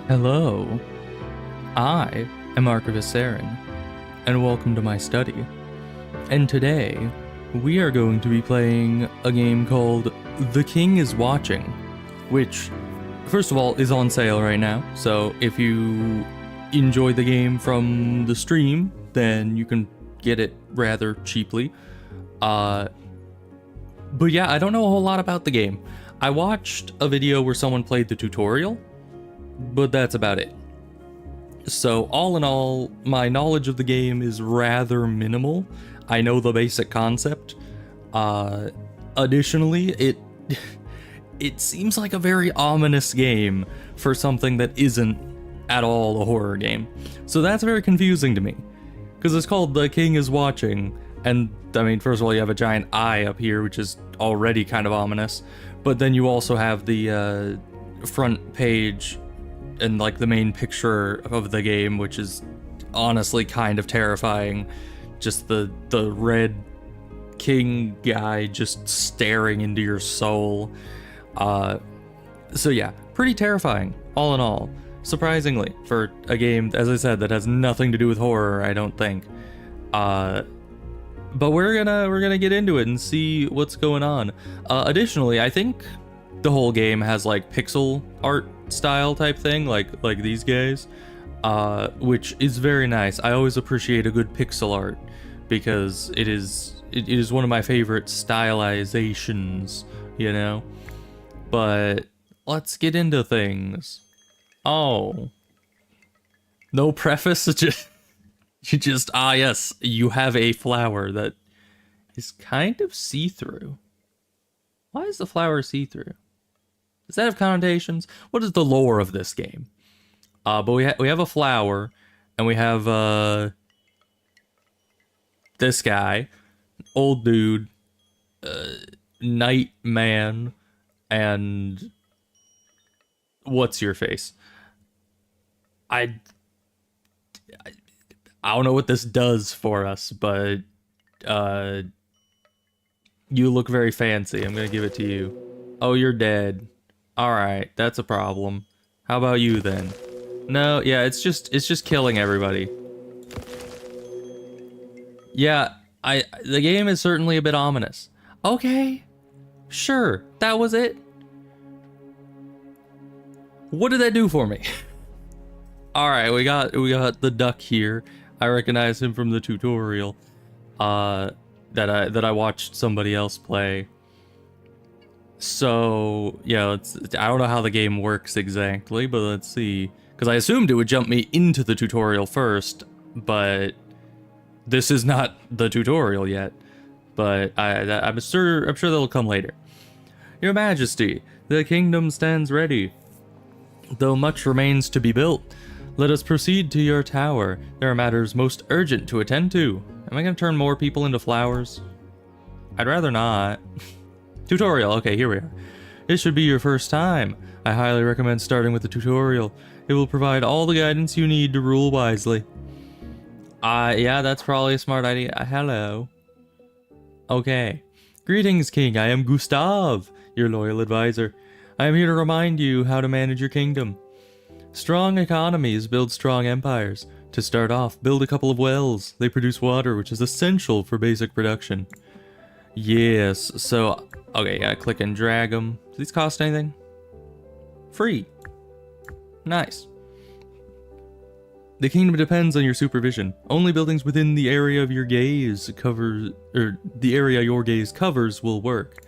Hello, I am Archivist Saren, and welcome to my study. And today, we are going to be playing a game called The King is Watching, which, first of all, is on sale right now, so if you enjoy the game from the stream, then you can get it rather cheaply. But yeah, I don't know a whole lot about the game. I watched a video where someone played the tutorial, but that's about it. So all in all, my knowledge of the game is rather minimal. I know the basic concept. Additionally, it seems like a very ominous game for something that isn't at all a horror game. So that's very confusing to me, because it's called The King is Watching, and I mean, first of all, you have a giant eye up here, which is already kind of ominous, but then you also have the front page and like the main picture of the game, which is honestly kind of terrifying. Just the red king guy just staring into your soul. So yeah, pretty terrifying all in all, surprisingly, for a game, as I said, that has nothing to do with horror, I don't think. But we're gonna get into it and see what's going on. Additionally, I think the whole game has like pixel art style type thing, like these guys, which is very nice. I always appreciate a good pixel art because it is one of my favorite stylizations, you know. But let's get into things. Oh, no preface. Yes, you have a flower that is kind of see-through. Why is the flower see-through? Does that have connotations? What is the lore of this game? But we have a flower, and we have this guy, old dude, night man, and what's your face? I don't know what this does for us, but you look very fancy. I'm gonna give it to you. Oh, you're dead. Alright, that's a problem. How about you then? No, yeah, it's just killing everybody. Yeah, the game is certainly a bit ominous. Okay, sure, that was it. What did that do for me? Alright, we got the duck here. I recognize him from the tutorial that I watched somebody else play. So, yeah, I don't know how the game works exactly, but let's see. Because I assumed it would jump me into the tutorial first, but this is not the tutorial yet. But I'm sure they'll come later. Your Majesty, the kingdom stands ready, though much remains to be built. Let us proceed to your tower. There are matters most urgent to attend to. Am I going to turn more people into flowers? I'd rather not. Tutorial, okay, here we are. It should be your first time. I highly recommend starting with the tutorial. It will provide all the guidance you need to rule wisely. Yeah, that's probably a smart idea. Hello. Okay. Greetings, King. I am Gustav, your loyal advisor. I am here to remind you how to manage your kingdom. Strong economies build strong empires. To start off, build a couple of wells. They produce water, which is essential for basic production. Yes, so, okay, yeah, click and drag them. Do these cost anything? Free. Nice. The kingdom depends on your supervision. Only buildings within the area of your gaze the area your gaze covers will work.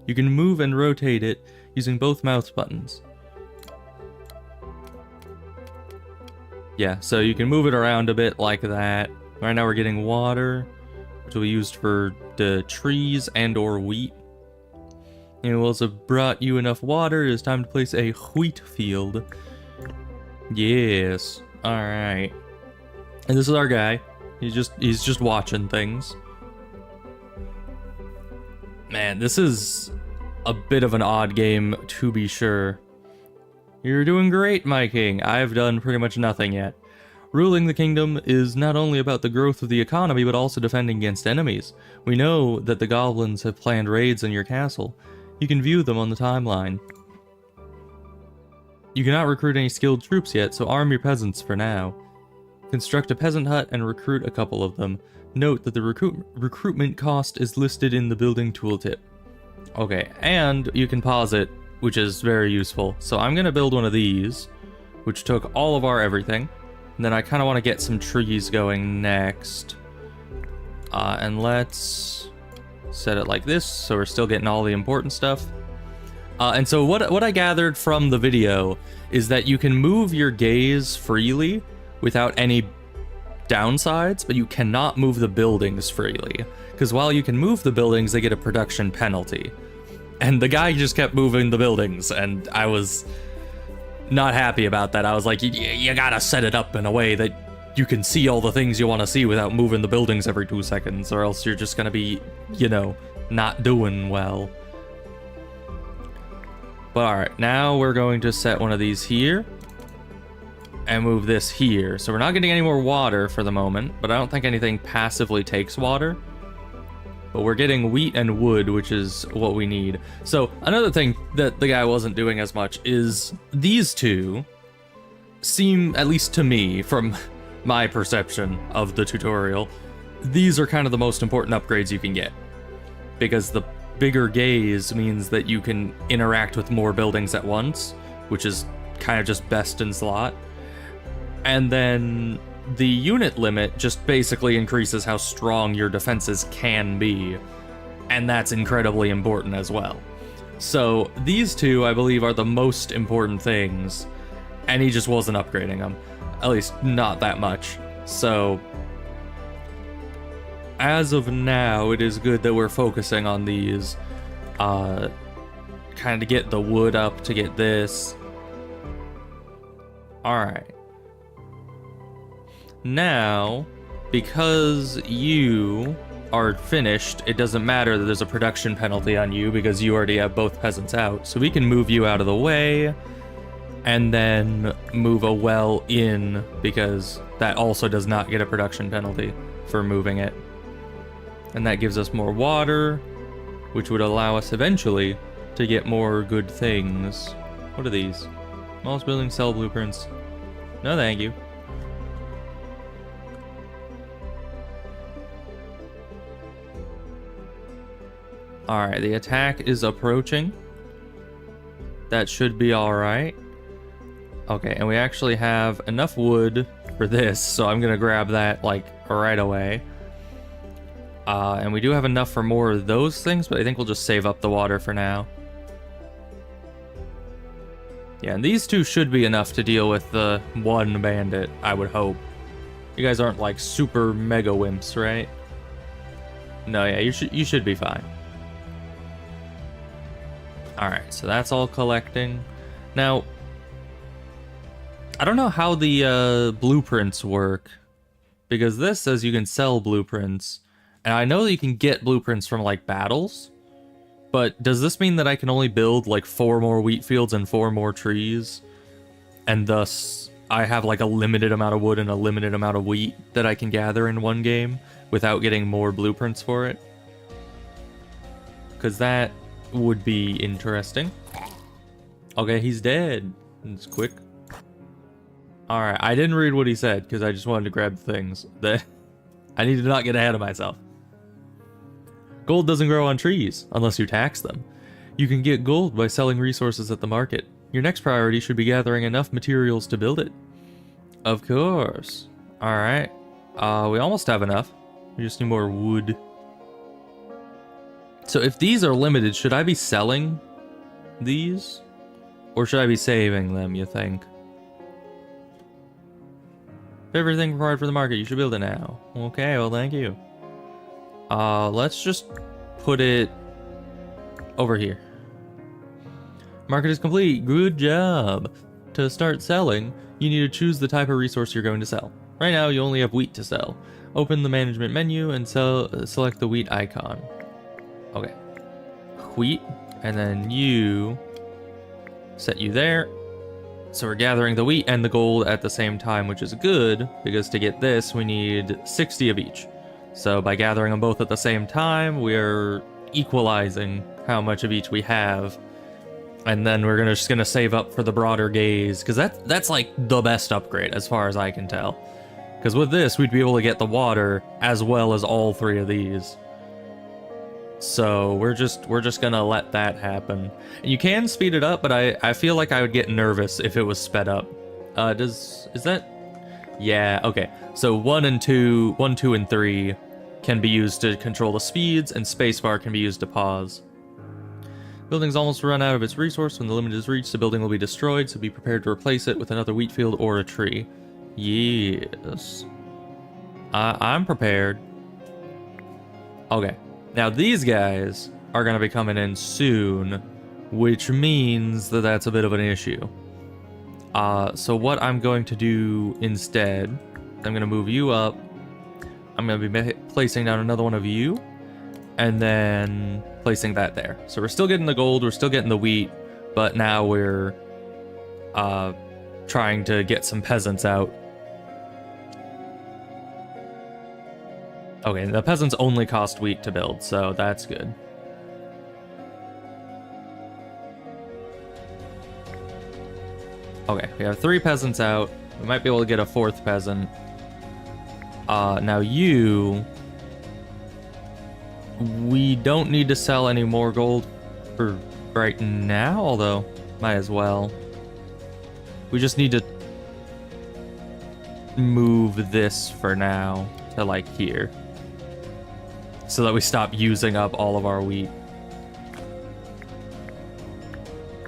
You can move and rotate it using both mouse buttons. Yeah, so you can move it around a bit like that. Right now we're getting water, which will be used for the trees and or wheat. And once I've brought you enough water, it is time to place a wheat field. Yes. Alright. And this is our guy. He's just watching things. Man, this is a bit of an odd game, to be sure. You're doing great, my king. I've done pretty much nothing yet. Ruling the kingdom is not only about the growth of the economy, but also defending against enemies. We know that the goblins have planned raids on your castle. You can view them on the timeline. You cannot recruit any skilled troops yet, so arm your peasants for now. Construct a peasant hut and recruit a couple of them. Note that the recruitment cost is listed in the building tooltip. Okay, and you can pause it, which is very useful. So I'm gonna build one of these, which took all of our everything. And then I kind of want to get some trees going next. And let's set it like this, so we're still getting all the important stuff. And so what I gathered from the video is that you can move your gaze freely without any downsides, but you cannot move the buildings freely. Because while you can move the buildings, they get a production penalty. And the guy just kept moving the buildings, and I was not happy about that. I was like, you gotta set it up in a way that you can see all the things you want to see without moving the buildings every 2 seconds, or else you're just gonna be, you know, not doing well. But alright, now we're going to set one of these here and move this here. So we're not getting any more water for the moment, but I don't think anything passively takes water. But we're getting wheat and wood, which is what we need. So another thing that the guy wasn't doing as much is these two seem, at least to me, from my perception of the tutorial, these are kind of the most important upgrades you can get. Because the bigger gaze means that you can interact with more buildings at once, which is kind of just best in slot. And then the unit limit just basically increases how strong your defenses can be, and that's incredibly important as well. So these two, I believe, are the most important things, and he just wasn't upgrading them, at least not that much. So as of now, it is good that we're focusing on these, kind of to get the wood up to get this. Alright. Now, because you are finished, it doesn't matter that there's a production penalty on you because you already have both peasants out. So we can move you out of the way and then move a well in, because that also does not get a production penalty for moving it. And that gives us more water, which would allow us eventually to get more good things. What are these? Smallest buildings sell blueprints. No, thank you. Alright, the attack is approaching. That should be alright. Okay, and we actually have enough wood for this, so I'm gonna grab that, like, right away. And we do have enough for more of those things, but I think we'll just save up the water for now. Yeah, and these two should be enough to deal with the one bandit, I would hope. You guys aren't, like, super mega wimps, right? No, yeah, you should be fine. Alright, so that's all collecting. Now, I don't know how the blueprints work, because this says you can sell blueprints, and I know that you can get blueprints from, like, battles, but does this mean that I can only build, like, 4 more wheat fields and 4 more trees, and thus I have, like, a limited amount of wood and a limited amount of wheat that I can gather in one game without getting more blueprints for it? Because that would be interesting. Okay, he's dead. It's quick. Alright, I didn't read what he said because I just wanted to grab things. I need to not get ahead of myself. Gold doesn't grow on trees unless you tax them. You can get gold by selling resources at the market. Your next priority should be gathering enough materials to build it. Of course. Alright. We almost have enough. We just need more wood. So if these are limited, should I be selling these? Or should I be saving them, you think? Everything required for the market, you should build it now. Okay, well, thank you. Let's just put it over here. Market is complete. Good job. To start selling, you need to choose the type of resource you're going to sell. Right now, you only have wheat to sell. Open the management menu and select the wheat icon. Okay. Wheat, and then you set you there. So we're gathering the wheat and the gold at the same time, which is good, because to get this, we need 60 of each. So by gathering them both at the same time, we're equalizing how much of each we have. And then we're just gonna save up for the broader gaze, because that's like the best upgrade as far as I can tell. Because with this, we'd be able to get the water as well as all 3 of these. So we're just gonna let that happen. And you can speed it up, but I feel like I would get nervous if it was sped up. Is that? Yeah, okay. So 1, 2, and 3 can be used to control the speeds, and spacebar can be used to pause. Building's almost run out of its resource. When the limit is reached, the building will be destroyed, so be prepared to replace it with another wheat field or a tree. Yes. I'm prepared. Okay. Now these guys are going to be coming in soon, which means that that's a bit of an issue. So what I'm going to do instead, I'm going to move you up. I'm going to be placing down another one of you, and then placing that there. So we're still getting the gold, we're still getting the wheat, but now we're trying to get some peasants out. Okay, the peasants only cost wheat to build, so that's good. Okay, we have 3 peasants out. We might be able to get a 4th peasant. Now you... We don't need to sell any more gold for right now, although might as well. We just need to move this for now to like here, so that we stop using up all of our wheat.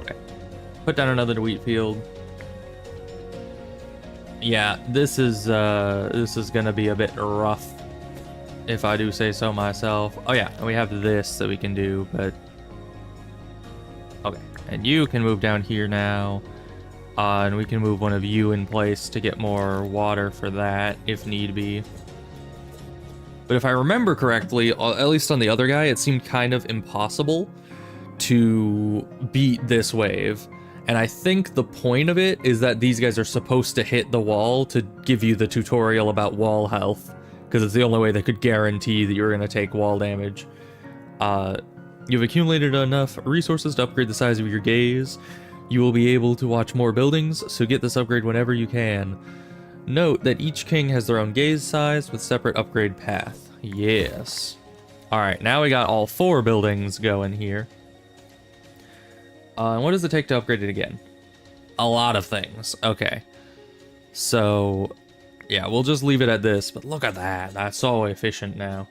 Okay. Put down another wheat field. Yeah, this is gonna be a bit rough, if I do say so myself. Oh yeah, and we have this that we can do, but okay. And you can move down here now, and we can move one of you in place to get more water for that if need be. But if I remember correctly, at least on the other guy, it seemed kind of impossible to beat this wave. And I think the point of it is that these guys are supposed to hit the wall to give you the tutorial about wall health, because it's the only way that could guarantee that you're going to take wall damage. You've accumulated enough resources to upgrade the size of your gaze. You will be able to watch more buildings, so get this upgrade whenever you can. Note that each king has their own gaze size with separate upgrade path. Yes. Alright, now we got all 4 buildings going here. And what does it take to upgrade it again? A lot of things. Okay. So, yeah, we'll just leave it at this, but look at that. That's so efficient now.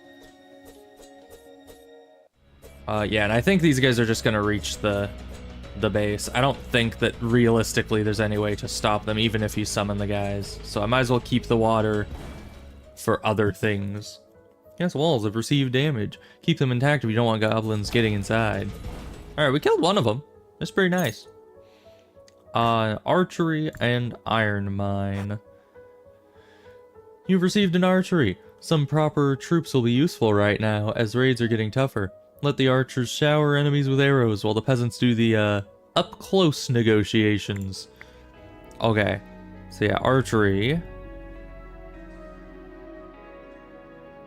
Yeah, and I think these guys are just gonna reach the base. I don't think that realistically there's any way to stop them, even if you summon the guys. So I might as well keep the water for other things. Yes, walls have received damage. Keep them intact if you don't want goblins getting inside. Alright, we killed one of them. That's pretty nice. Archery and iron mine. You've received an archery. Some proper troops will be useful right now, as raids are getting tougher. Let the archers shower enemies with arrows while the peasants do the up-close negotiations. Okay. So yeah, archery.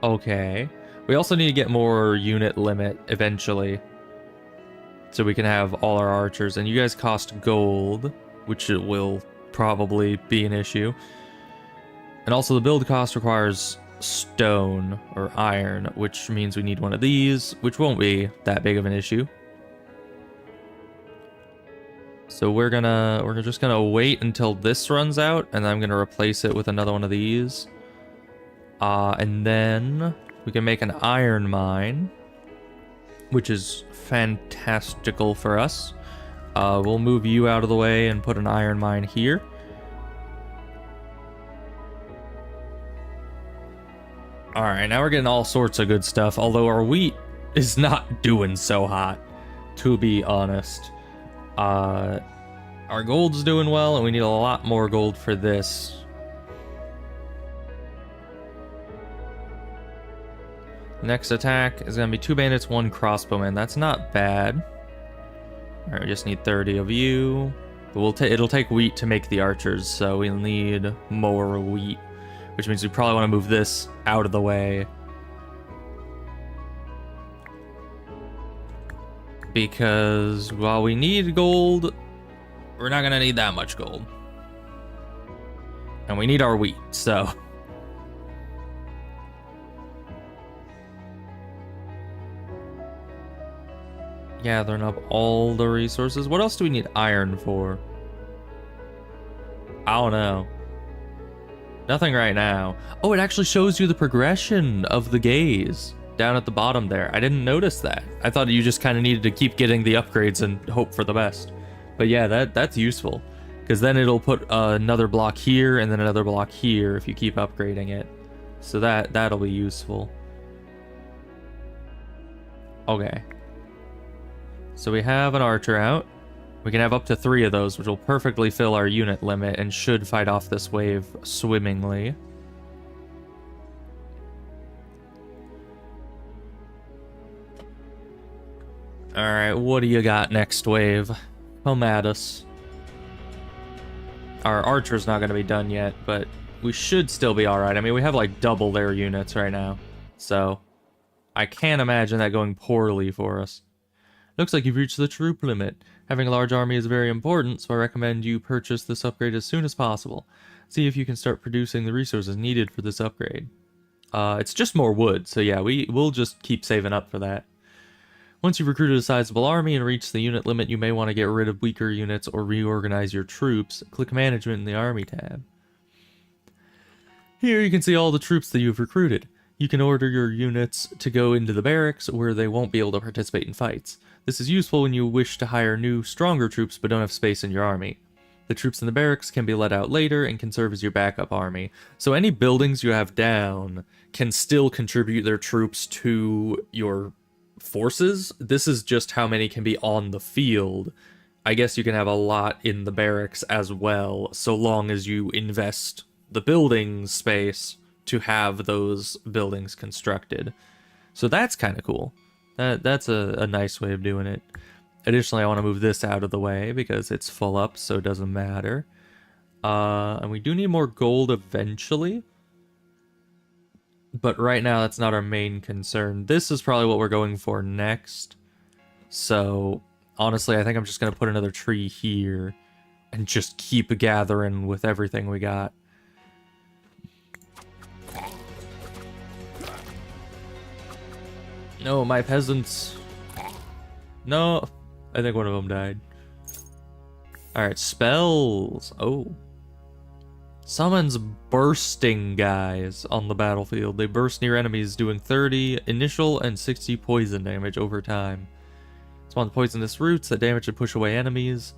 Okay. We also need to get more unit limit eventually, so we can have all our archers. And you guys cost gold, which it will probably be an issue. And also the build cost requires stone or iron, which means we need one of these, which won't be that big of an issue. So we're just gonna wait until this runs out, and then I'm gonna replace it with another one of these. And then we can make an iron mine, which is fantastical for us. We'll move you out of the way and put an iron mine here. Alright, now we're getting all sorts of good stuff, although our wheat is not doing so hot, to be honest. Our gold's doing well, and we need a lot more gold for this. Next attack is going to be 2 bandits, 1 crossbowman. That's not bad. Alright, we just need 30 of you. But it'll take wheat to make the archers, so we'll need more wheat. Which means we probably want to move this out of the way, because while we need gold, we're not gonna need that much gold. And we need our wheat, so. Gathering up all the resources. What else do we need iron for? I don't know. Nothing right now. Oh, it actually shows you the progression of the gaze down at the bottom there. I didn't notice that. I thought you just kind of needed to keep getting the upgrades and hope for the best. But yeah, that's useful. Because then it'll put another block here and then another block here if you keep upgrading it. So that'll be useful. Okay. So we have an archer out. We can have up to 3 of those, which will perfectly fill our unit limit and should fight off this wave swimmingly. Alright, what do you got next wave? Come at us. Our archer's not going to be done yet, but we should still be alright. I mean, we have like double their units right now. So, I can't imagine that going poorly for us. Looks like you've reached the troop limit. Having a large army is very important, so I recommend you purchase this upgrade as soon as possible. See if you can start producing the resources needed for this upgrade. It's just more wood, so yeah, we'll just keep saving up for that. Once you've recruited a sizable army and reached the unit limit, you may want to get rid of weaker units or reorganize your troops. Click Management in the Army tab. Here you can see all the troops that you've recruited. You can order your units to go into the barracks where they won't be able to participate in fights. This is useful when you wish to hire new, stronger troops but don't have space in your army. The troops in the barracks can be let out later and can serve as your backup army. So any buildings you have down can still contribute their troops to your forces. This is just how many can be on the field. I guess you can have a lot in the barracks as well, so long as you invest the building space to have those buildings constructed. So that's kind of cool. That's a nice way of doing it. Additionally, I want to move this out of the way because it's full up, so it doesn't matter. And we do need more gold eventually. But right now, that's not our main concern. This is probably what we're going for next. So, honestly, I think I'm just going to put another tree here and just keep gathering with everything we got. No, my peasants. No, I think one of them died. Alright, spells. Oh. Summons bursting guys on the battlefield. They burst near enemies, doing 30 initial and 60 poison damage over time. Spawn poisonous roots that damage and push away enemies.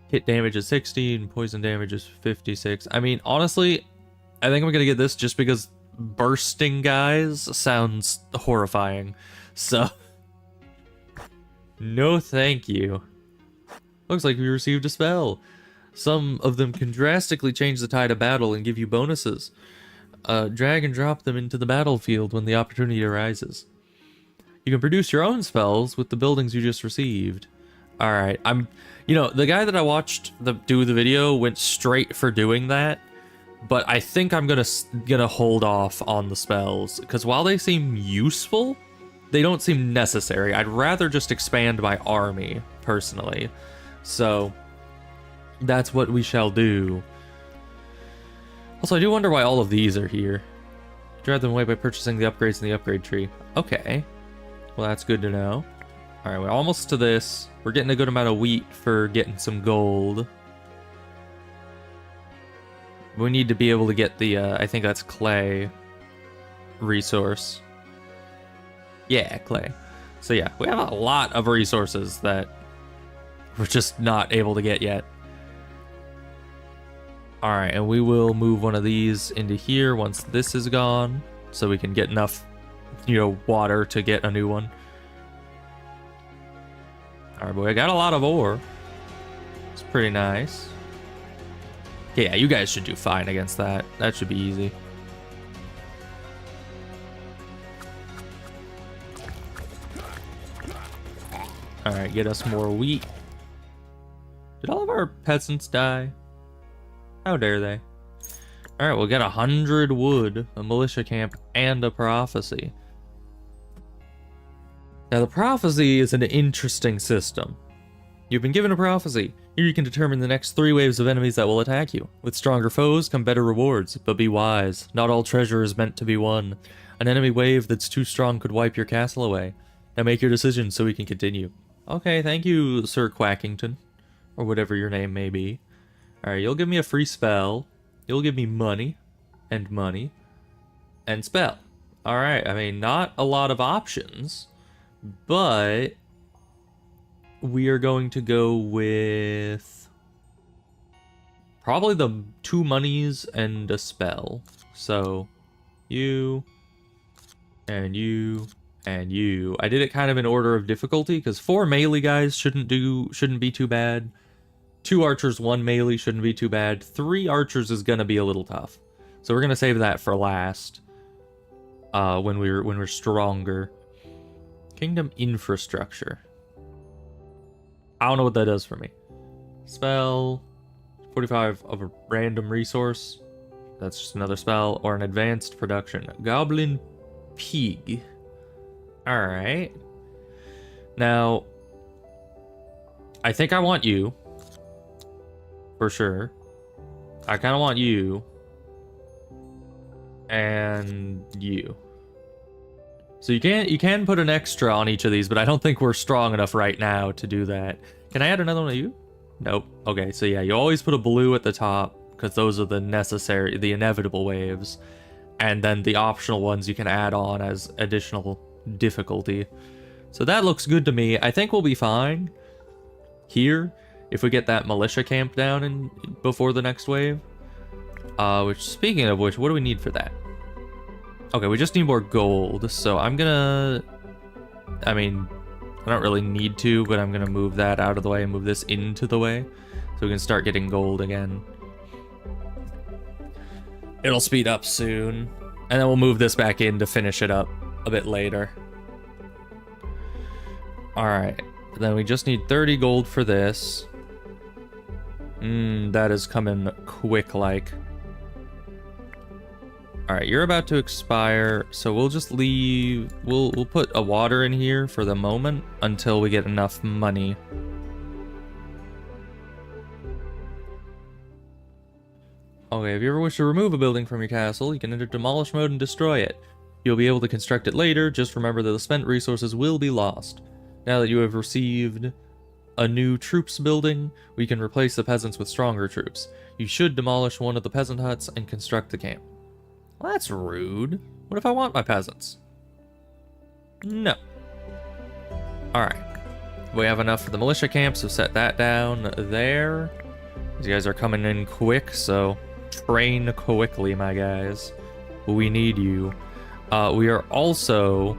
Hit damage is 60 and poison damage is 56. I mean, honestly, I think I'm gonna get this just because bursting guys sounds horrifying. So, no thank you. Looks like we received a spell. Some of them can drastically change the tide of battle and give you bonuses. Drag and drop them into the battlefield when the opportunity arises. You can produce your own spells with the buildings you just received. Alright, you know, the guy that I watched do the video went straight for doing that. But I think I'm gonna hold off on the spells, because while they seem useful, they don't seem necessary. I'd rather just expand my army, personally. So, that's what we shall do. Also, I do wonder why all of these are here. Drive them away by purchasing the upgrades in the upgrade tree. Okay. Well, that's good to know. Alright, we're almost to this. We're getting a good amount of wheat for getting some gold. We need to be able to get the, I think that's clay resource. Yeah, clay. So yeah, we have a lot of resources that we're just not able to get yet. Alright, and we will move one of these into here once this is gone, so we can get enough, you know, water to get a new one. Alright, boy, I got a lot of ore. It's pretty nice. Yeah, you guys should do fine against that. That should be easy. Alright, get us more wheat. Did all of our peasants die? How dare they? Alright, we'll get 100 wood, a militia camp, and a prophecy. Now, the prophecy is an interesting system. You've been given a prophecy. Here you can determine the next 3 waves of enemies that will attack you. With stronger foes come better rewards, but be wise. Not all treasure is meant to be won. An enemy wave that's too strong could wipe your castle away. Now make your decision so we can continue. Okay, thank you, Sir Quackington. Or whatever your name may be. Alright, you'll give me a free spell. You'll give me money. And money. And spell. Alright, I mean, not a lot of options. But we are going to go with probably the 2 monies and a spell. So you and you and you. I did it kind of in order of difficulty because 4 melee guys shouldn't be too bad. 2 archers, 1 melee shouldn't be too bad. 3 archers is gonna be a little tough. So we're gonna save that for last. When we're stronger. Kingdom infrastructure. I don't know what that does for me. Spell 45 of a random resource. That's just another spell or an advanced production. Goblin pig. All right. Now, I think I want you for sure. I kind of want you and you. So you can put an extra on each of these, but I don't think we're strong enough right now to do that. Can I add another one of you? Nope. Okay, so yeah, you always put a blue at the top because those are the inevitable waves. And then the optional ones you can add on as additional difficulty. So that looks good to me. I think we'll be fine here if we get that militia camp down before the next wave. Which, speaking of which, what do we need for that? Okay, we just need more gold, so I'm gonna... I mean, I don't really need to, but I'm gonna move that out of the way and move this into the way, so we can start getting gold again. It'll speed up soon, and then we'll move this back in to finish it up a bit later. Alright, then we just need 30 gold for this. That is coming quick like. Alright, you're about to expire, so we'll just leave... We'll put a water in here for the moment until we get enough money. Okay, if you ever wish to remove a building from your castle, you can enter demolish mode and destroy it. You'll be able to construct it later, just remember that the spent resources will be lost. Now that you have received a new troops building, we can replace the peasants with stronger troops. You should demolish one of the peasant huts and construct the camp. Well, that's rude. What if I want my peasants? No. Alright. We have enough for the militia camp, so set that down there. These guys are coming in quick, so train quickly, my guys. We need you. We are also...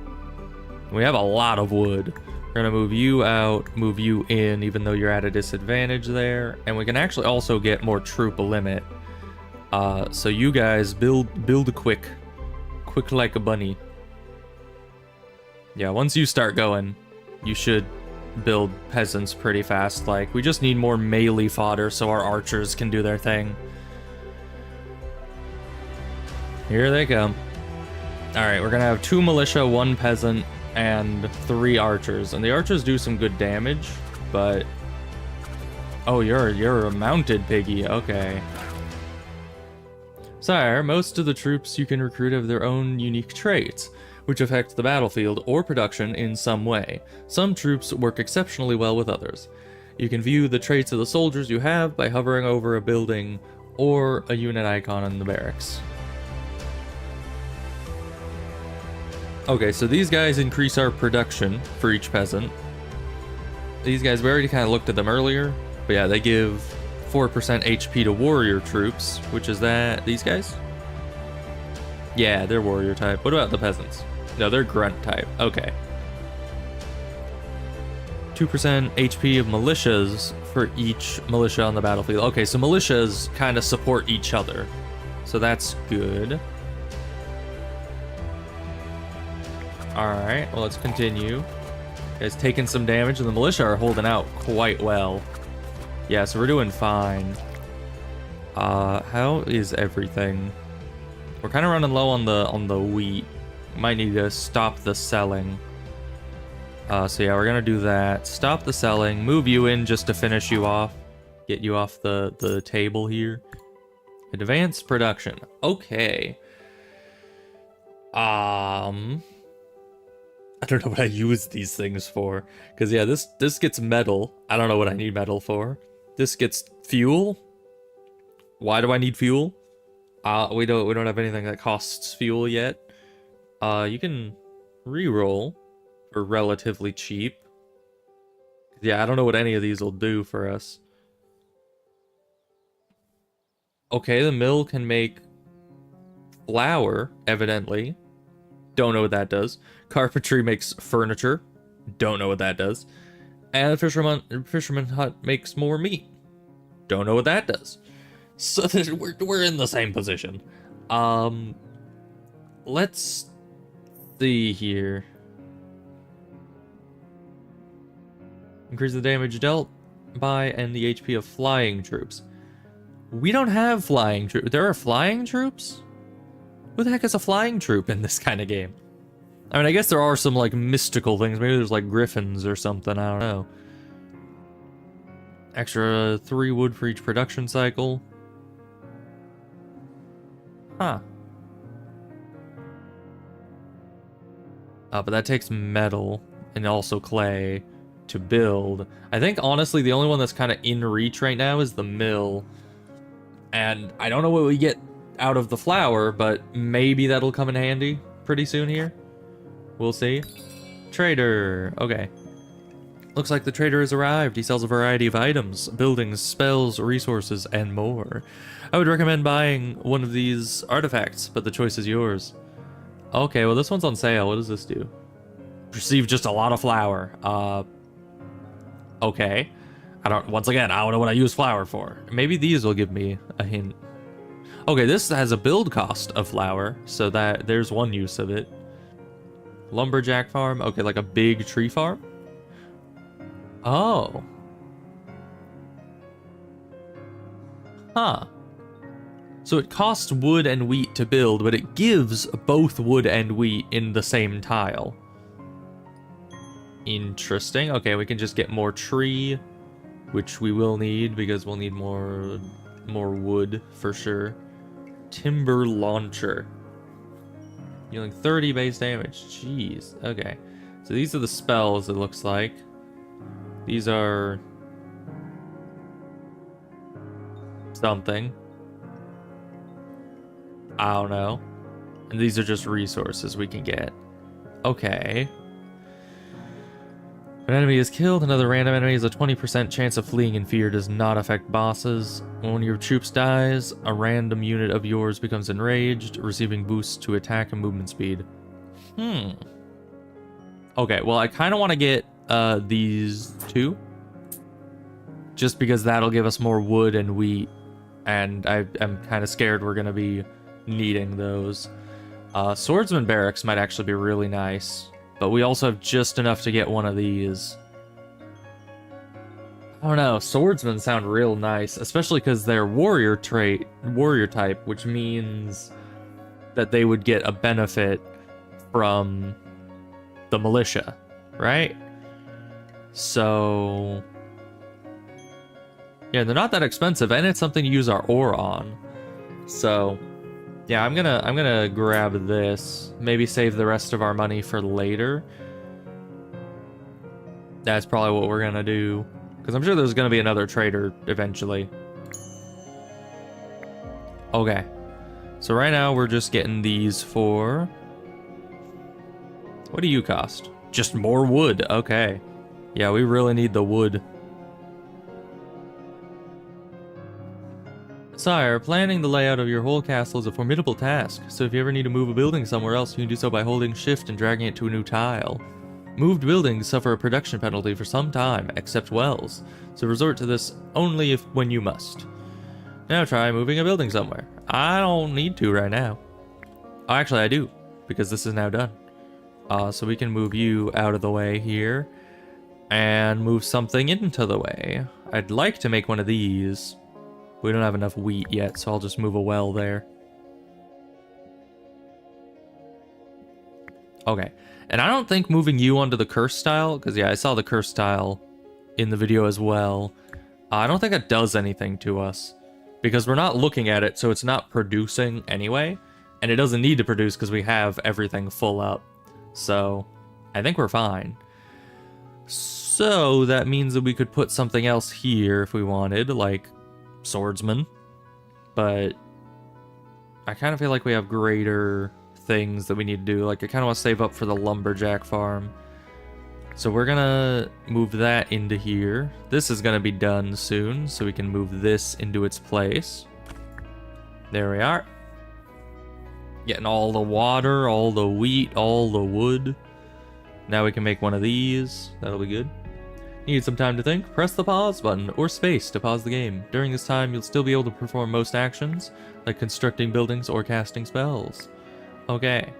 We have a lot of wood. We're gonna move you out, move you in, even though you're at a disadvantage there. And we can actually also get more troop limit. So you guys build quick like a bunny. Yeah, once you start going, you should build peasants pretty fast. Like, we just need more melee fodder so our archers can do their thing. Here they come. Alright, we're gonna have 2 militia, 1 peasant, and 3 archers. And the archers do some good damage, but... Oh, you're a mounted piggy, okay. Sire, most of the troops you can recruit have their own unique traits, which affect the battlefield or production in some way. Some troops work exceptionally well with others. You can view the traits of the soldiers you have by hovering over a building or a unit icon in the barracks. Okay, so these guys increase our production for each peasant. These guys, we already kind of looked at them earlier, but yeah, they give 4% HP to warrior troops, which is that these guys? Yeah, they're warrior type. What about the peasants? No, they're grunt type. Okay. 2% HP of militias for each militia on the battlefield. Okay, so militias kind of support each other. So that's good. Alright, well, let's continue. You guys taking some damage, and the militia are holding out quite well. Yeah, so we're doing fine. How is everything? We're kind of running low on the wheat. Might need to stop the selling. So yeah, we're gonna do that. Stop the selling, move you in just to finish you off. Get you off the table here. Advanced production. Okay. I don't know what I use these things for. Because yeah, this gets metal. I don't know what I need metal for. This gets fuel. Why do I need fuel? We don't have anything that costs fuel yet. You can re-roll for relatively cheap. Yeah, I don't know what any of these will do for us. Okay, the mill can make flour, evidently. Don't know what that does. Carpentry makes furniture. Don't know what that does. And the fisherman hut makes more meat. Don't know what that does. So we're in the same position. Let's see here. Increase the damage dealt by and the HP of flying troops. We don't have flying troops. There are flying troops? Who the heck is a flying troop in this kind of game? I mean, I guess there are some, like, mystical things. Maybe there's, like, griffins or something. I don't know. Extra 3 wood for each production cycle. Huh. But that takes metal and also clay to build. I think, honestly, the only one that's kind of in reach right now is the mill. And I don't know what we get out of the flour, but maybe that'll come in handy pretty soon here. We'll see. Trader. Okay. Looks like the trader has arrived. He sells a variety of items, buildings, spells, resources, and more. I would recommend buying one of these artifacts, but the choice is yours. Okay, well this one's on sale. What does this do? Receive just a lot of flour. Okay. Once again, I don't know what I use flour for. Maybe these will give me a hint. Okay, this has a build cost of flour, so that there's one use of it. Lumberjack farm. Okay, like a big tree farm? Oh. Huh. So it costs wood and wheat to build, but it gives both wood and wheat in the same tile. Interesting. Okay, we can just get more tree, which we will need because we'll need more wood for sure. Timber launcher. Dealing 30 base damage. Jeez. Okay. So these are the spells, it looks like. These are something. I don't know. And these are just resources we can get. Okay. When an enemy is killed, another random enemy has a 20% chance of fleeing in fear. Does not affect bosses. When one of your troops dies, a random unit of yours becomes enraged, receiving boosts to attack and movement speed. Okay, well, I kind of want to get these two. Just because that'll give us more wood and wheat. And I'm kind of scared we're going to be needing those. Swordsman barracks might actually be really nice. But we also have just enough to get one of these. I don't know, swordsmen sound real nice, especially because they're warrior type, which means that they would get a benefit from the militia, right? So yeah, they're not that expensive, and it's something to use our ore on. So yeah, I'm gonna grab this. Maybe save the rest of our money for later. That's probably what we're gonna do. Because I'm sure there's gonna be another trader eventually. Okay. So right now we're just getting these for... What do you cost? Just more wood. Okay. Yeah, we really need the wood. Sire, planning the layout of your whole castle is a formidable task, so if you ever need to move a building somewhere else, you can do so by holding shift and dragging it to a new tile. Moved buildings suffer a production penalty for some time, except wells, so resort to this only when you must. Now try moving a building somewhere. I don't need to right now. Oh, actually I do, because this is now done. So we can move you out of the way here, and move something into the way. I'd like to make one of these. We don't have enough wheat yet, so I'll just move a well there. Okay. And I don't think moving you onto the curse tile, because yeah, I saw the curse tile in the video as well. I don't think it does anything to us because we're not looking at it, so it's not producing anyway. And it doesn't need to produce because we have everything full up. So I think we're fine. So that means that we could put something else here if we wanted, like swordsman. But I kind of feel like we have greater things that we need to do. Like I kind of want to save up for the lumberjack farm. So we're gonna move that into here. This is gonna be done soon, so we can move this into its place. There we are. Getting all the water, all the wheat, all the wood. Now we can make one of these. That'll be good. Need some time to think? Press the pause button or space to pause the game. During this time, you'll still be able to perform most actions, like constructing buildings or casting spells. Okay.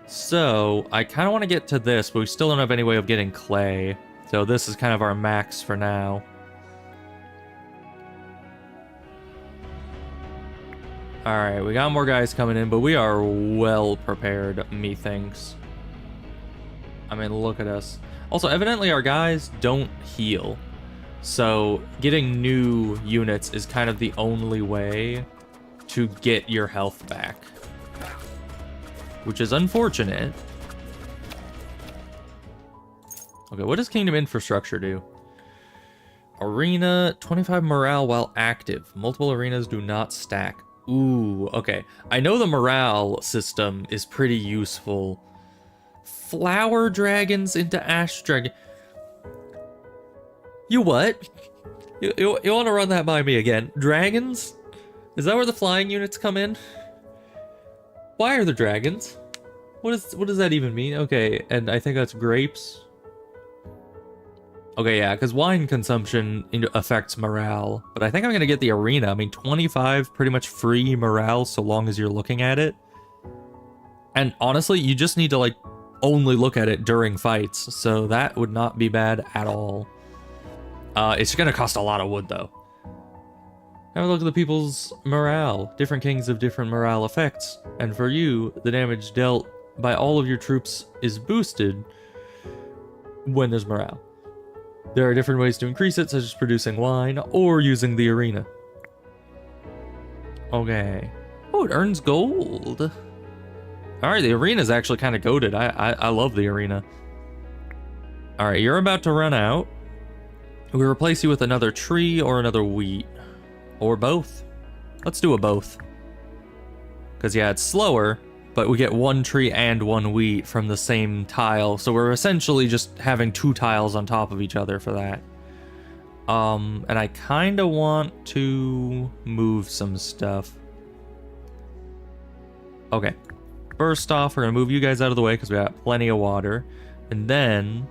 So, I kind of want to get to this, but we still don't have any way of getting clay. So this is kind of our max for now. Alright, we got more guys coming in, but we are well prepared, methinks. I mean, look at us. Also, evidently our guys don't heal. So, getting new units is kind of the only way to get your health back. Which is unfortunate. Okay, what does Kingdom Infrastructure do? Arena, 25 morale while active. Multiple arenas do not stack. Ooh, okay. I know the morale system is pretty useful. Flower dragons into ash dragon. You what? You want to run that by me again? Dragons? Is that where the flying units come in? Why are there dragons? What does that even mean? Okay, and I think that's grapes. Okay, yeah, because wine consumption affects morale. But I think I'm going to get the arena. I mean, 25 pretty much free morale so long as you're looking at it. And honestly, you just need to, like, only look at it during fights. So that would not be bad at all. It's going to cost a lot of wood, though. Have a look at the people's morale. Different kings have different morale effects. And for you, the damage dealt by all of your troops is boosted when there's morale. There are different ways to increase it, such as producing wine or using the arena. Okay. Oh, it earns gold. Alright, the arena is actually kind of goated. I love the arena. Alright, you're about to run out. We replace you with another tree or another wheat. Or both. Let's do a both. Because, yeah, it's slower, but we get one tree and one wheat from the same tile. So we're essentially just having two tiles on top of each other for that. And I kind of want to move some stuff. Okay. First off, we're going to move you guys out of the way because we got plenty of water. And then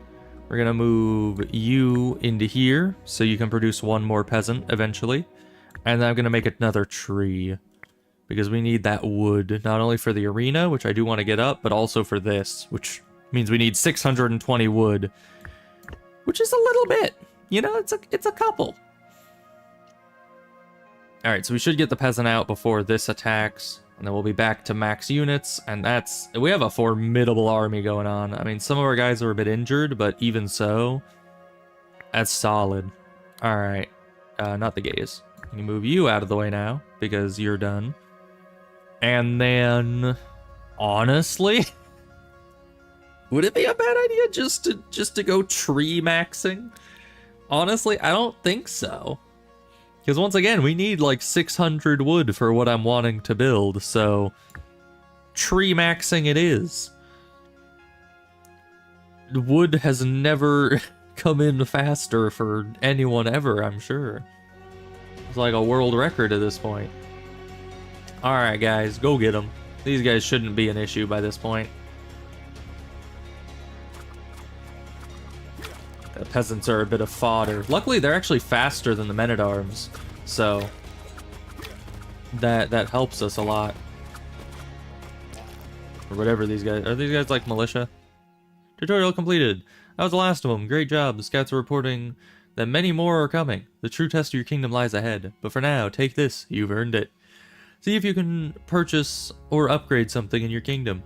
we're going to move you into here so you can produce one more peasant eventually. And then I'm going to make another tree because we need that wood, not only for the arena, which I do want to get up, but also for this, which means we need 620 wood, which is a little bit, you know, it's a couple. All right, so we should get the peasant out before this attacks, and then we'll be back to max units, and we have a formidable army going on. I mean, some of our guys are a bit injured, but even so, that's solid. All right, not the gays. Let me move you out of the way now, because you're done. And then, honestly, would it be a bad idea just to go tree maxing? Honestly, I don't think so. Because once again, we need like 600 wood for what I'm wanting to build, so tree maxing it is. Wood has never come in faster for anyone ever, I'm sure. It's like a world record at this point. Alright guys, go get them. These guys shouldn't be an issue by this point. The peasants are a bit of fodder. Luckily, they're actually faster than the men-at-arms, so that helps us a lot. Or whatever these guys... Are these guys like militia? Tutorial completed. That was the last of them. Great job. The scouts are reporting that many more are coming. The true test of your kingdom lies ahead. But for now, take this. You've earned it. See if you can purchase or upgrade something in your kingdom.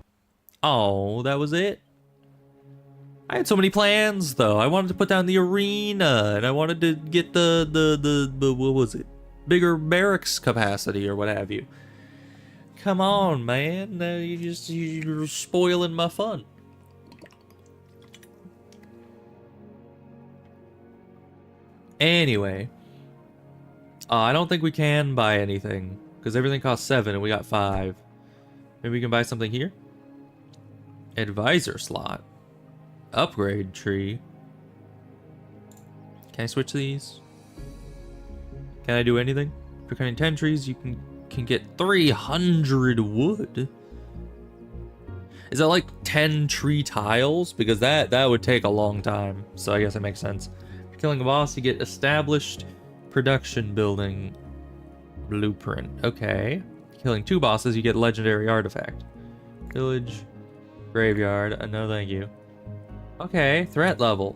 Oh, that was it? I had so many plans, though. I wanted to put down the arena, and I wanted to get the what was it? Bigger barracks capacity, or what have you. Come on, man. You're spoiling my fun. Anyway. I don't think we can buy anything, because everything costs 7 and we got 5. Maybe we can buy something here? Advisor slot. Upgrade tree. Can I switch these? Can I do anything? For cutting 10 trees, you can get 300 wood. Is that like 10 tree tiles? Because that would take a long time. So I guess it makes sense. For killing a boss, you get established production building blueprint. Okay. Killing 2 bosses, you get legendary artifact. Village, graveyard. No, thank you. Okay, threat level.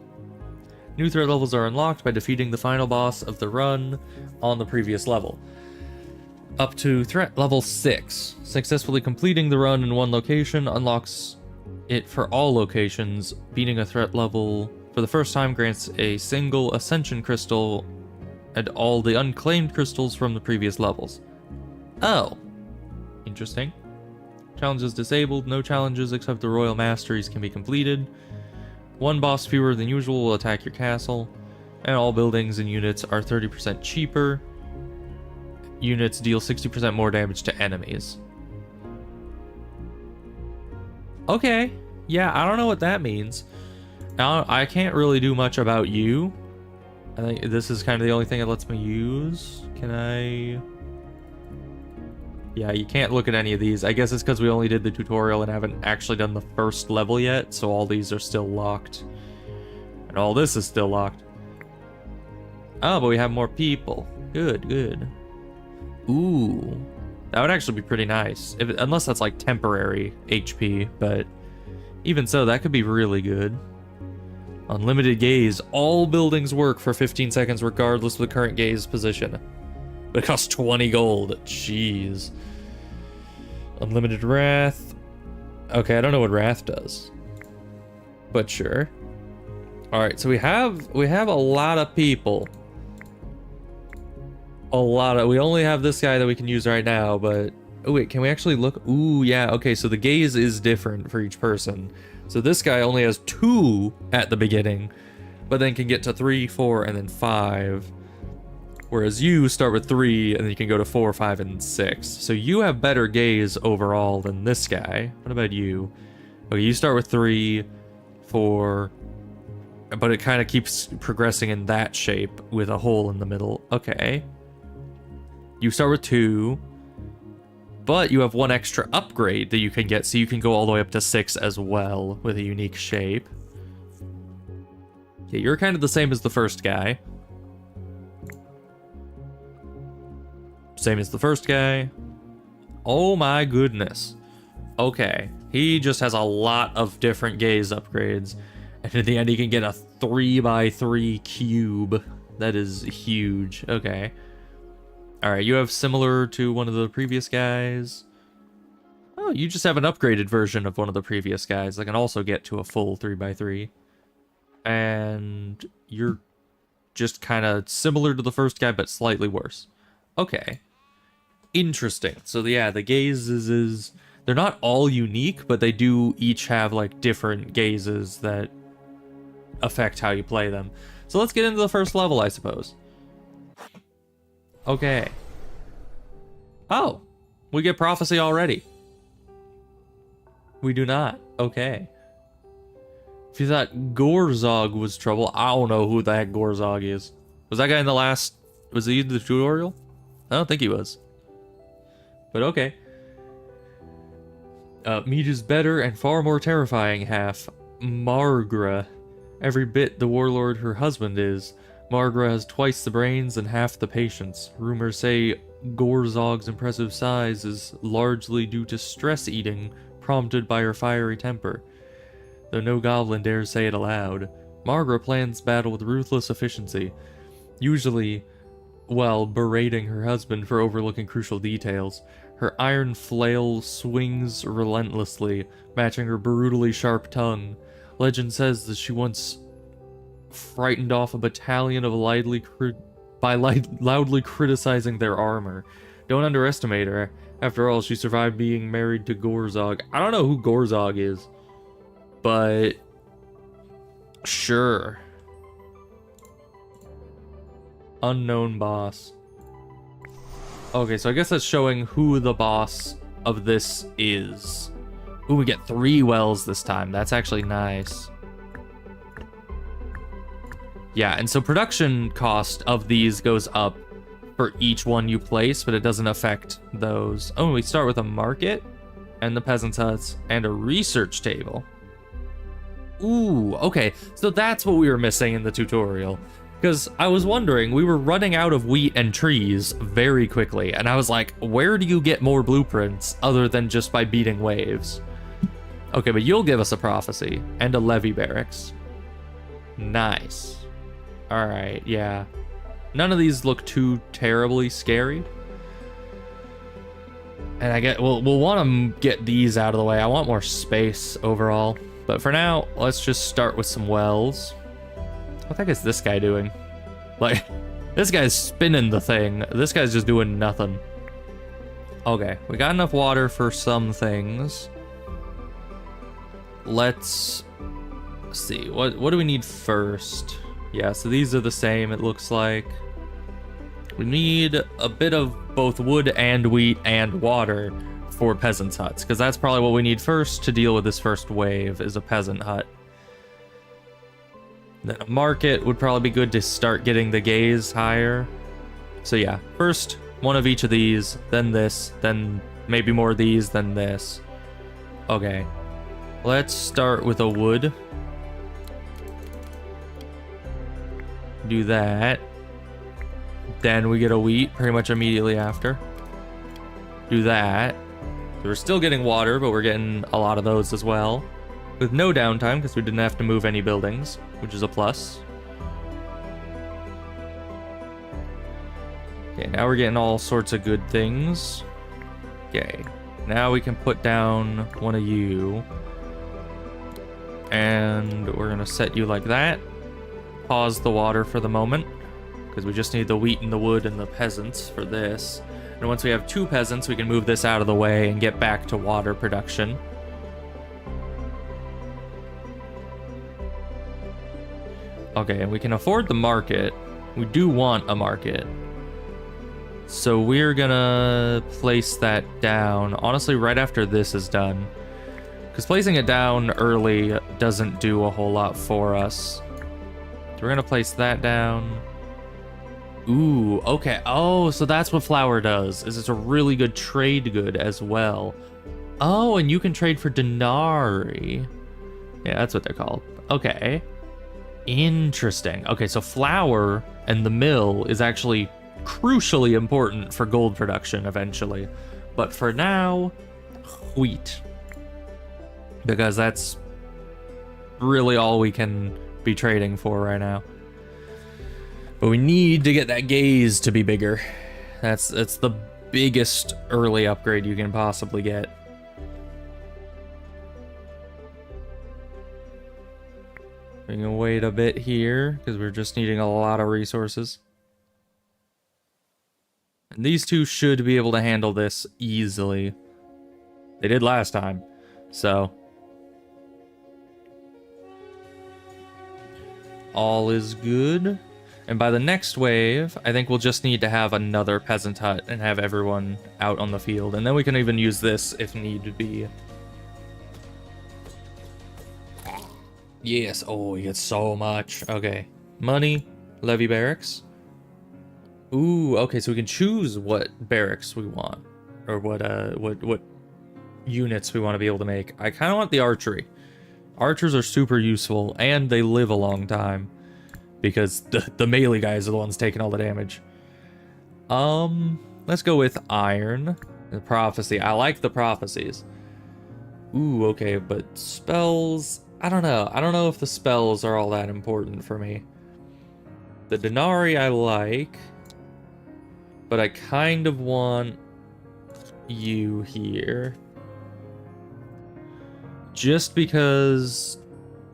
New threat levels are unlocked by defeating the final boss of the run on the previous level. Up to threat level 6. Successfully completing the run in one location unlocks it for all locations. Beating a threat level for the first time grants a single ascension crystal and all the unclaimed crystals from the previous levels. Oh. Interesting. Challenges disabled. No challenges except the royal masteries can be completed. 1 boss fewer than usual will attack your castle, and all buildings and units are 30% cheaper. Units deal 60% more damage to enemies. Okay, yeah, I don't know what that means. I can't really do much about you. I think this is kind of the only thing that lets me use. Can I... Yeah, you can't look at any of these. I guess it's because we only did the tutorial and haven't actually done the first level yet, so all these are still locked. And all this is still locked. Oh, but we have more people. Good, good. Ooh. That would actually be pretty nice. Unless that's like temporary HP, but even so, that could be really good. Unlimited gaze. All buildings work for 15 seconds regardless of the current gaze position. But it costs 20 gold. Jeez. Unlimited wrath. Okay, I don't know what wrath does. But sure. Alright, so we have a lot of people. We only have this guy that we can use right now, but... Oh wait, can we actually look? Ooh, yeah, okay, so the gaze is different for each person. So this guy only has 2 at the beginning, but then can get to 3, 4, and then 5. Whereas you start with 3, and then you can go to 4, 5, and 6. So you have better gaze overall than this guy. What about you? Okay, you start with 3, 4, but it kind of keeps progressing in that shape with a hole in the middle. Okay. You start with 2, but you have 1 extra upgrade that you can get, so you can go all the way up to 6 as well with a unique shape. Yeah, you're kind of the same as the first guy. Same as the first guy. Oh my goodness. Okay. He just has a lot of different gaze upgrades. And in the end, he can get a 3x3 cube. That is huge. Okay. Alright, you have similar to one of the previous guys. Oh, you just have an upgraded version of one of the previous guys that can also get to a full 3x3. And you're just kind of similar to the first guy, but slightly worse. Okay. Interesting. So yeah, the gazes they're not all unique, but they do each have like different gazes that affect how you play them. So let's get into the first level, I suppose. Okay. Oh, we get prophecy already. We do not. Okay. If you thought Gorzog was trouble, I don't know who the heck Gorzog is. Was that guy in the last... Was he in the tutorial? I don't think he was. But okay. Meat is better and far more terrifying half. Margra. Every bit the warlord her husband is. Margra has twice the brains and half the patience. Rumors say Gorzog's impressive size is largely due to stress eating prompted by her fiery temper. Though no goblin dares say it aloud. Margra plans battle with ruthless efficiency. Usually, while berating her husband for overlooking crucial details. Her iron flail swings relentlessly, matching her brutally sharp tongue. Legend says that she once frightened off a battalion of loudly criticizing their armor. Don't underestimate her. After all, she survived being married to Gorzog. I don't know who Gorzog is, but sure. Unknown boss. Okay, so I guess that's showing who the boss of this is. Ooh, we get 3 wells this time. That's actually nice. Yeah, and so production cost of these goes up for each one you place, but it doesn't affect those. Oh, we start with a market and the peasants' huts and a research table. Ooh, okay, so that's what we were missing in the tutorial. Because I was wondering, we were running out of wheat and trees very quickly, and I was like, where do you get more blueprints other than just by beating waves? Okay, but you'll give us a prophecy and a levy barracks. Nice. Alright, yeah. None of these look too terribly scary. And I get, we'll want to get these out of the way. I want more space overall. But for now, let's just start with some wells. What the heck is this guy doing? Like, this guy's spinning the thing. This guy's just doing nothing. Okay, we got enough water for some things. Let's see, what do we need first? Yeah, so these are the same, it looks like. We need a bit of both wood and wheat and water for peasants' huts, because that's probably what we need first to deal with this first wave, is a peasant hut. Then a market would probably be good to start getting the gaze higher. So yeah, first one of each of these, then this, then maybe more of these, then this. Okay, let's start with a wood. Do that. Then we get a wheat pretty much immediately after. Do that. So we're still getting water, but we're getting a lot of those as well. With no downtime, because we didn't have to move any buildings, which is a plus. Okay, now we're getting all sorts of good things. Okay, now we can put down one of you. And we're gonna set you like that. Pause the water for the moment, because we just need the wheat and the wood and the peasants for this. And once we have 2 peasants, we can move this out of the way and get back to water production. Okay, and we can afford the market. We do want a market. So we're gonna place that down, honestly, right after this is done. Because placing it down early doesn't do a whole lot for us. So we're gonna place that down. Ooh, okay. Oh, so that's what flour does, is it's a really good trade good as well. Oh, and you can trade for denarii. Yeah, that's what they're called. Okay. Interesting. Okay, so flour and the mill is actually crucially important for gold production eventually. But for now, wheat. Because that's really all we can be trading for right now. But we need to get that gaze to be bigger. That's the biggest early upgrade you can possibly get. We can wait a bit here, because we're just needing a lot of resources. And these two should be able to handle this easily. They did last time, so. All is good. And by the next wave, I think we'll just need to have another peasant hut and have everyone out on the field. And then we can even use this if need be. Yes, oh, we get so much. Okay, money, levy barracks. Ooh, okay, so we can choose what barracks we want, or what units we want to be able to make. I kind of want the archery. Archers are super useful, and they live a long time, because the melee guys are the ones taking all the damage. Let's go with iron. The prophecy. I like the prophecies. Ooh, okay, but spells. I don't know. I don't know if the spells are all that important for me. The denarii I like, but I kind of want you here. Just because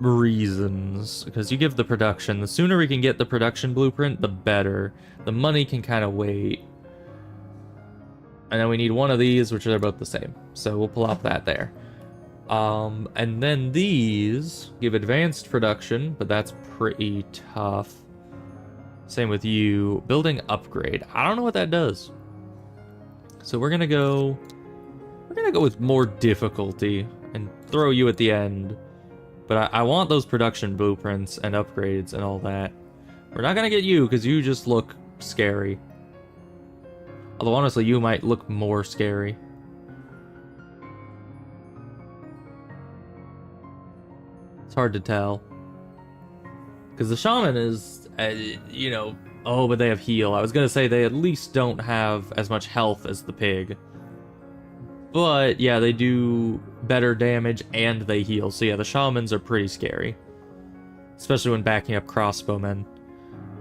reasons. Because you give the production. The sooner we can get the production blueprint, the better. The money can kind of wait. And then we need one of these, which are both the same. So we'll plop that there. And then these give advanced production, but that's pretty tough. Same with you. Building upgrade. I don't know what that does. So we're gonna go with more difficulty and throw you at the end. But I want those production blueprints and upgrades and all that. We're not gonna get you because you just look scary. Although honestly, you might look more scary. It's hard to tell. Because the shaman is, you know, oh, but they have heal. I was gonna say they at least don't have as much health as the pig. But yeah, they do better damage and they heal. So yeah, the shamans are pretty scary. Especially when backing up crossbowmen.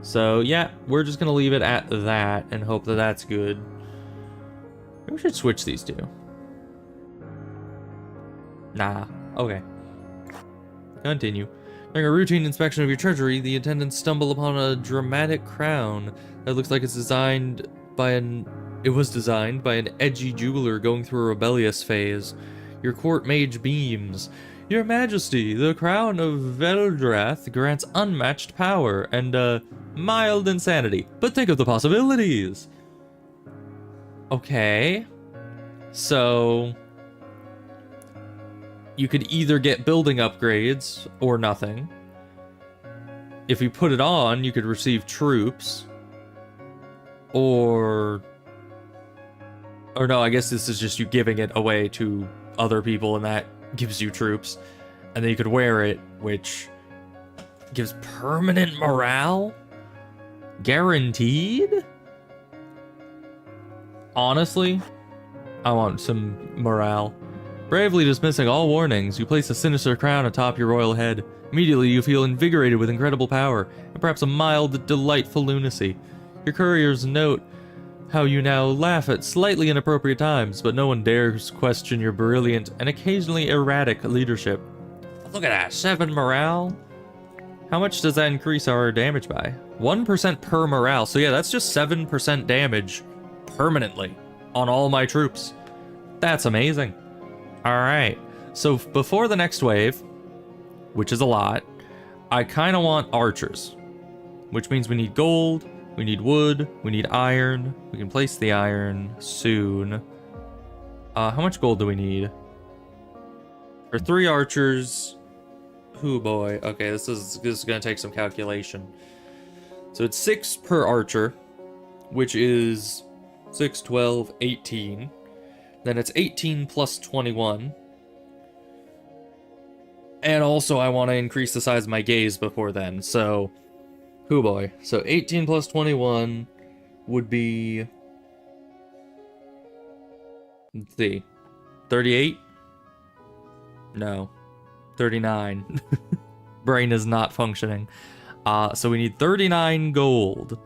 So yeah, we're just gonna leave it at that and hope that that's good. Maybe we should switch these two. Nah, okay. Continue. During a routine inspection of your treasury, the attendants stumble upon a dramatic crown that looks like it's designed by an edgy jeweler going through a rebellious phase. Your court mage beams. Your Majesty, the crown of Veldrath grants unmatched power and, mild insanity. But think of the possibilities! Okay. So you could either get building upgrades or nothing. If you put it on, you could receive troops. Or no, I guess this is just you giving it away to other people and that gives you troops. And then you could wear it, which gives permanent morale? Guaranteed? Honestly, I want some morale. Bravely dismissing all warnings, you place a sinister crown atop your royal head. Immediately you feel invigorated with incredible power, and perhaps a mild, delightful lunacy. Your couriers note how you now laugh at slightly inappropriate times, but no one dares question your brilliant and occasionally erratic leadership. Look at that, 7 morale? How much does that increase our damage by? 1% per morale, so yeah, that's just 7% damage permanently on all my troops. That's amazing. Alright, so before the next wave, which is a lot, I kind of want archers, which means we need gold, we need wood, we need iron. We can place the iron soon. How much gold do we need? For 3 archers. Oh boy, okay, this is gonna take some calculation. So it's 6 per archer, which is 6, 12, 18. Then it's 18 plus 21. And also I want to increase the size of my gaze before then, so... Oh boy. So 18 plus 21 would be... Let's see. 38? No. 39. Brain is not functioning. So we need 39 gold,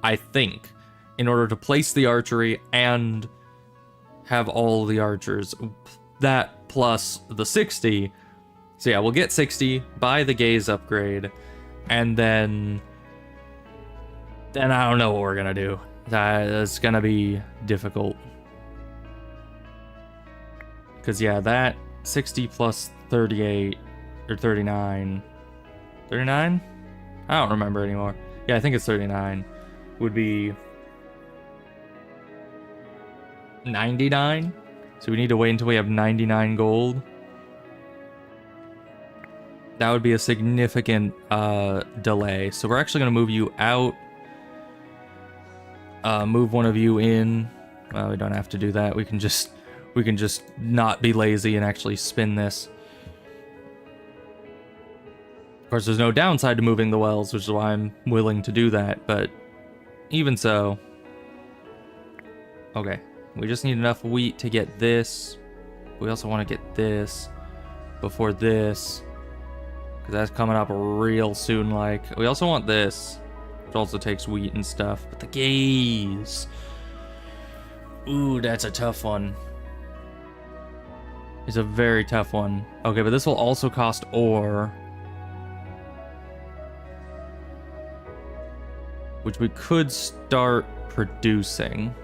I think, in order to place the archery and have all the archers. That plus the 60. So yeah, we'll get 60, buy the gaze upgrade, and then I don't know what we're gonna do. That's gonna be difficult. Because yeah, that 60 plus 38, or 39. 39? I don't remember anymore. Yeah, I think it's 39. Would be 99? So we need to wait until we have 99 gold. That would be a significant delay. So we're actually going to move you out. Move one of you in. Well, we don't have to do that. We can just not be lazy and actually spin this. Of course, there's no downside to moving the wells, which is why I'm willing to do that, but even so. Okay, we just need enough wheat to get this. We also want to get this before this, because that's coming up real soon. Like, we also want this, which also takes wheat and stuff. But the gaze, ooh, that's a tough one. is a very tough one. Okay, but this will also cost ore, which we could start producing.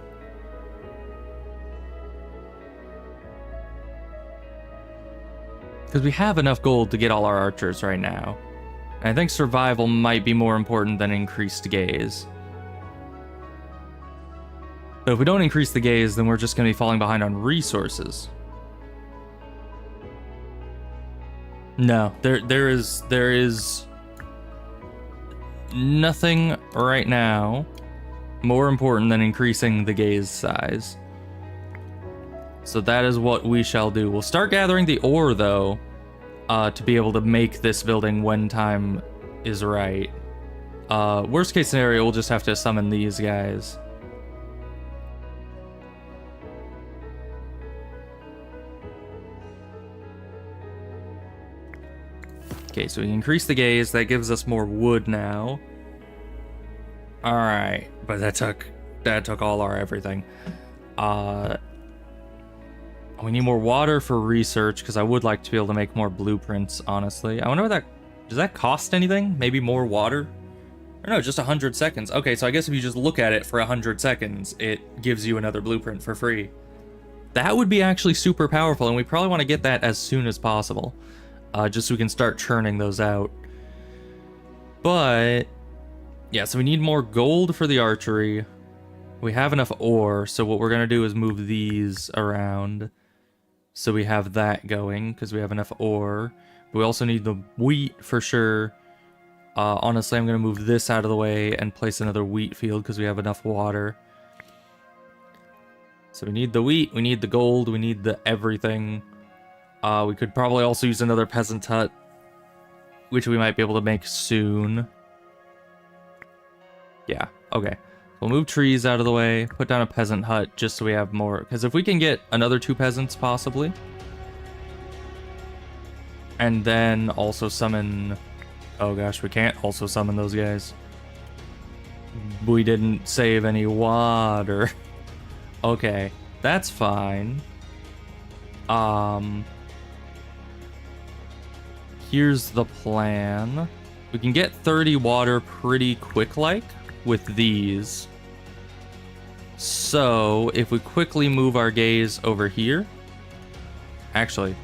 Because we have enough gold to get all our archers right now. And I think survival might be more important than increased gaze. But if we don't increase the gaze, then we're just going to be falling behind on resources. No, there is nothing right now more important than increasing the gaze size. So that is what we shall do. We'll start gathering the ore, though, to be able to make this building when time is right. Worst case scenario, we'll just have to summon these guys. Okay, so we increase the gaze. That gives us more wood now. All right, but that took all our everything. We need more water for research, because I would like to be able to make more blueprints, honestly. I wonder what does that cost anything? Maybe more water? Or no, just 100 seconds. Okay, so I guess if you just look at it for 100 seconds, it gives you another blueprint for free. That would be actually super powerful, and we probably want to get that as soon as possible. Just so we can start churning those out. But yeah, so we need more gold for the archery. We have enough ore, so what we're going to do is move these around. So we have that going, because we have enough ore. But we also need the wheat for sure. Honestly, I'm going to move this out of the way and place another wheat field, because we have enough water. So we need the wheat, we need the gold, we need the everything. We could probably also use another peasant hut, which we might be able to make soon. Yeah, okay. We'll move trees out of the way, put down a peasant hut just so we have more. Because if we can get another 2 peasants, possibly. And then also summon... Oh gosh, we can't also summon those guys. We didn't save any water. Okay, that's fine. Here's the plan. We can get 30 water pretty quick-like with these. So, if we quickly move our gaze over here... Actually,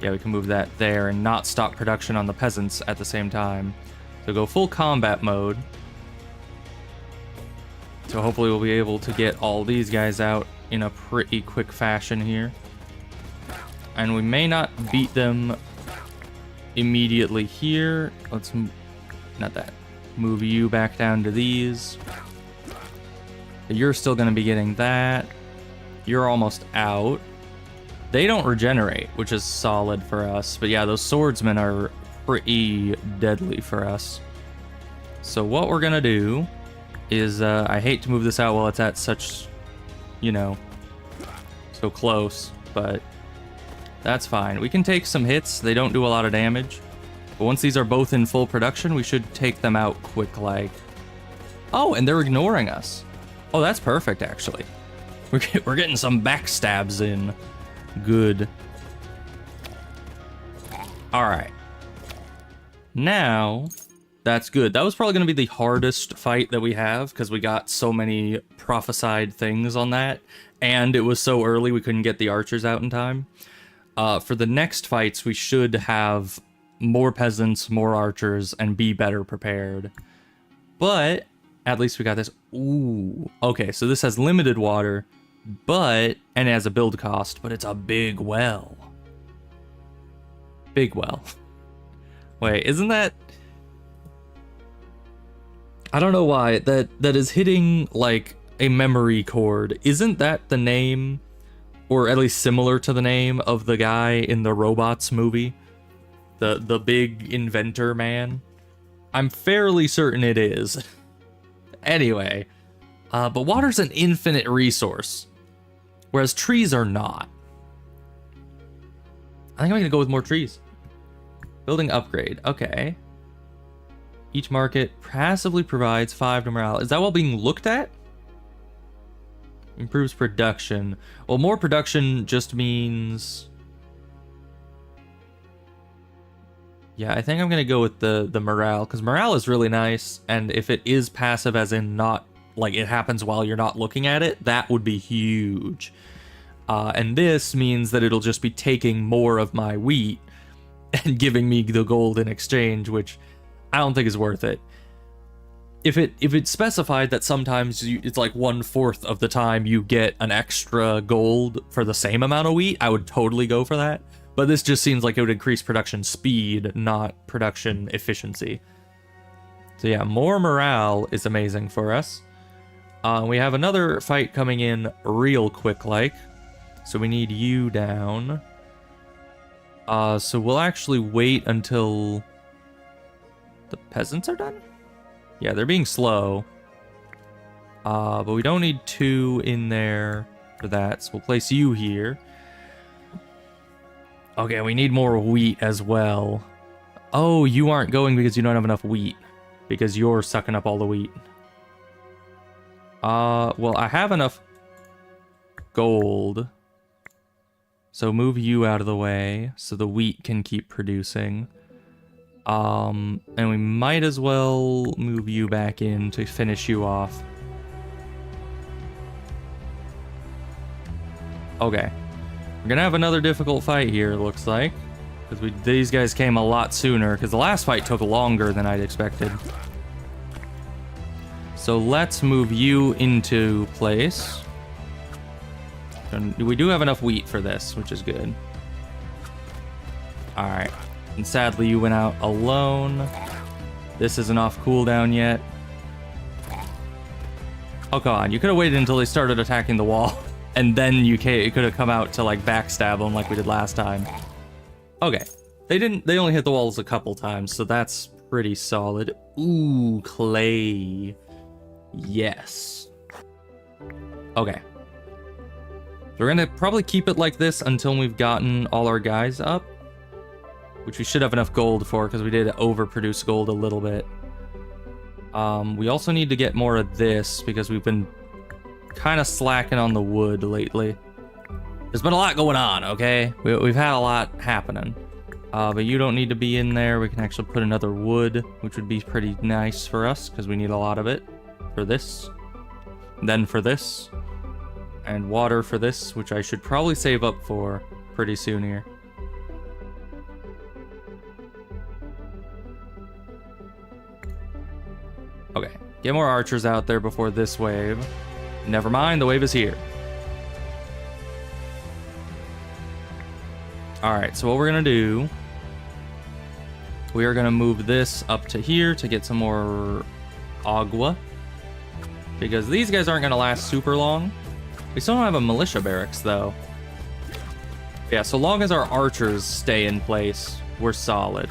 yeah, we can move that there and not stop production on the peasants at the same time. So go full combat mode. So hopefully we'll be able to get all these guys out in a pretty quick fashion here. And we may not beat them immediately here. Let's... Not that. Move you back down to these. You're still going to be getting that. You're almost out. They don't regenerate, which is solid for us. But yeah, those swordsmen are pretty deadly for us. So what we're going to do is... I hate to move this out while it's at such... You know... So close, but... That's fine. We can take some hits. They don't do a lot of damage. But once these are both in full production, we should take them out quick-like. Oh, and they're ignoring us. Oh, that's perfect, actually. We're getting some backstabs in. Good. Alright. Now, that's good. That was probably going to be the hardest fight that we have, because we got so many prophesied things on that, and it was so early we couldn't get the archers out in time. For the next fights, we should have more peasants, more archers, and be better prepared. But at least we got this. Ooh. Okay, so this has limited water, and it has a build cost, but it's a big well. Big well. Wait, isn't that... I don't know why. That is hitting, like, a memory chord. Isn't that the name... Or at least similar to the name of the guy in the Robots movie. The big inventor man. I'm fairly certain it is. Anyway. But water's an infinite resource. Whereas trees are not. I think I'm gonna go with more trees. Building upgrade. Okay. Each market passively provides 5 to morale. Is that while being looked at? Improves production. Well, more production just means Yeah, I think I'm gonna go with the morale, because morale is really nice, and if it is passive as in not, like, it happens while you're not looking at it, that would be huge. And this means that it'll just be taking more of my wheat and giving me the gold in exchange, which I don't think is worth it. If it specified that sometimes it's like 1/4 of the time you get an extra gold for the same amount of wheat, I would totally go for that. But this just seems like it would increase production speed, not production efficiency. So yeah, more morale is amazing for us. We have another fight coming in real quick like. So we need you down. So we'll actually wait until the peasants are done? Yeah, they're being slow. But we don't need 2 in there for that, so we'll place you here. Okay, we need more wheat as well. Oh, you aren't going because you don't have enough wheat. Because you're sucking up all the wheat. Well, I have enough gold. So move you out of the way so the wheat can keep producing. And we might as well move you back in to finish you off. Okay. We're gonna have another difficult fight here, it looks like. Because these guys came a lot sooner, because the last fight took longer than I'd expected. So let's move you into place. And we do have enough wheat for this, which is good. Alright. And sadly, you went out alone. This isn't off cooldown yet. Oh, come on. You could have waited until they started attacking the wall. And then you could have come out to, like, backstab them like we did last time. Okay. They only hit the walls a couple times, so that's pretty solid. Ooh, clay. Yes. Okay. We're gonna probably keep it like this until we've gotten all our guys up. Which we should have enough gold for, because we did overproduce gold a little bit. We also need to get more of this, because we've been kind of slacking on the wood lately. There's been a lot going on, okay? We've had a lot happening. But you don't need to be in there. We can actually put another wood, which would be pretty nice for us, because we need a lot of it. For this. Then for this. And water for this, which I should probably save up for pretty soon here. Okay, get more archers out there before this wave. Never mind, the wave is here. Alright, so what we're gonna do... we are gonna move this up to here to get some more agua. Because these guys aren't gonna last super long. We still don't have a militia barracks, though. Yeah, so long as our archers stay in place, we're solid.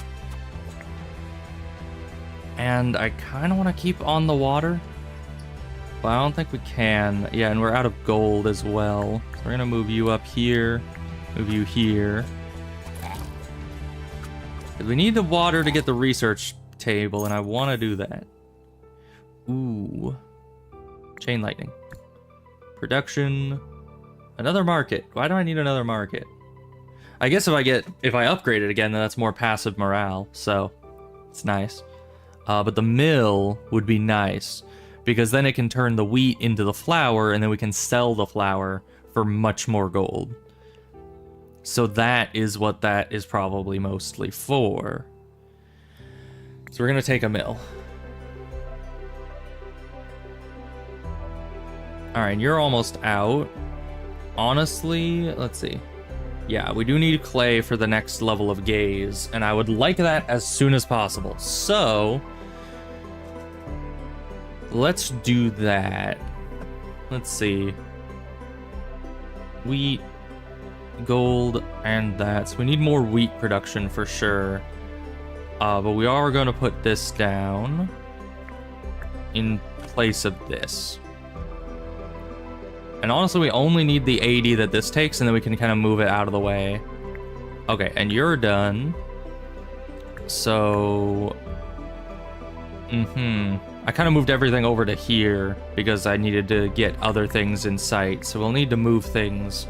And I kind of want to keep on the water. But I don't think we can. Yeah, and we're out of gold as well. So we're going to move you up here. Move you here. We need the water to get the research table, and I want to do that. Ooh. Chain lightning. Production. Another market. Why do I need another market? I guess if I upgrade it again, then that's more passive morale. So, it's nice. But the mill would be nice, because then it can turn the wheat into the flour, and then we can sell the flour for much more gold. So that is what that is probably mostly for. So we're going to take a mill. Alright, you're almost out. Honestly, let's see. Yeah, we do need clay for the next level of gaze, and I would like that as soon as possible. So... let's do that. Let's see. Wheat, gold, and that. So we need more wheat production for sure. But we are going to put this down in place of this. And honestly, we only need the 80 that this takes, and then we can kind of move it out of the way. Okay, and you're done. So... I kind of moved everything over to here because I needed to get other things in sight. So we'll need to move things.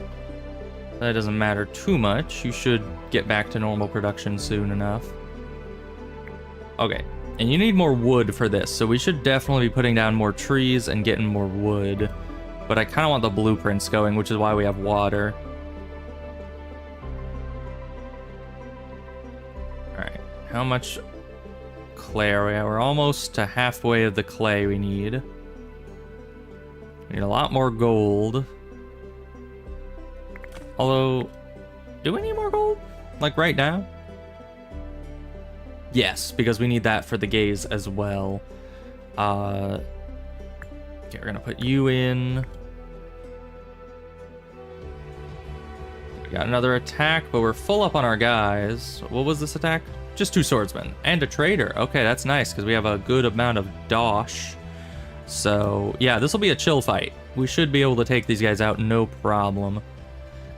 That doesn't matter too much. You should get back to normal production soon enough. Okay, and you need more wood for this, so we should definitely be putting down more trees and getting more wood. But I kind of want the blueprints going, which is why we have water. Alright, how much clay are we at? We're almost to halfway of the clay we need. We need a lot more gold. Although, do we need more gold? Like right now? Yes, because we need that for the gaze as well. Okay, we're gonna put you in. We got another attack, but we're full up on our guys. What was this attack? Just 2 swordsmen and a trader. Okay, that's nice because we have a good amount of dosh. So yeah, this will be a chill fight. We should be able to take these guys out no problem,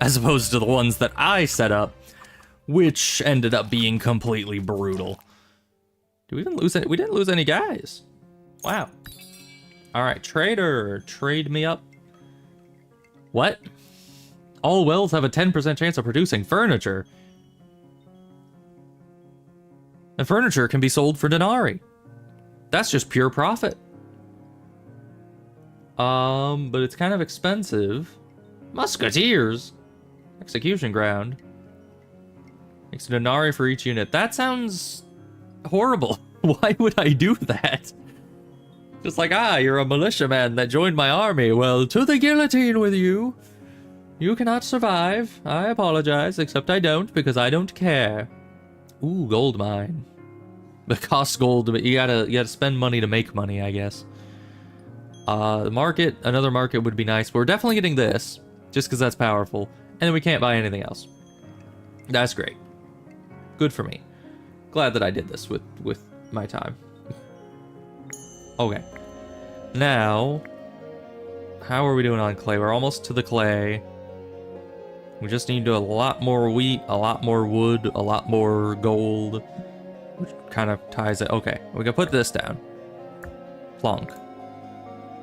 as opposed to the ones that I set up, which ended up being completely brutal. Did we even lose any? We didn't lose any guys. Wow. All right, trader, trade me up. What? All wells have a 10% chance of producing furniture. And furniture can be sold for denarii. That's just pure profit. But it's kind of expensive. Musketeers. Execution ground. Makes a denarii for each unit. That sounds horrible. Why would I do that? Just like, you're a militiaman that joined my army. Well, to the guillotine with you. You cannot survive. I apologize, except I don't, because I don't care. Ooh, gold mine. It costs gold, but you gotta spend money to make money, I guess. The market, another market would be nice. But we're definitely getting this, just because that's powerful. And then we can't buy anything else. That's great. Good for me. Glad that I did this with my time. Okay. Now, how are we doing on clay? We're almost to the clay. We just need to do a lot more wheat, a lot more wood, a lot more gold. Which kind of ties it. Okay, we can put this down. Plonk.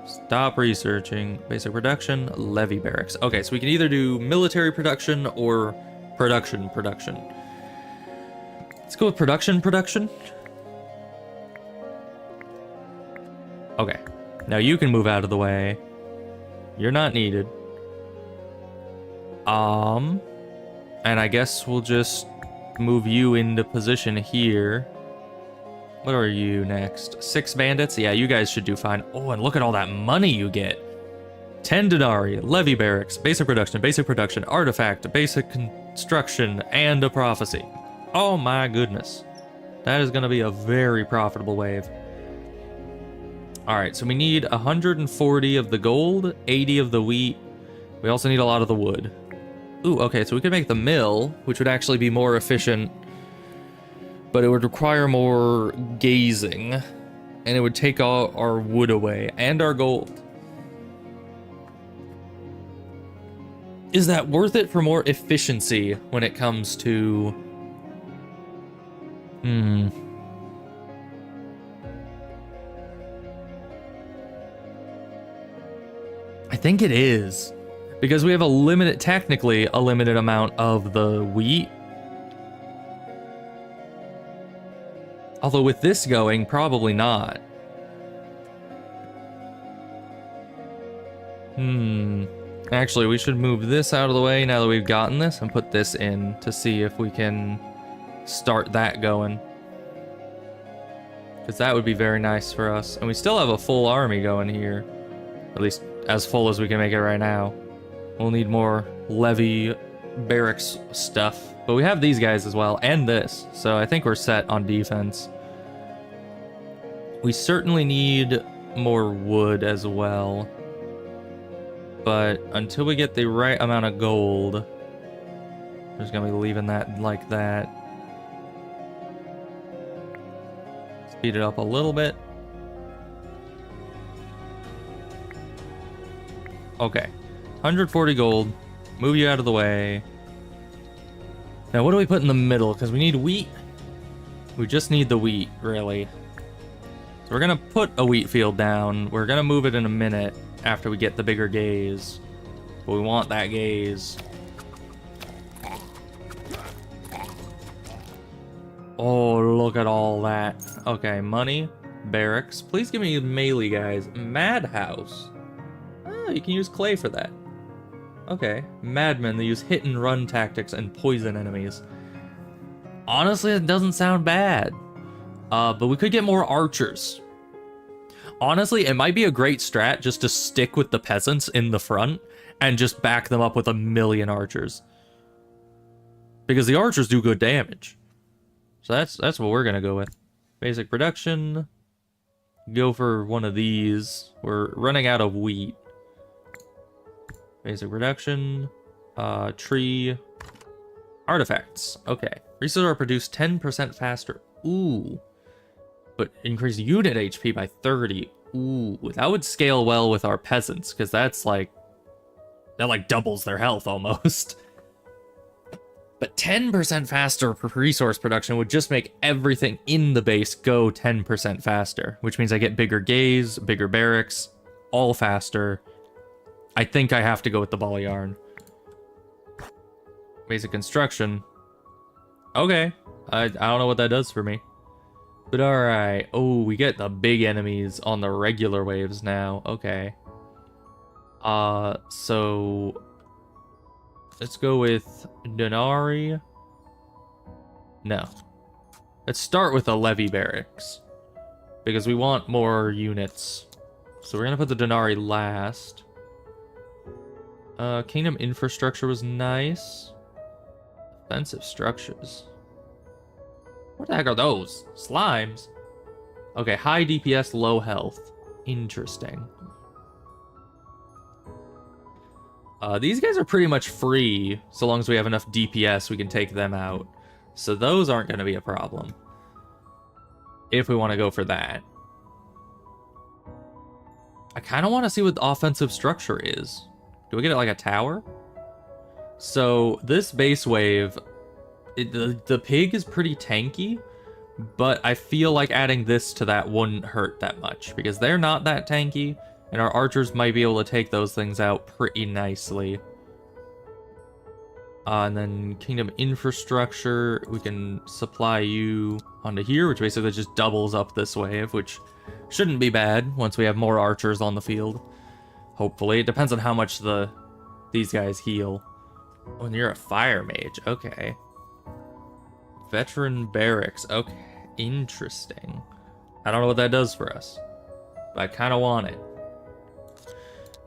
Stop researching. Basic production, levy barracks. Okay, so we can either do military production or production. Let's go with production. Okay, now you can move out of the way. You're not needed. And I guess we'll just move you into position here. What are you next? 6 bandits? Yeah, you guys should do fine. Oh, and look at all that money you get. 10 denarii, levy barracks, basic production, artifact, basic construction, and a prophecy. Oh my goodness. That is going to be a very profitable wave. Alright, so we need 140 of the gold, 80 of the wheat. We also need a lot of the wood. Ooh, okay, so we could make the mill, which would actually be more efficient, but it would require more gazing, and it would take all our wood away, and our gold. Is that worth it for more efficiency when it comes to... I think it is. Because we have technically a limited amount of the wheat. Although with this going, probably not. Actually, we should move this out of the way now that we've gotten this and put this in to see if we can start that going. Because that would be very nice for us. And we still have a full army going here. At least as full as we can make it right now. We'll need more levy barracks stuff. But we have these guys as well, and this. So I think we're set on defense. We certainly need more wood as well. But until we get the right amount of gold, we're just going to be leaving that like that. Speed it up a little bit. Okay. 140 gold. Move you out of the way. Now, what do we put in the middle? Because we need wheat. We just need the wheat, really. So we're going to put a wheat field down. We're going to move it in a minute after we get the bigger gaze. But we want that gaze. Oh, look at all that. Okay, money, barracks. Please give me melee guys. Madhouse. Oh, you can use clay for that. Okay, madmen, they use hit and run tactics and poison enemies. Honestly, it doesn't sound bad. But we could get more archers. Honestly, it might be a great strat just to stick with the peasants in the front and just back them up with 1,000,000 archers. Because the archers do good damage. So that's what we're gonna go with. Basic production. Go for one of these. We're running out of wheat. Basic production. Tree. Artifacts. Okay. Resources are produced 10% faster. Ooh. But increase unit HP by 30. Ooh. That would scale well with our peasants, because that's like... that like doubles their health almost. But 10% faster for resource production would just make everything in the base go 10% faster, which means I get bigger gaze, bigger barracks, all faster. I think I have to go with the ball of yarn. Basic construction. Okay. I don't know what that does for me. But alright. Oh, we get the big enemies on the regular waves now. Okay. So... let's go with Denari. No. Let's start with a levy barracks. Because we want more units. So we're gonna put the Denari last. Kingdom infrastructure was nice. Defensive structures. What the heck are those? Slimes? Okay, high DPS, low health. Interesting. These guys are pretty much free, so long as we have enough DPS, we can take them out. So those aren't going to be a problem. If we want to go for that. I kind of want to see what the offensive structure is. Do we get it like a tower? So this base wave, the pig is pretty tanky, but I feel like adding this to that wouldn't hurt that much, because they're not that tanky. And our archers might be able to take those things out pretty nicely. And then kingdom infrastructure, we can supply you onto here, which basically just doubles up this wave, which shouldn't be bad once we have more archers on the field. Hopefully. It depends on how much these guys heal. Oh, and you're a fire mage. Okay. Veteran barracks. Okay. Interesting. I don't know what that does for us, but I kind of want it.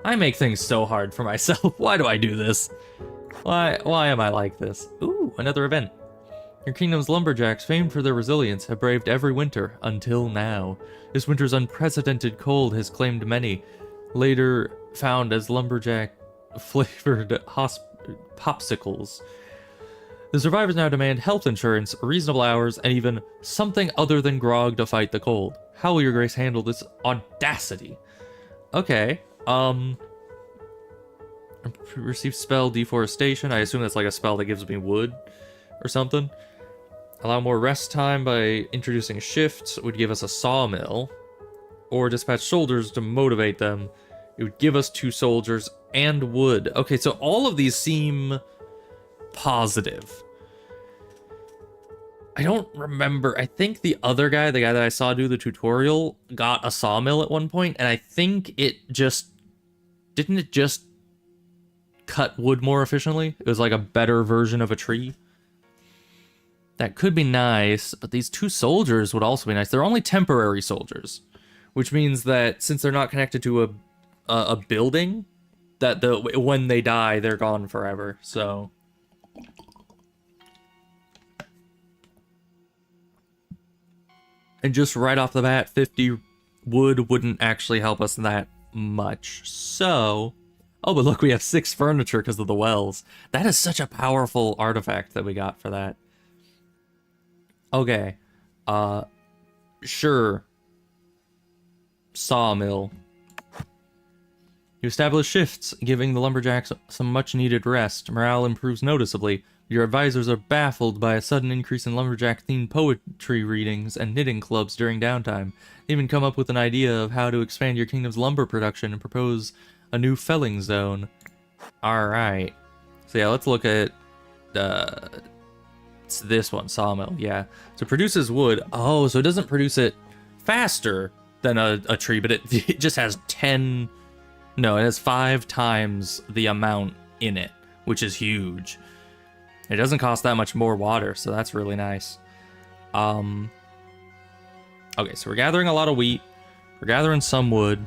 I make things so hard for myself. Why do I do this? Why am I like this? Ooh, another event. Your kingdom's lumberjacks, famed for their resilience, have braved every winter until now. This winter's unprecedented cold has claimed many, later found as lumberjack-flavored popsicles. The survivors now demand health insurance, reasonable hours, and even something other than grog to fight the cold. How will your grace handle this audacity? Okay. Receive spell deforestation. I assume that's like a spell that gives me wood or something. Allow more rest time by introducing shifts. Would give us a sawmill. Or dispatch soldiers to motivate them. It would give us 2 soldiers and wood. Okay, so all of these seem positive. I don't remember. I think the other guy, the guy that I saw do the tutorial, got a sawmill at one point, and I think it just... didn't it just cut wood more efficiently? It was like a better version of a tree. That could be nice, but these 2 soldiers would also be nice. They're only temporary soldiers, which means that since they're not connected to a building, that when they die, they're gone forever, so... And just right off the bat, 50 wood wouldn't actually help us that much. So... oh, but look, we have 6 furniture because of the wells. That is such a powerful artifact that we got for that. Okay. Sure. Sawmill. You establish shifts, giving the lumberjacks some much-needed rest. Morale improves noticeably. Your advisors are baffled by a sudden increase in lumberjack-themed poetry readings and knitting clubs during downtime. They even come up with an idea of how to expand your kingdom's lumber production and propose a new felling zone. Alright. So yeah, let's look at It's this one, sawmill, yeah. So it produces wood. Oh, so it doesn't produce it faster than a tree, but it just has 10... No, it has 5 times the amount in it, which is huge. It doesn't cost that much more water, so that's really nice. Okay, so we're gathering a lot of wheat. We're gathering some wood.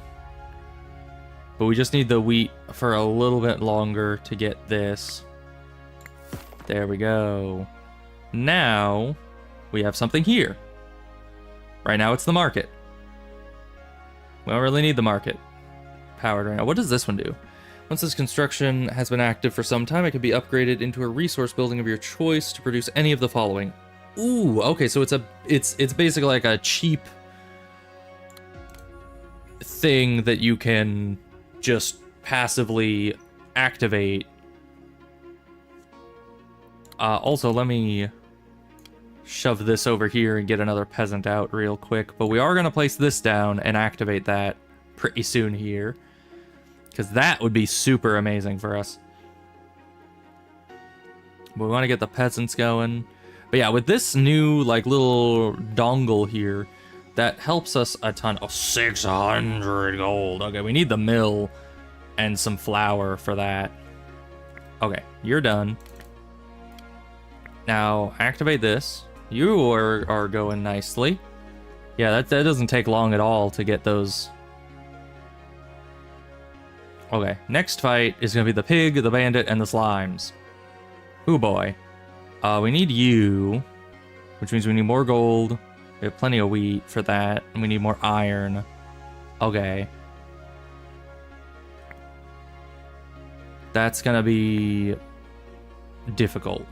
But we just need the wheat for a little bit longer to get this. There we go. Now, we have something here. Right now, it's the market. We don't really need the market powered right now. What does this one do? Once this construction has been active for some time, it can be upgraded into a resource building of your choice to produce any of the following. Ooh, okay, so it's basically like a cheap thing that you can just passively activate. Also, let me shove this over here and get another peasant out real quick. But we are going to place this down and activate that pretty soon here, because that would be super amazing for us. But we want to get the peasants going. But yeah, with this new like little dongle here, that helps us a ton. Oh, 600 gold. Okay, we need the mill and some flour for that. Okay, you're done. Now, activate this. You are going nicely. Yeah, that doesn't take long at all to get those. Okay, next fight is going to be the pig, the bandit, and the slimes. Ooh, boy. We need you, which means we need more gold. We have plenty of wheat for that, and we need more iron. Okay. That's going to be difficult.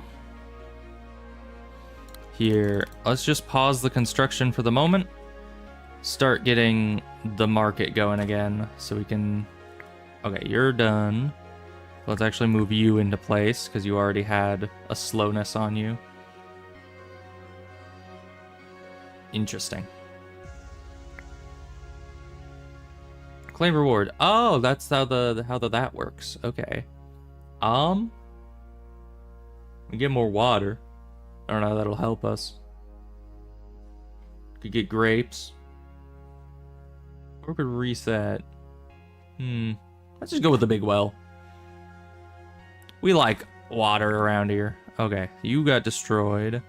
Here, let's just pause the construction for the moment. Start getting the market going again so we can... Okay, you're done. Let's actually move you into place because you already had a slowness on you. Interesting. Claim reward. Oh, that's how that works. Okay. We get more water. I don't know how that'll help us. Could get grapes. Or could reset. Let's just go with the big well. We like water around here. Okay, you got destroyed.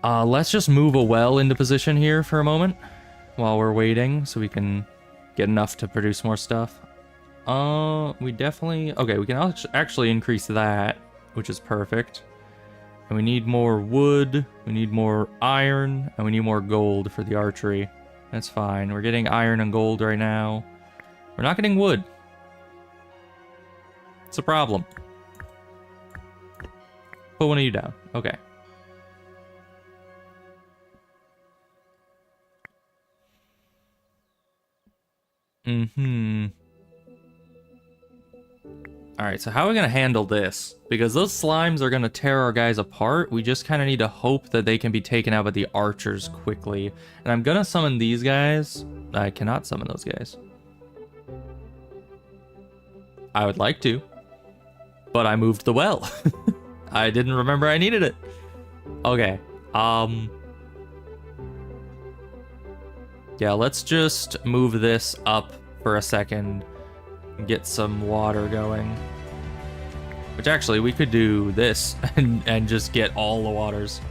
Let's just move a well into position here for a moment while we're waiting so we can get enough to produce more stuff. We definitely... Okay, we can actually increase that, which is perfect. And we need more wood, we need more iron, and we need more gold for the archery. That's fine. We're getting iron and gold right now. We're not getting wood. It's a problem. Put one of you down. Okay. Alright, so how are we going to handle this? Because those slimes are going to tear our guys apart. We just kind of need to hope that they can be taken out by the archers quickly. And I'm going to summon these guys. I cannot summon those guys. I would like to. But I moved the well. I didn't remember I needed it. Okay. Yeah, let's just move this up for a second. Get some water going. Which actually, we could do this and just get all the waters.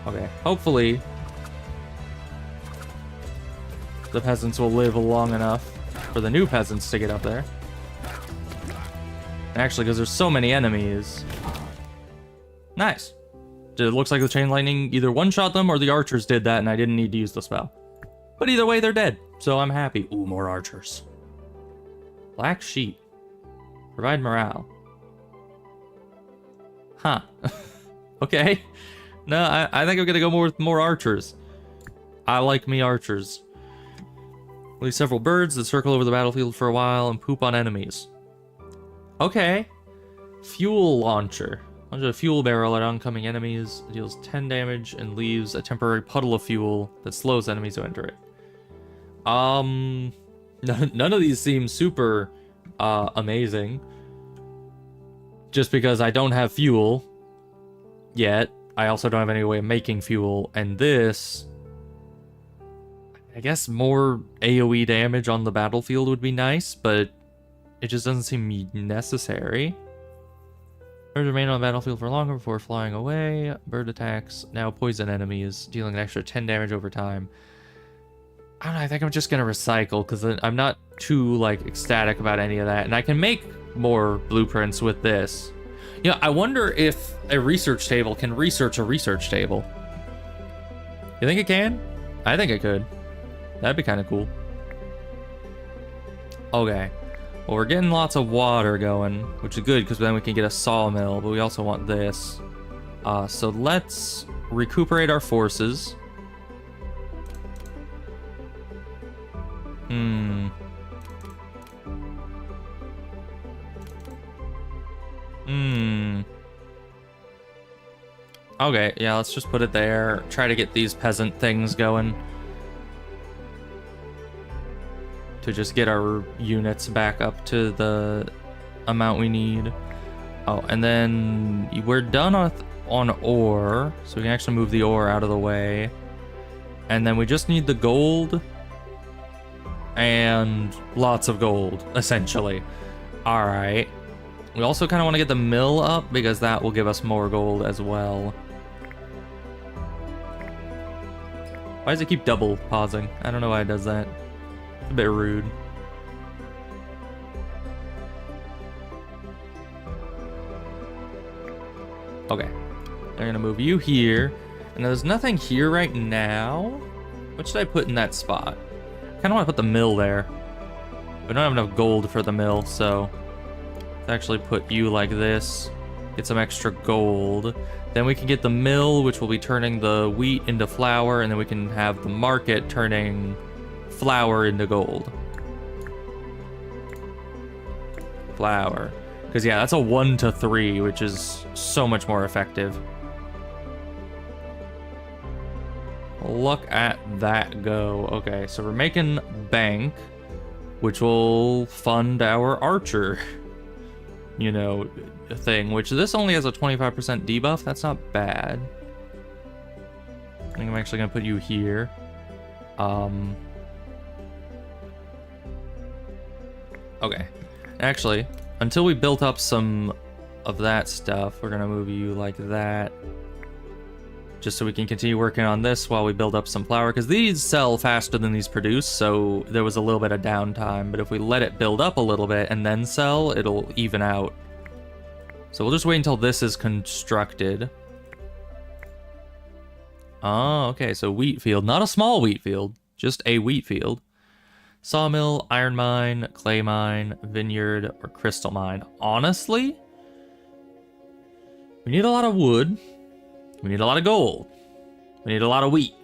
Okay, hopefully the peasants will live long enough for the new peasants to get up there. Actually, because there's so many enemies. Nice. It looks like the chain lightning either one-shot them or the archers did that and I didn't need to use the spell. But either way, they're dead, so I'm happy. Ooh, more archers. Black sheep. Provide morale. Huh. Okay. No, I think I'm gonna go more with more archers. I like me archers. Leave several birds that circle over the battlefield for a while and poop on enemies. Okay. Fuel launcher. Launch a fuel barrel at oncoming enemies. It deals 10 damage and leaves a temporary puddle of fuel that slows enemies who enter it. None of these seem super amazing, just because I don't have fuel yet. I also don't have any way of making fuel, and this, I guess more AoE damage on the battlefield would be nice, but it just doesn't seem necessary. Birds remain on the battlefield for longer before flying away. Bird attacks now poison enemies, dealing an extra 10 damage over time. I don't know, I think I'm just gonna recycle, because I'm not too, like, ecstatic about any of that, and I can make more blueprints with this. You know, I wonder if a research table can research a research table. You think it can? I think it could. That'd be kind of cool. Okay. Well, we're getting lots of water going, which is good because then we can get a sawmill, but we also want this. So let's recuperate our forces. Okay, yeah, let's just put it there. Try to get these peasant things going. To just get our units back up to the amount we need. Oh, and then we're done on ore, so we can actually move the ore out of the way. And then we just need the gold and lots of gold, essentially. All right. We also kind of want to get the mill up because that will give us more gold as well. Why does it keep double pausing? I don't know why it does that. A bit rude. Okay. They're gonna move you here. And there's nothing here right now. What should I put in that spot? I kinda wanna put the mill there. We don't have enough gold for the mill, so let's actually put you like this. Get some extra gold. Then we can get the mill, which will be turning the wheat into flour, and then we can have the market turning flour into gold. Flour. Because, yeah, that's a 1 to 3, which is so much more effective. Look at that go. Okay, so we're making bank, which will fund our archer, you know, thing, which this only has a 25% debuff. That's not bad. I think I'm actually going to put you here. Okay. Actually, until we built up some of that stuff, we're going to move you like that. Just so we can continue working on this while we build up some flour. Because these sell faster than these produce, so there was a little bit of downtime. But if we let it build up a little bit and then sell, it'll even out. So we'll just wait until this is constructed. Oh, okay, so wheat field. Not a small wheat field, just a wheat field. Sawmill, iron mine, clay mine, vineyard, or crystal mine. Honestly, we need a lot of wood. We need a lot of gold. We need a lot of wheat.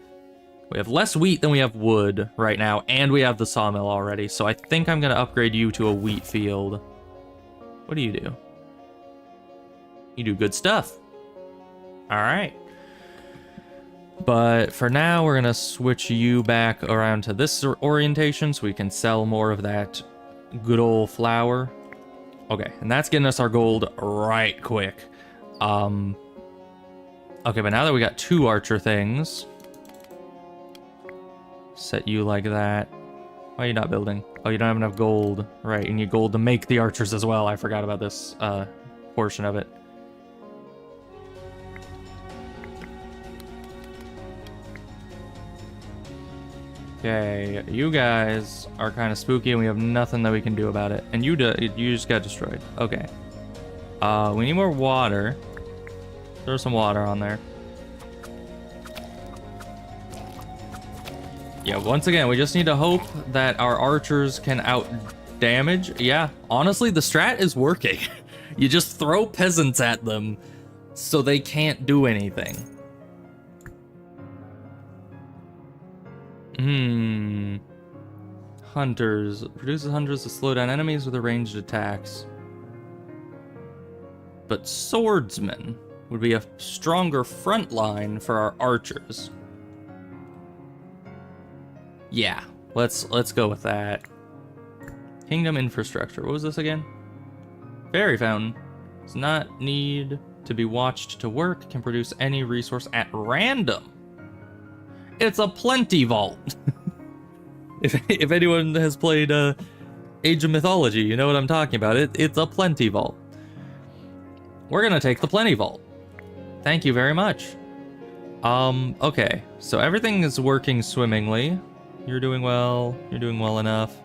We have less wheat than we have wood right now, and we have the sawmill already. So I think I'm going to upgrade you to a wheat field. What do you do? You do good stuff. All right. But for now, we're going to switch you back around to this orientation so we can sell more of that good old flour. Okay, and that's getting us our gold right quick. Okay, but now that we got 2 archer things, set you like that. Why are you not building? Oh, you don't have enough gold. Right, you need gold to make the archers as well. I forgot about this portion of it. Okay, you guys are kind of spooky and we have nothing that we can do about it. And you just got destroyed. Okay. We need more water. Throw some water on there. Yeah, once again, we just need to hope that our archers can out damage. Yeah, honestly, the strat is working. You just throw peasants at them so they can't do anything. Hunters. Produces hunters to slow down enemies with their ranged attacks. But swordsmen would be a stronger front line for our archers. Yeah, let's go with that. Kingdom infrastructure. What was this again? Fairy fountain. Does not need to be watched to work. Can produce any resource at random. It's a plenty vault. if anyone has played Age of Mythology, you know what I'm talking about. It's a plenty vault. We're gonna take the plenty vault. Thank you very much. Okay, so everything is working swimmingly. You're doing well. You're doing well enough.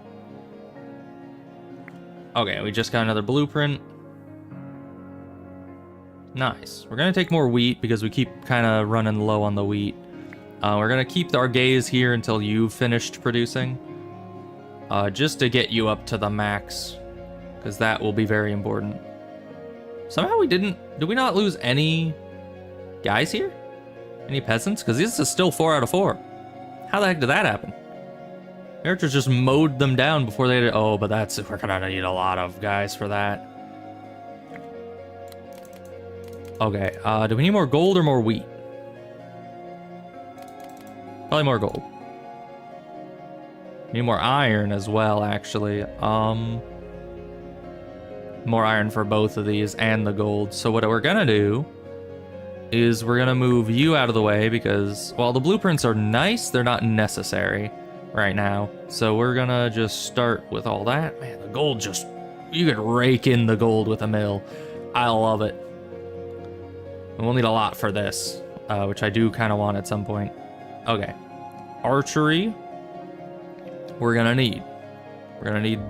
Okay, we just got another blueprint. Nice. We're gonna take more wheat because we keep kind of running low on the wheat. We're gonna keep our gaze here until you've finished producing. Just to get you up to the max, because that will be very important. Somehow did we not lose any guys here? Any peasants? Because this is still 4 out of 4. How the heck did that happen? Characters just mowed them down before they did. Oh, but we're gonna need a lot of guys for that. Okay, do we need more gold or more wheat? Probably more gold. Need more iron as well, actually. More iron for both of these and the gold. So what we're gonna do is we're gonna move you out of the way because while the blueprints are nice, they're not necessary right now. So we're gonna just start with all that. Man, the gold you could rake in the gold with a mill. I love it. And we'll need a lot for this, which I do kind of want at some point. Okay. Archery. We're gonna need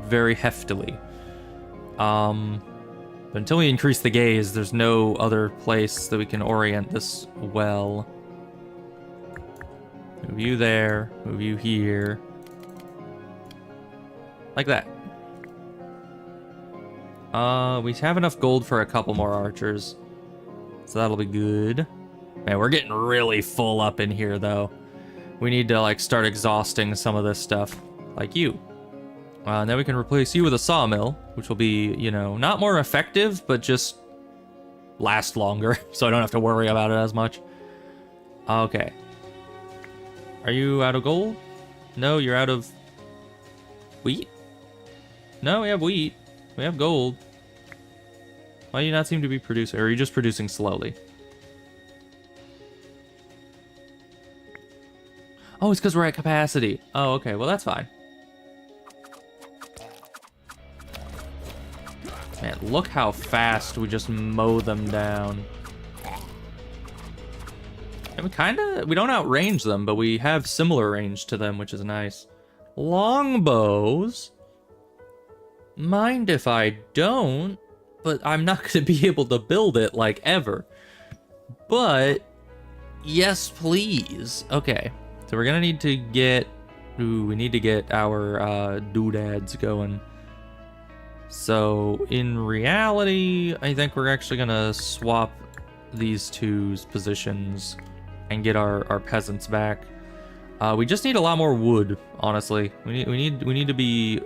very heftily. But until we increase the gaze, there's no other place that we can orient this well. Move you there, move you here. Like that. We have enough gold for a couple more archers. So that'll be good. Man, we're getting really full up in here, though. We need to, like, start exhausting some of this stuff. Like you. And then we can replace you with a sawmill, which will be, you know, not more effective, but just last longer, so I don't have to worry about it as much. Okay. Are you out of gold? No, you're out of wheat? No, we have wheat. We have gold. Why do you not seem to be producing? Or are you just producing slowly? Oh, it's because we're at capacity. Oh, okay. Well, that's fine. Man, look how fast we just mow them down. And we don't outrange them, but we have similar range to them, which is nice. Longbows? Mind if I don't, but I'm not going to be able to build it, like, ever. But, yes, please. Okay, so we're going to need to get... Ooh, we need to get our doodads going. So, in reality, I think we're actually going to swap these two's positions and get our peasants back. We just need a lot more wood, honestly. We need to be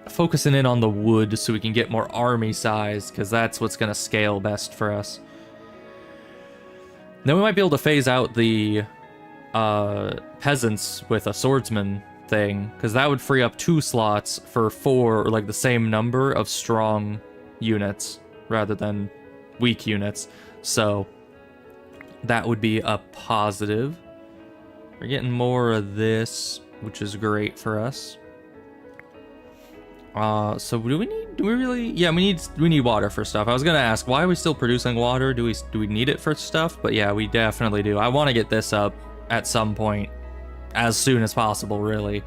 focusing in on the wood so we can get more army size, because that's what's going to scale best for us. Then we might be able to phase out the peasants with a swordsman thing, because that would free up 2 slots for 4, or like the same number of strong units rather than weak units. So that would be a positive. We're getting more of this, which is great for us. So do we really? Yeah, we need water for stuff. I was gonna ask, why are we still producing water? Do we need it for stuff? But yeah, we definitely do. I want to get this up at some point, as soon as possible, really.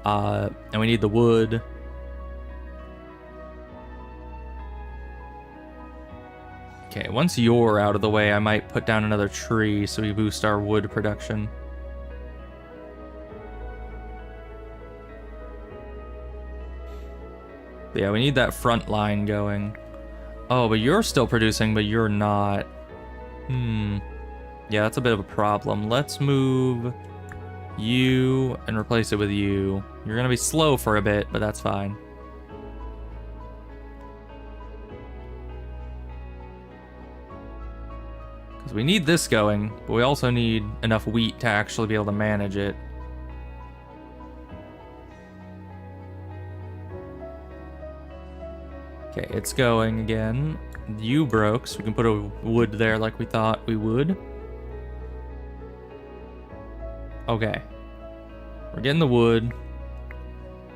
And we need the wood. Okay, once you're out of the way, I might put down another tree so we boost our wood production. But yeah, we need that front line going. Oh, but you're still producing, but you're not. Yeah, that's a bit of a problem. Let's move you and replace it with you. You're gonna be slow for a bit, but that's fine. Because we need this going, but we also need enough wheat to actually be able to manage it. Okay, it's going again. You broke, so we can put a wood there like we thought we would. Okay. We're getting the wood.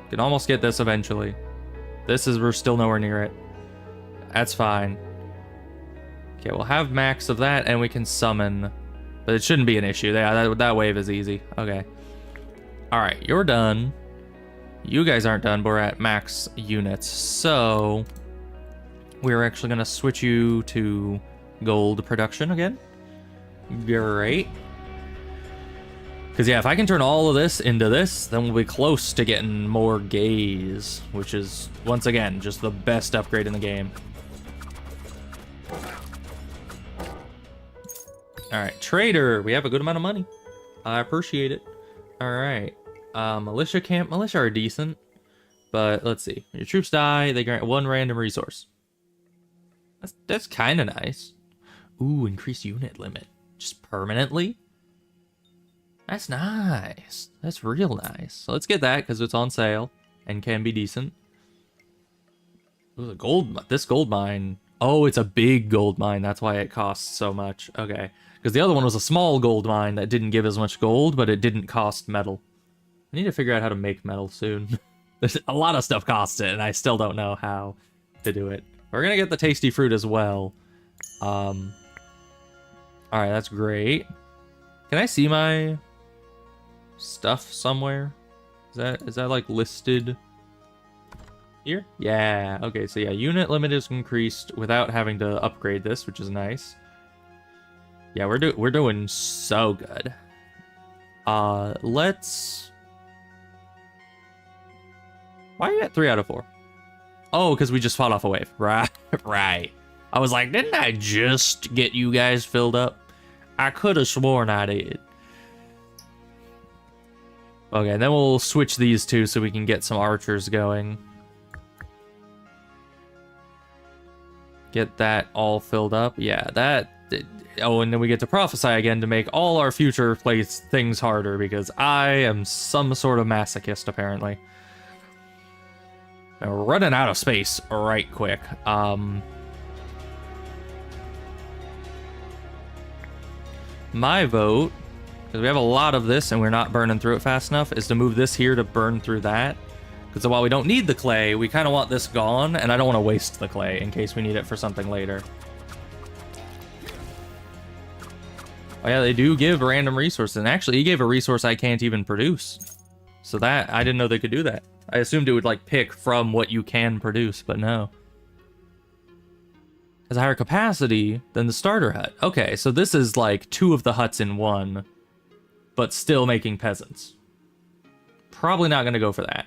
Can almost get this eventually. We're still nowhere near it. That's fine. Okay, we'll have max of that, and we can summon. But it shouldn't be an issue. That wave is easy. Okay. Alright, you're done. You guys aren't done, but we're at max units. So, we're actually going to switch you to gold production again. Great. Because, yeah, if I can turn all of this into this, then we'll be close to getting more gaze, which is, once again, just the best upgrade in the game. Alright, trader. We have a good amount of money. I appreciate it. Alright. Militia camp. Militia are decent. But, let's see. When your troops die, they grant 1 random resource. That's kind of nice. Ooh, increased unit limit. Just permanently? That's nice. That's real nice. So let's get that because it's on sale and can be decent. Ooh, this gold mine. Oh, it's a big gold mine. That's why it costs so much. Okay. Because the other one was a small gold mine that didn't give as much gold, but it didn't cost metal. I need to figure out how to make metal soon. There's a lot of stuff costs it, and I still don't know how to do it. We're going to get the tasty fruit as well. Alright, that's great. Can I see my stuff somewhere? Is that like listed here? Yeah. Okay, so yeah, unit limit is increased without having to upgrade this, which is nice. Yeah, we're doing so good. Let's. Why are you at 3 out of 4? Oh, because we just fought off a wave. Right, right. I was like, didn't I just get you guys filled up? I could have sworn I did. Okay, then we'll switch these two so we can get some archers going. Get that all filled up. Yeah, that... Oh, and then we get to prophesy again to make all our future things harder because I am some sort of masochist, apparently. Now, we're running out of space right quick. My vote, because we have a lot of this and we're not burning through it fast enough, is to move this here to burn through that. Because while we don't need the clay, we kind of want this gone, and I don't want to waste the clay in case we need it for something later. Oh yeah, they do give random resources, and actually he gave a resource I can't even produce. So that, I didn't know they could do that. I assumed it would like pick from what you can produce, but no. Has a higher capacity than the starter hut. Okay, so this is like 2 of the huts in one, but still making peasants. Probably not gonna go for that.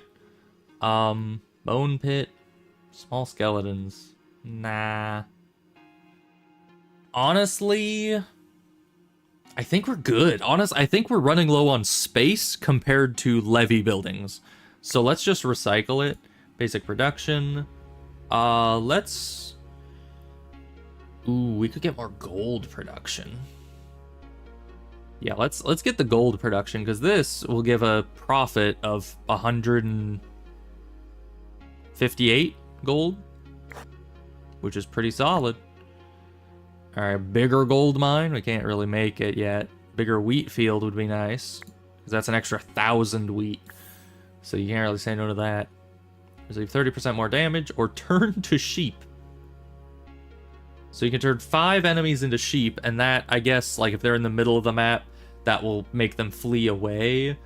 Bone pit, small skeletons. Nah. Honestly, I think we're good. I think we're running low on space compared to levy buildings. So let's just recycle it. Basic production. Let's... Ooh, we could get more gold production. Yeah, let's get the gold production, because this will give a profit of 158 gold, which is pretty solid. All right, bigger gold mine. We can't really make it yet. Bigger wheat field would be nice, because that's an extra 1,000 wheat. So you can't really say no to that. Receive 30% more damage, or turn to sheep. So you can turn 5 enemies into sheep, and that, I guess, like if they're in the middle of the map, that will make them flee away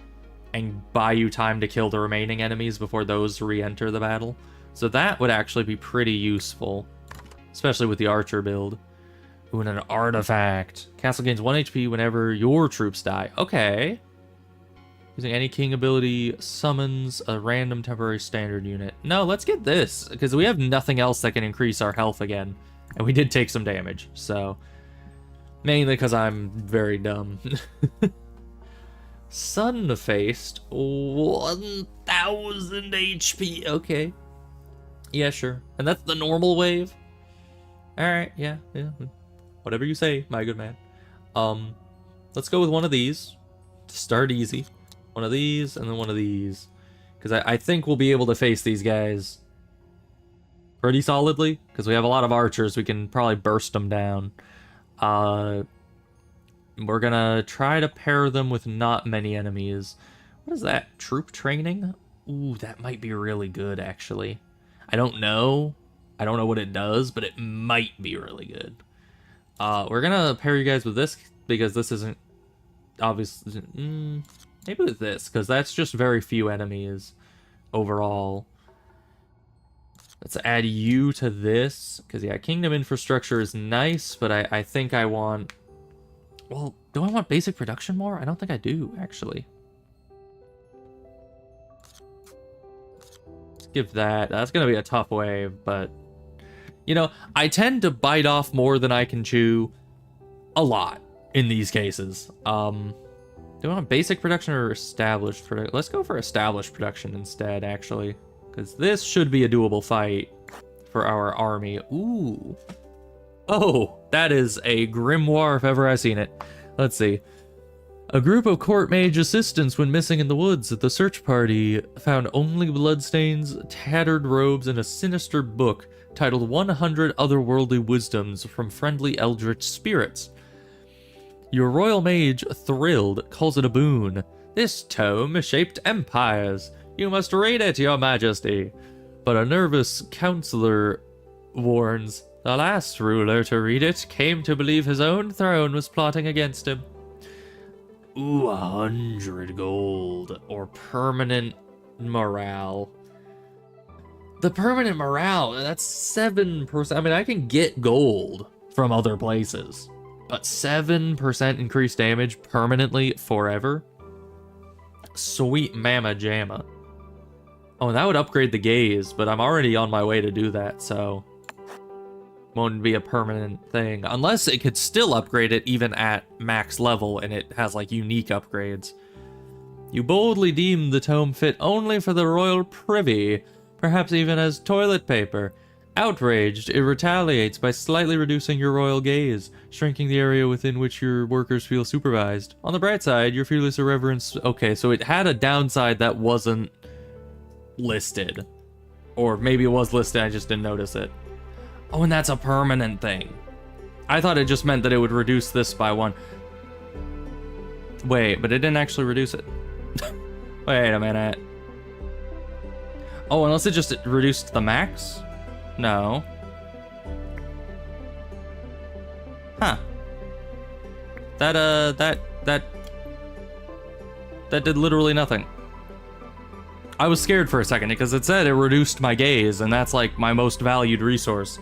and buy you time to kill the remaining enemies before those re-enter the battle. So that would actually be pretty useful, especially with the archer build. Ooh, and an artifact. Castle gains 1 HP whenever your troops die. Okay. Using any king ability summons a random temporary standard unit. No, let's get this, because we have nothing else that can increase our health again. And we did take some damage, so... Mainly because I'm very dumb. Sun-faced, 1,000 HP. Okay. Yeah, sure. And that's the normal wave? Alright, yeah. Whatever you say, my good man. Let's go with one of these to start easy. One of these, and then one of these. Because I think we'll be able to face these guys pretty solidly, because we have a lot of archers. We can probably burst them down. We're gonna try to pair them with not many enemies. What is that? Troop training? Ooh, that might be really good, actually. I don't know. I don't know what it does, but it might be really good. We're gonna pair you guys with this, because this isn't... obviously... maybe with this, because that's just very few enemies overall. Let's add you to this, because yeah, kingdom infrastructure is nice, but I think I want... well, do I want basic production more? I don't think I do, actually. Let's give that... that's going to be a tough wave, but... you know, I tend to bite off more than I can chew a lot in these cases. Do I want basic production or established production? Let's go for established production instead, actually. Because this should be a doable fight for our army. Ooh. Oh, that is a grimoire if ever I've seen it. Let's see. A group of court mage assistants went missing in the woods. The search party found only bloodstains, tattered robes, and a sinister book titled 100 Otherworldly Wisdoms from Friendly Eldritch Spirits. Your royal mage, thrilled, calls it a boon. This tome shaped empires. You must read it, your majesty. But a nervous counselor warns, the last ruler to read it came to believe his own throne was plotting against him. Ooh, 100 gold, or permanent morale. The permanent morale, that's 7%. I mean, I can get gold from other places, but 7% increased damage permanently forever? Sweet mama jamma. Oh, and that would upgrade the gaze, but I'm already on my way to do that, so... won't be a permanent thing. Unless it could still upgrade it even at max level and it has, like, unique upgrades. You boldly deem the tome fit only for the royal privy, perhaps even as toilet paper. Outraged, it retaliates by slightly reducing your royal gaze, shrinking the area within which your workers feel supervised. On the bright side, your fearless irreverence... okay, so it had a downside that wasn't listed. Or maybe it was listed, I just didn't notice it. Oh, and that's a permanent thing. I thought it just meant that it would reduce this by 1. Wait, but it didn't actually reduce it. Wait a minute. Oh, unless it just reduced the max? No. Huh. That did literally nothing. I was scared for a second because it said it reduced my gaze, and that's like my most valued resource.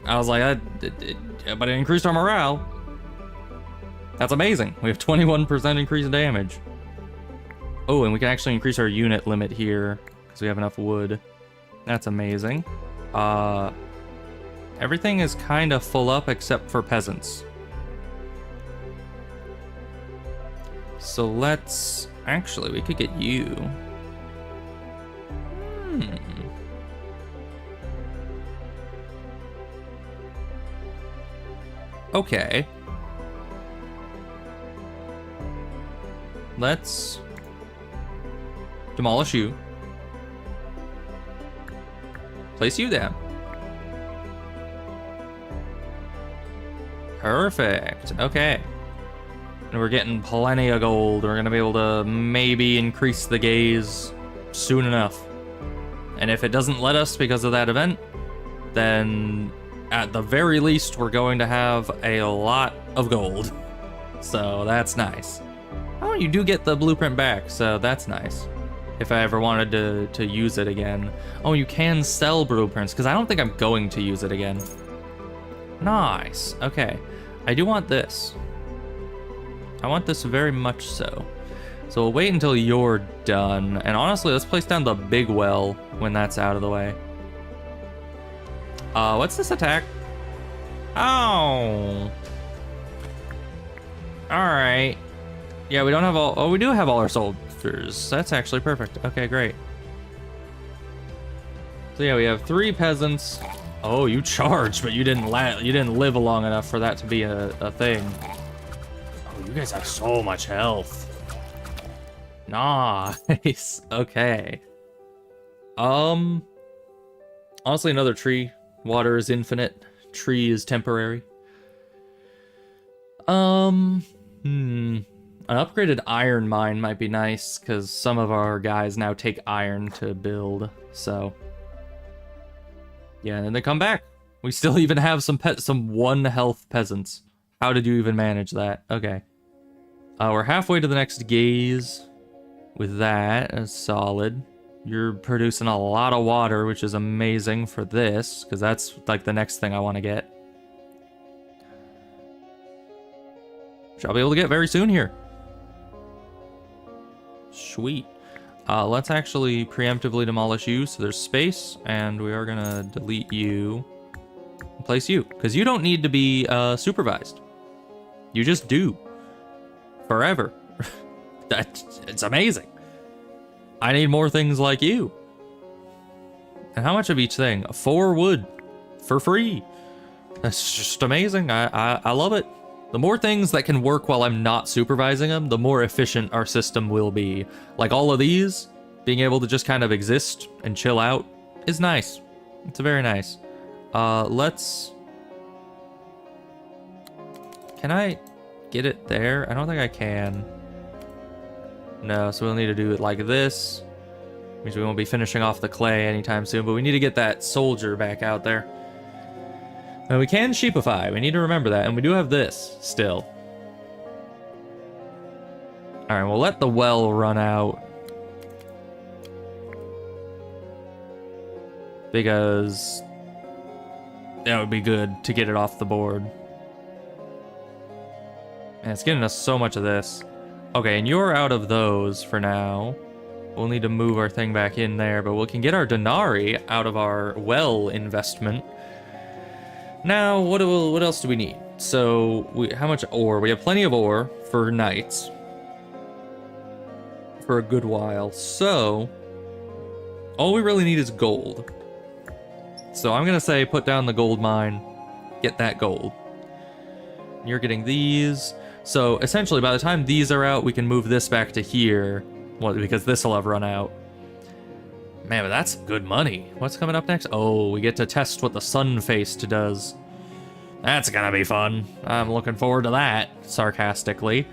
I was like, but it increased our morale. That's amazing. We have 21% increased damage. Oh, and we can actually increase our unit limit here because we have enough wood. That's amazing. Everything is kind of full up except for peasants. So let's... actually, we could get you. Okay. Let's demolish you. Place you down. Perfect. Okay. And we're getting plenty of gold. We're gonna be able to maybe increase the gaze soon enough. And if it doesn't let us because of that event, then at the very least, we're going to have a lot of gold. So that's nice. Oh, you do get the blueprint back, so that's nice. If I ever wanted to use it again. Oh, you can sell blueprints, because I don't think I'm going to use it again. Nice. Okay. I do want this. I want this very much so. So we'll wait until you're done. And honestly, let's place down the big well when that's out of the way. What's this attack? Oh. Alright. Yeah, we don't have all... oh, we do have all our soldiers. That's actually perfect. Okay, great. So yeah, we have 3 peasants. Oh, you charged, but you didn't live long enough for that to be a thing. Oh, you guys have so much health. Nice. Okay. Honestly, another tree. Water is infinite. Tree is temporary. An upgraded iron mine might be nice, because some of our guys now take iron to build, so. Yeah, and then they come back. We still even have some 1 health peasants. How did you even manage that? Okay. We're halfway to the next gaze with that. That's solid. You're producing a lot of water, which is amazing for this, because that's like the next thing I want to get. Which I'll be able to get very soon here. Sweet. Let's actually preemptively demolish you, so there's space, and we are gonna delete you and place you, because you don't need to be supervised. You just do. Forever. It's amazing. I need more things like you. And how much of each thing? 4 wood. For free. That's just amazing. I love it. The more things that can work while I'm not supervising them, the more efficient our system will be. Like all of these, being able to just kind of exist and chill out is nice. It's very nice. Let's... Can I get it there? I don't think I can. No, so we'll need to do it like this. Means we won't be finishing off the clay anytime soon, but we need to get that soldier back out there. Now we can sheepify, we need to remember that, and we do have this still. Alright, we'll let the well run out. Because that would be good to get it off the board. And it's getting us so much of this. Okay, and you're out of those for now. We'll need to move our thing back in there, but we can get our denarii out of our well investment. Now, what else do we need? So, how much ore? We have plenty of ore for nights. For a good while. So, all we really need is gold. So I'm gonna say put down the gold mine, get that gold. You're getting these. So essentially by the time these are out, we can move this back to here. Well, because this will have run out. Man, but that's good money. What's coming up next? Oh, we get to test what the sun-faced does. That's gonna be fun. I'm looking forward to that, sarcastically.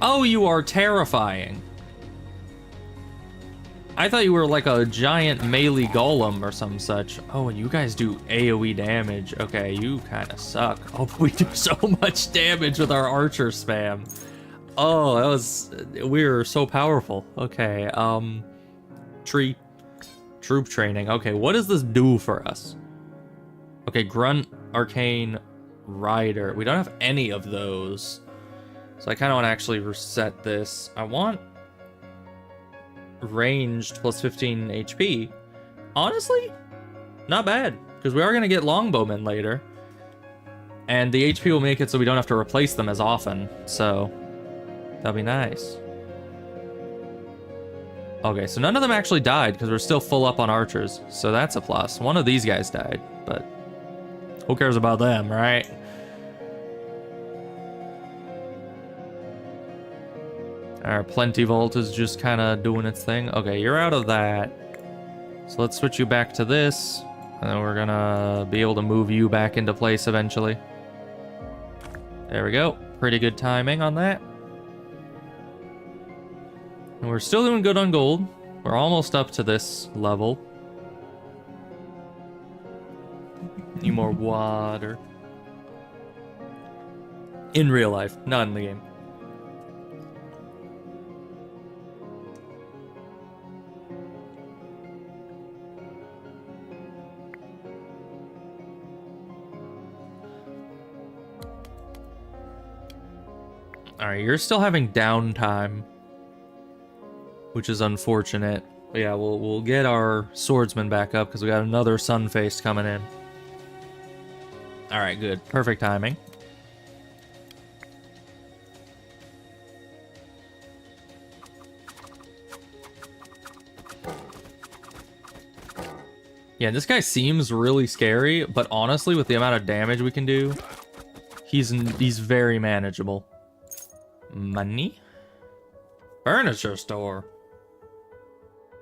Oh, you are terrifying. I thought you were like a giant melee golem or some such. Oh, and you guys do AoE damage. Okay, you kind of suck. Oh, but we do so much damage with our archer spam. Oh, that was... We're so powerful. Okay, troop training. Okay, what does this do for us? Okay, grunt, arcane, rider. We don't have any of those. So I kind of want to actually reset this. I want ranged plus 15 HP. Honestly, not bad, because we are going to get longbowmen later. And the HP will make it so we don't have to replace them as often. So, that'll be nice. Okay, so none of them actually died, because we're still full up on archers. So that's a plus. One of these guys died, but who cares about them, right? Our plenty vault is just kind of doing its thing. Okay, you're out of that. So let's switch you back to this. And then we're gonna be able to move you back into place eventually. There we go. Pretty good timing on that. And we're still doing good on gold. We're almost up to this level. Need more water. In real life, not in the game. Alright, you're still having downtime, which is unfortunate. But yeah, we'll get our swordsman back up because we got another sun-faced coming in. Alright, good. Perfect timing. Yeah, this guy seems really scary, but honestly, with the amount of damage we can do, he's very manageable. Money? Furniture store.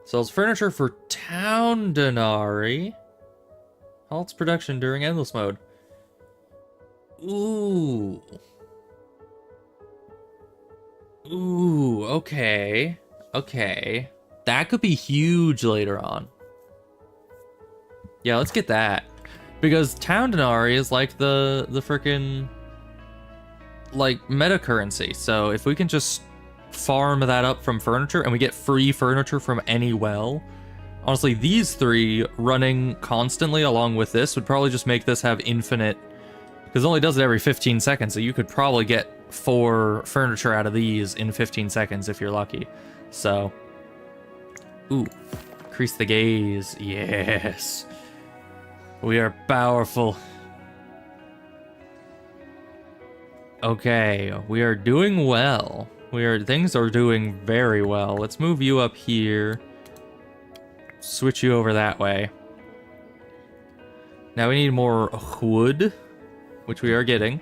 Sells furniture for town denarii. Halts production during endless mode. Ooh. Ooh, okay. Okay. That could be huge later on. Yeah, let's get that. Because town denarii is like the frickin' like meta currency. So if we can just farm that up from furniture and we get free furniture from any well, honestly, these three running constantly along with this would probably just make this have infinite, because it only does it every 15 seconds, so you could probably get 4 furniture out of these in 15 seconds if you're lucky. So, ooh, increase the gaze. Yes. We are powerful. Okay, we are doing well. Things are doing very well. Let's move you up here. Switch you over that way. Now we need more wood, which we are getting.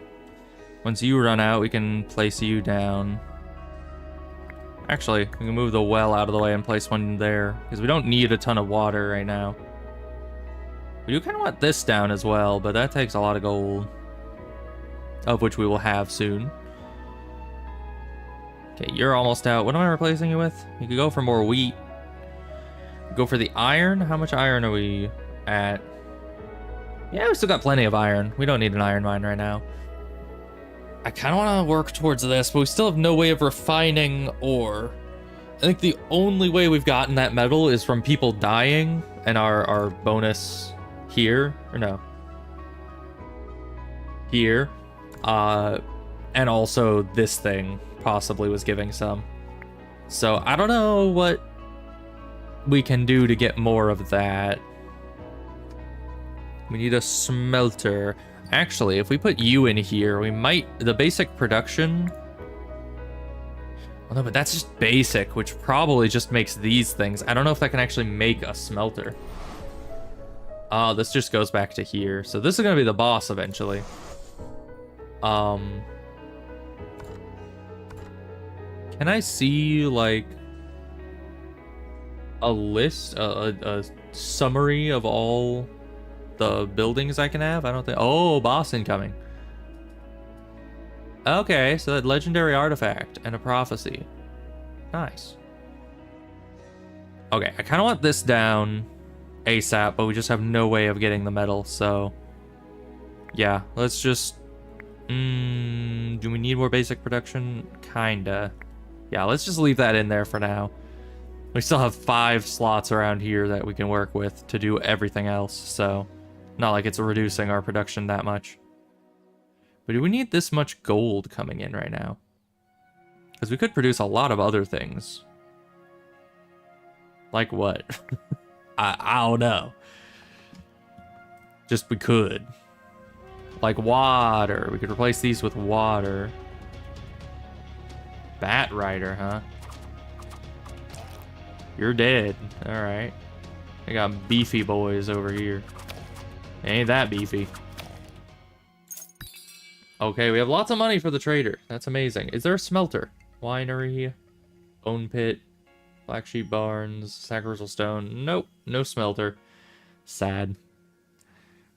Once you run out, we can place you down. Actually, we can move the well out of the way and place one there, because we don't need a ton of water right now. We do kind of want this down as well, but that takes a lot of gold, of which we will have soon. Okay, you're almost out. What am I replacing you with? You could go for more wheat. Go for the iron. How much iron are we at? Yeah, we still got plenty of iron. We don't need an iron mine right now. I kind of want to work towards this, but we still have no way of refining ore. I think the only way we've gotten that metal is from people dying and our bonus here. Or no. Here. And also this thing possibly was giving some. So I don't know what we can do to get more of that. We need a smelter. Actually, if we put you in here, we might... The basic production... Well, no, but that's just basic, which probably just makes these things. I don't know if that can actually make a smelter. Oh, this just goes back to here. So this is going to be the boss eventually. Can I see, like, a list, a summary of all the buildings I can have? I don't think... Oh, boss incoming. Okay, so that legendary artifact and a prophecy. Nice. Okay, I kind of want this down ASAP, but we just have no way of getting the metal, so... Yeah, let's just... do we need more basic production? Kinda. Yeah, let's just leave that in there for now. We still have 5 slots around here that we can work with to do everything else, so... Not like it's reducing our production that much. But do we need this much gold coming in right now? Because we could produce a lot of other things. Like what? I don't know. Just we could. Like water. We could replace these with water. Bat Rider, huh? You're dead. Alright. I got beefy boys over here. Ain't that beefy. Okay, we have lots of money for the trader. That's amazing. Is there a smelter? Winery, bone pit, black sheep barns, sacrificial stone. Nope, no smelter. Sad.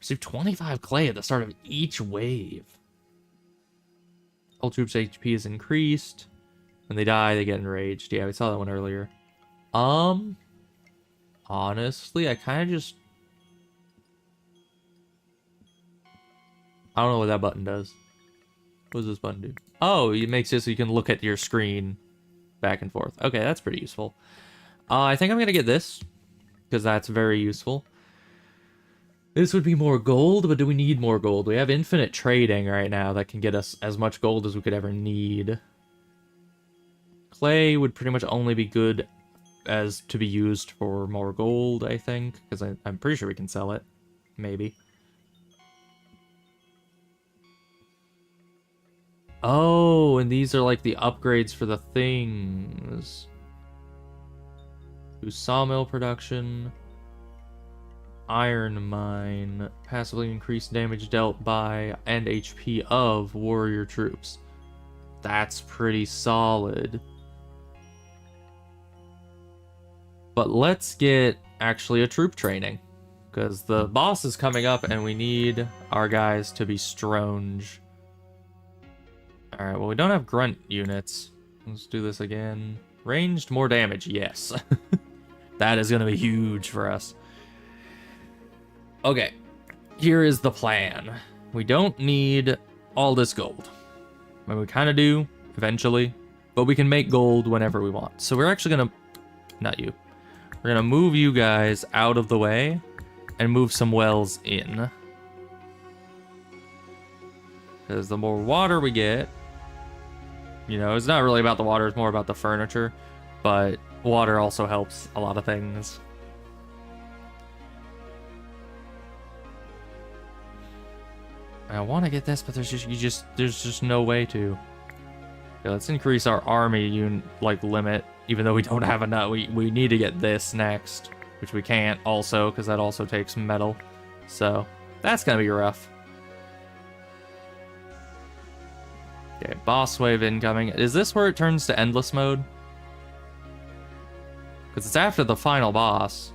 Receive 25 clay at the start of each wave. All troops' HP is increased. When they die, they get enraged. Yeah, we saw that one earlier. Honestly, I kind of just... I don't know what that button does. What does this button do? Oh, it makes it so you can look at your screen back and forth. Okay, that's pretty useful. I think I'm going to get this, because that's very useful. This would be more gold, but do we need more gold? We have infinite trading right now that can get us as much gold as we could ever need. Clay would pretty much only be good as to be used for more gold, I think, because I'm pretty sure we can sell it. Maybe. Oh, and these are like the upgrades for the things. Do sawmill production. Iron mine. Passively increased damage dealt by and HP of warrior troops. That's pretty solid. But let's get actually a troop training. Because the boss is coming up and we need our guys to be strange. Alright, well we don't have grunt units. Let's do this again. Ranged, more damage, yes. That is going to be huge for us. Okay, here is the plan. We don't need all this gold. I mean, we kind of do, eventually. But we can make gold whenever we want. So we're actually going to... Not you. We're going to move you guys out of the way. And move some wells in. Because the more water we get... You know, it's not really about the water, it's more about the furniture. But water also helps a lot of things. I want to get this, but there's just no way to. Okay, let's increase our army limit, even though we don't have enough. We need to get this next, which we can't also, because that also takes metal. So that's gonna be rough. Okay, boss wave incoming. Is this where it turns to endless mode? Because it's after the final boss.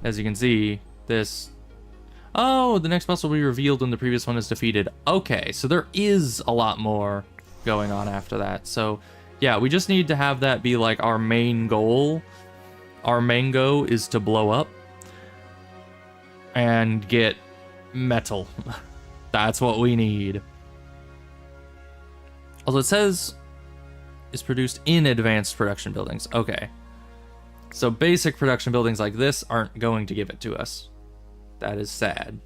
As you can see, this... Oh, the next boss will be revealed when the previous one is defeated. Okay, so there is a lot more going on after that. So, yeah, we just need to have that be like our main goal. Our main goal is to blow up and get metal. That's what we need. Although it says is produced in advanced production buildings. Okay. So basic production buildings like this aren't going to give it to us. That is sad.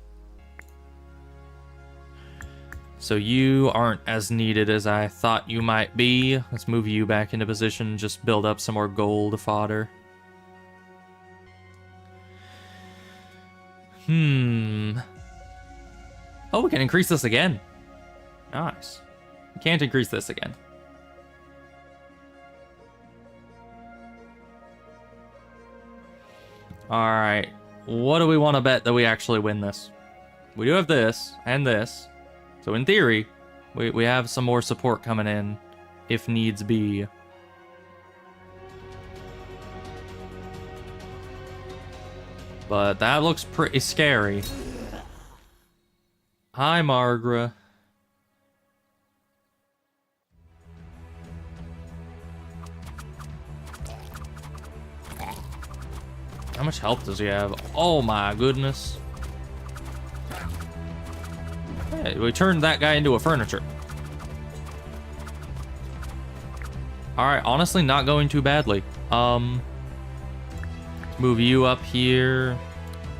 So you aren't as needed as I thought you might be. Let's move you back into position. Just build up some more gold fodder. Oh, we can increase this again. Nice. We can't increase this again. Alright. What do we want to bet that we actually win this? We do have this and this. So in theory, we have some more support coming in if needs be. But that looks pretty scary. Hi, Margaret. How much health does he have? Oh my goodness. Hey, we turned that guy into a furniture. Alright, honestly, not going too badly. Move you up here,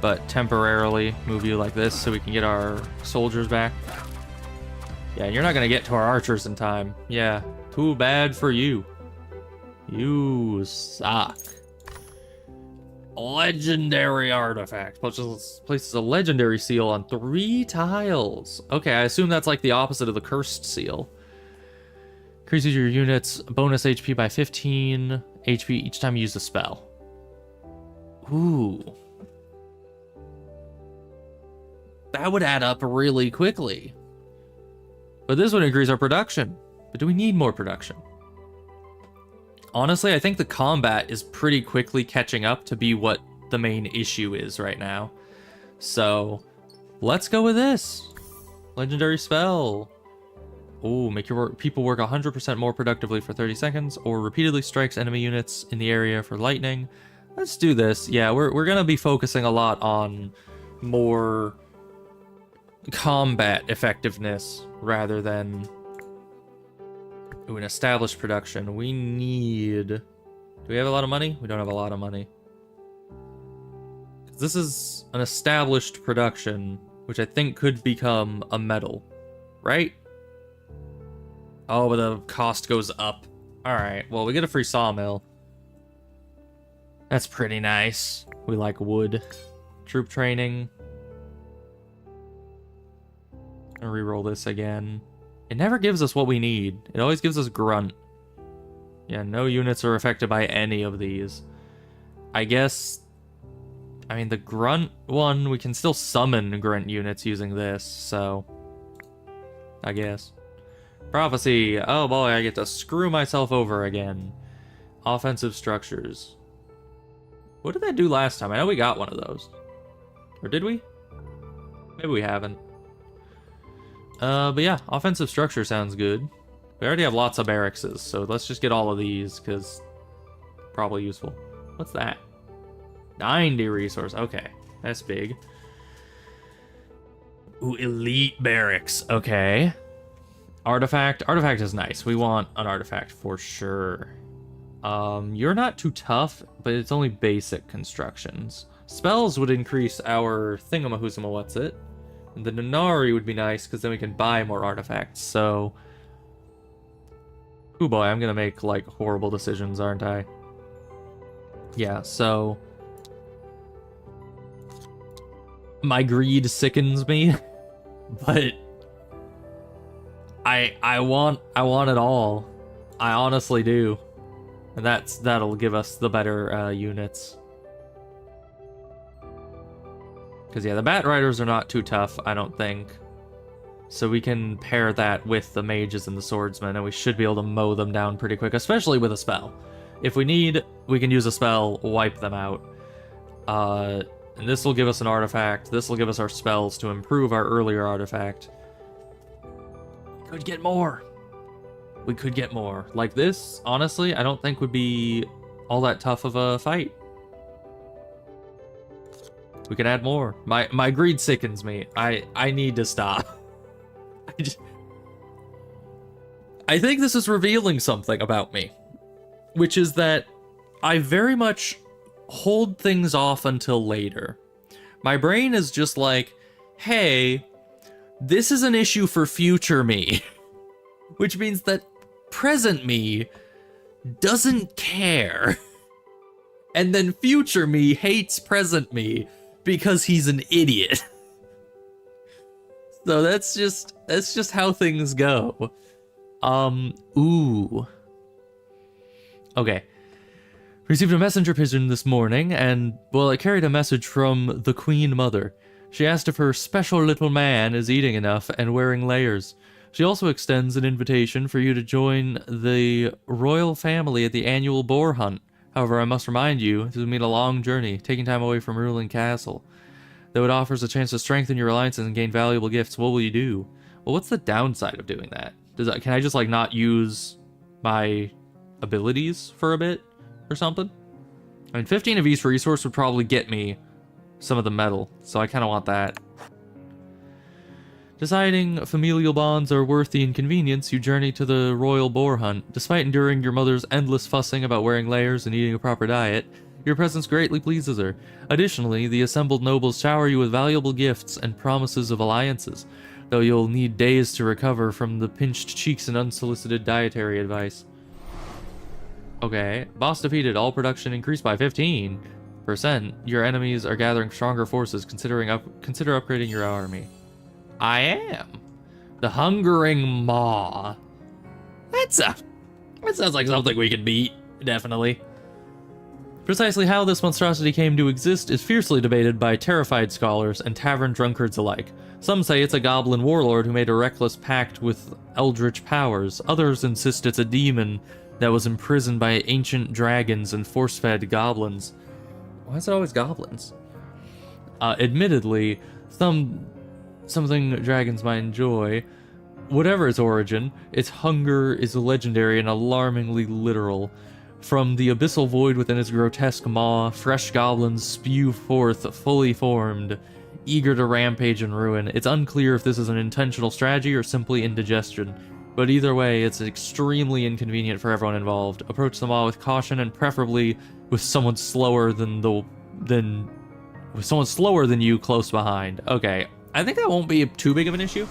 but temporarily move you like this so we can get our soldiers back. Yeah, you're not gonna get to our archers in time. Yeah, too bad for you. You suck. Legendary artifact. Places a legendary seal on 3 tiles. Okay, I assume that's like the opposite of the cursed seal. Increases your unit's bonus HP by 15 HP each time you use a spell. Ooh. That would add up really quickly. But this would increase our production. But do we need more production? Honestly, I think the combat is pretty quickly catching up to be what the main issue is right now. So, let's go with this. Legendary spell. Ooh, make your people work 100% more productively for 30 seconds, or repeatedly strikes enemy units in the area for lightning. Let's do this. Yeah, we're gonna be focusing a lot on more combat effectiveness rather than an established production. We need... Do we have a lot of money? We don't have a lot of money. This is an established production, which I think could become a medal, right? Oh, but the cost goes up. Alright, well, we get a free sawmill. That's pretty nice. We like wood. Troop training. I'll reroll this again. It never gives us what we need. It always gives us grunt. Yeah, no units are affected by any of these. I guess... I mean, the grunt one, we can still summon grunt units using this, so... I guess. Prophecy. Oh boy, I get to screw myself over again. Offensive structures. What did that do last time? I know we got one of those. Or did we? Maybe we haven't. But yeah, offensive structure sounds good. We already have lots of barracks, so let's just get all of these, because probably useful. What's that? 90 resource. Okay, that's big. Ooh, elite barracks. Okay. Artifact. Artifact is nice. We want an artifact for sure. You're not too tough, but it's only basic constructions. Spells would increase our thingamahusama what's it. And the Nanari would be nice, because then we can buy more artifacts, so... Oh boy, I'm gonna make, like, horrible decisions, aren't I? Yeah, so... My greed sickens me, but... I want it all. I honestly do. And that'll give us the better, units. Because, yeah, the Bat Riders are not too tough, I don't think. So we can pair that with the Mages and the Swordsmen, and we should be able to mow them down pretty quick, especially with a spell. If we need, we can use a spell, wipe them out. And this will give us an artifact. This will give us our spells to improve our earlier artifact. We could get more. We could get more. Like this, honestly, I don't think would be all that tough of a fight. We can add more. My greed sickens me. I need to stop. I think this is revealing something about me, which is that I very much hold things off until later. My brain is just like, hey, this is an issue for future me, which means that present me doesn't care. And then future me hates present me because he's an idiot. So that's just how things go. Ooh. Okay. Received a messenger pigeon this morning, and, well, it carried a message from the Queen Mother. She asked if her special little man is eating enough and wearing layers. She also extends an invitation for you to join the royal family at the annual boar hunt. However, I must remind you, this will mean a long journey, taking time away from ruling castle. Though it offers a chance to strengthen your alliances and gain valuable gifts, what will you do? Well, what's the downside of doing that? Can I just, like, not use my abilities for a bit or something? I mean, 15 of each resource would probably get me some of the metal, so I kind of want that. Deciding familial bonds are worth the inconvenience, you journey to the royal boar hunt. Despite enduring your mother's endless fussing about wearing layers and eating a proper diet, your presence greatly pleases her. Additionally, the assembled nobles shower you with valuable gifts and promises of alliances, though you'll need days to recover from the pinched cheeks and unsolicited dietary advice. Okay, boss defeated, all production increased by 15%. Your enemies are gathering stronger forces, consider upgrading your army. I am. The Hungering Maw. That sounds like something we could beat, definitely. Precisely how this monstrosity came to exist is fiercely debated by terrified scholars and tavern drunkards alike. Some say it's a goblin warlord who made a reckless pact with eldritch powers. Others insist it's a demon that was imprisoned by ancient dragons and force-fed goblins. Why is it always goblins? Admittedly, something dragons might enjoy. Whatever its origin, its hunger is legendary and alarmingly literal. From the abyssal void within its grotesque maw, fresh goblins spew forth fully formed, eager to rampage and ruin. It's unclear if this is an intentional strategy or simply indigestion, but either way, it's extremely inconvenient for everyone involved. Approach the maw with caution and preferably with someone slower than you close behind. Okay, I think that won't be too big of an issue,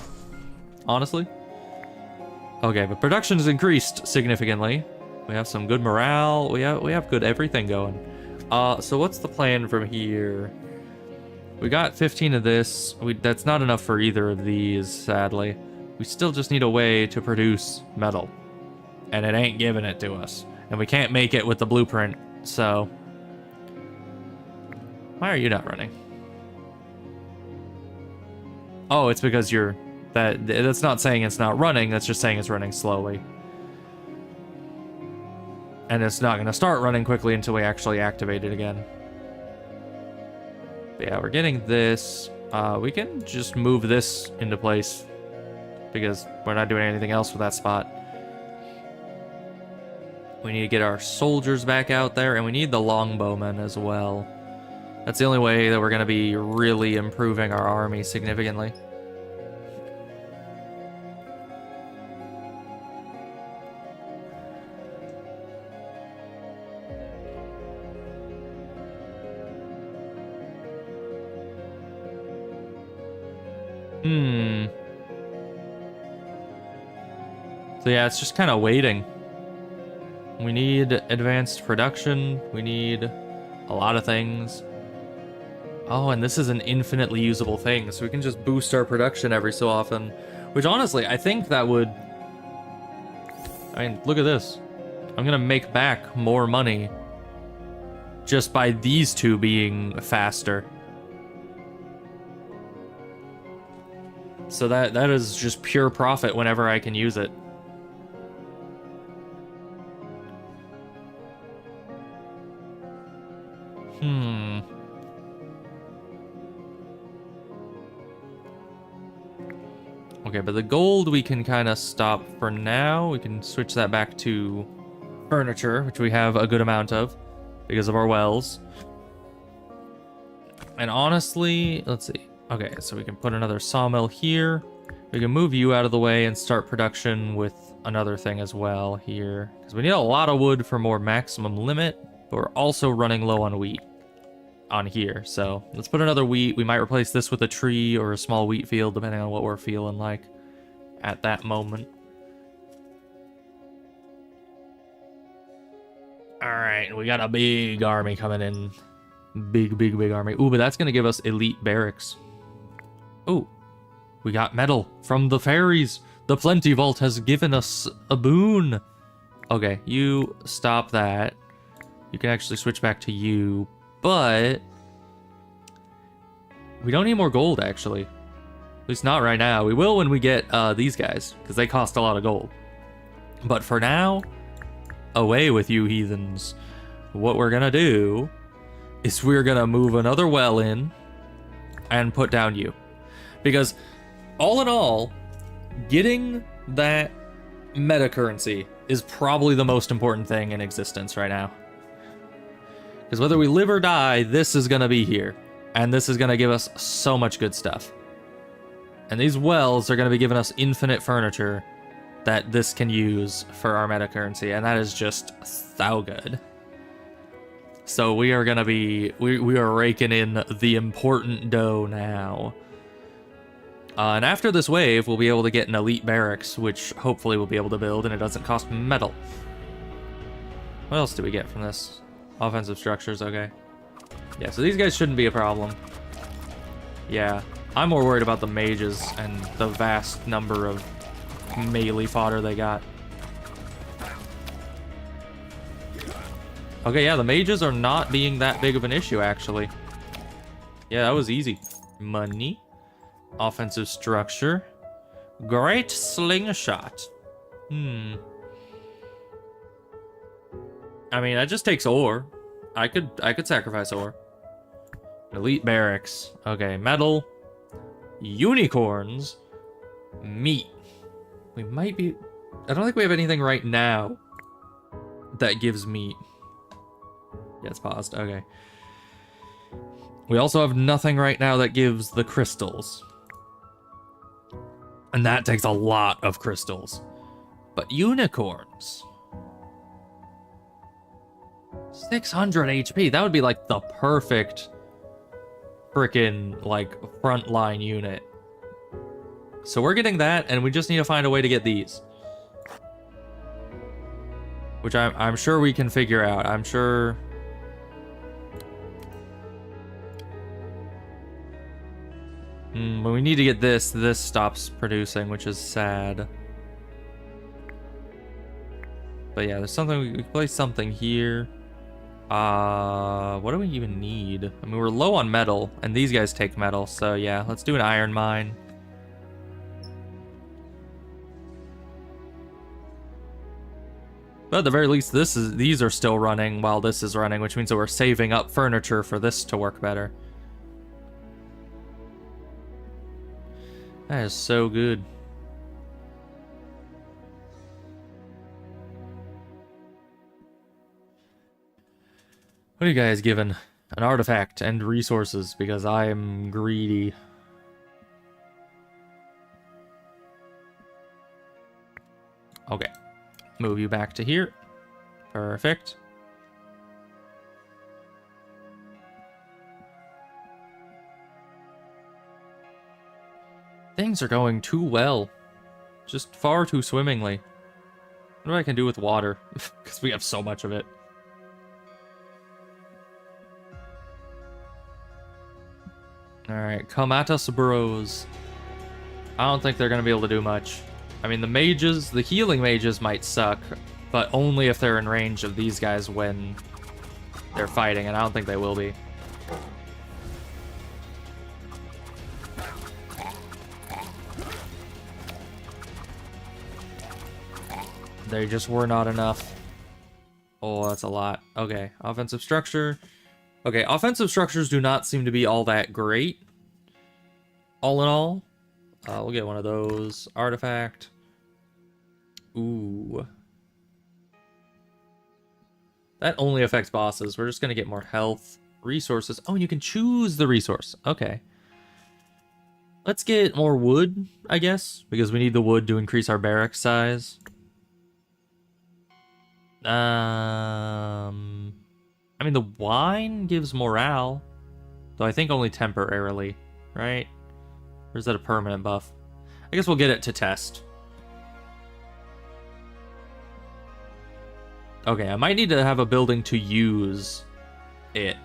honestly. Okay, but production's increased significantly. We have some good morale. We have good everything going. So what's the plan from here? We got 15 of this. That's not enough for either of these, sadly. We still just need a way to produce metal. And it ain't giving it to us. And we can't make it with the blueprint, so... Why are you not running? Oh, it's because you're... That's not saying it's not running, that's just saying it's running slowly. And it's not going to start running quickly until we actually activate it again. But yeah, we're getting this. We can just move this into place because we're not doing anything else with that spot. We need to get our soldiers back out there, and we need the longbowmen as well. That's the only way that we're going to be really improving our army significantly. So yeah, it's just kind of waiting. We need advanced production. We need a lot of things. Oh, and this is an infinitely usable thing, so we can just boost our production every so often. Which honestly, I think that would... I mean, look at this. I'm gonna make back more money just by these two being faster. So that is just pure profit whenever I can use it. Okay, but the gold we can kind of stop for now. We can switch that back to furniture, which we have a good amount of because of our wells. And honestly, let's see. Okay, so we can put another sawmill here. We can move you out of the way and start production with another thing as well here. Because we need a lot of wood for more maximum limit, but we're also running low on wheat on here. So let's put another wheat. We might replace this with a tree or a small wheat field, depending on what we're feeling like at that moment. All right, we got a big army coming in. Big army. Ooh, but that's going to give us elite barracks. Ooh, we got metal from the fairies. The Plenty Vault has given us a boon. Okay, you stop that. You can actually switch back to you, but we don't need more gold, actually. At least not right now. We will when we get these guys, because they cost a lot of gold. But for now, away with you heathens. What we're gonna do is we're gonna move another well in and put down you. Because all in all, getting that meta currency is probably the most important thing in existence right now. Because whether we live or die, this is gonna be here. And this is gonna give us so much good stuff. And these wells are gonna be giving us infinite furniture that this can use for our meta currency, and that is just so good. So we are gonna be, we are raking in the important dough now. And after this wave, we'll be able to get an elite barracks, which hopefully we'll be able to build, and it doesn't cost metal. What else do we get from this? Offensive structures, okay. Yeah, so these guys shouldn't be a problem. Yeah, I'm more worried about the mages and the vast number of melee fodder they got. Okay, yeah, the mages are not being that big of an issue, actually. Yeah, that was easy. Money. Offensive structure. Great slingshot. I mean, that just takes ore. I could sacrifice ore. Elite barracks. Okay, metal. Unicorns. Meat. We might be... I don't think we have anything right now that gives meat. Yeah, it's paused. Okay. We also have nothing right now that gives the crystals. And that takes a lot of crystals. But unicorns... 600 HP. That would be like the perfect freaking like frontline unit. So we're getting that, and we just need to find a way to get these, which I'm sure we can figure out. I'm sure. When we need to get this, this stops producing, which is sad. But yeah, there's something we can place something here. What do we even need? I mean, we're low on metal, and these guys take metal, so yeah, let's do an iron mine. But at the very least, these are still running while this is running, which means that we're saving up furniture for this to work better. That is so good. What are you guys given? An artifact and resources, because I am greedy. Okay. Move you back to here. Perfect. Things are going too well. Just far too swimmingly. What do I can do with water? Because we have so much of it. Alright, come at us, bros. I don't think they're going to be able to do much. I mean, the mages, the healing mages might suck, but only if they're in range of these guys when they're fighting, and I don't think they will be. They just were not enough. Oh, that's a lot. Okay, offensive structure. Okay, offensive structures do not seem to be all that great. All in all, we'll get one of those. Artifact. Ooh. That only affects bosses. We're just going to get more health. Resources. Oh, and you can choose the resource. Okay. Let's get more wood, I guess, because we need the wood to increase our barrack size. I mean, the wine gives morale, though I think only temporarily, right? Or is that a permanent buff? I guess we'll get it to test. Okay, I might need to have a building to use it.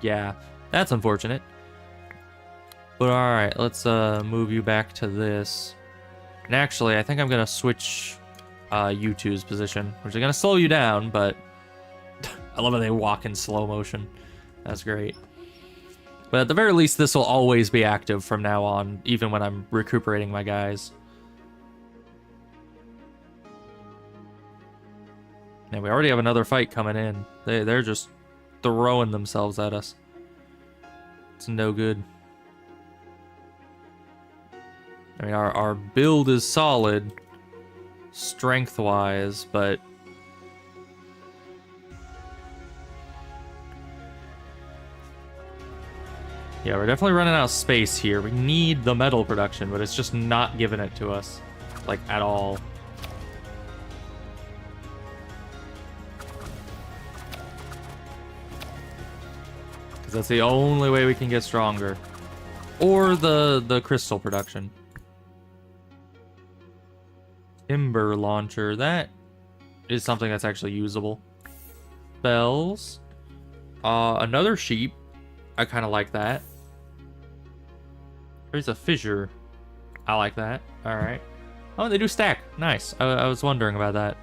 Yeah, that's unfortunate. But alright, let's move you back to this. And actually, I think I'm going to switch you two's position, which is going to slow you down, but I love how they walk in slow motion. That's great. But at the very least, this will always be active from now on, even when I'm recuperating my guys. And we already have another fight coming in. They're just throwing themselves at us. It's no good. I mean, our build is solid, strength-wise, but yeah, we're definitely running out of space here. We need the metal production, but it's just not giving it to us, like, at all. Because that's the only way we can get stronger. Or the crystal production. Timber launcher, that is something that's actually usable. Bells. Another sheep. I kind of like that. There's a fissure. I like that. Alright. Oh, they do stack. Nice. I was wondering about that.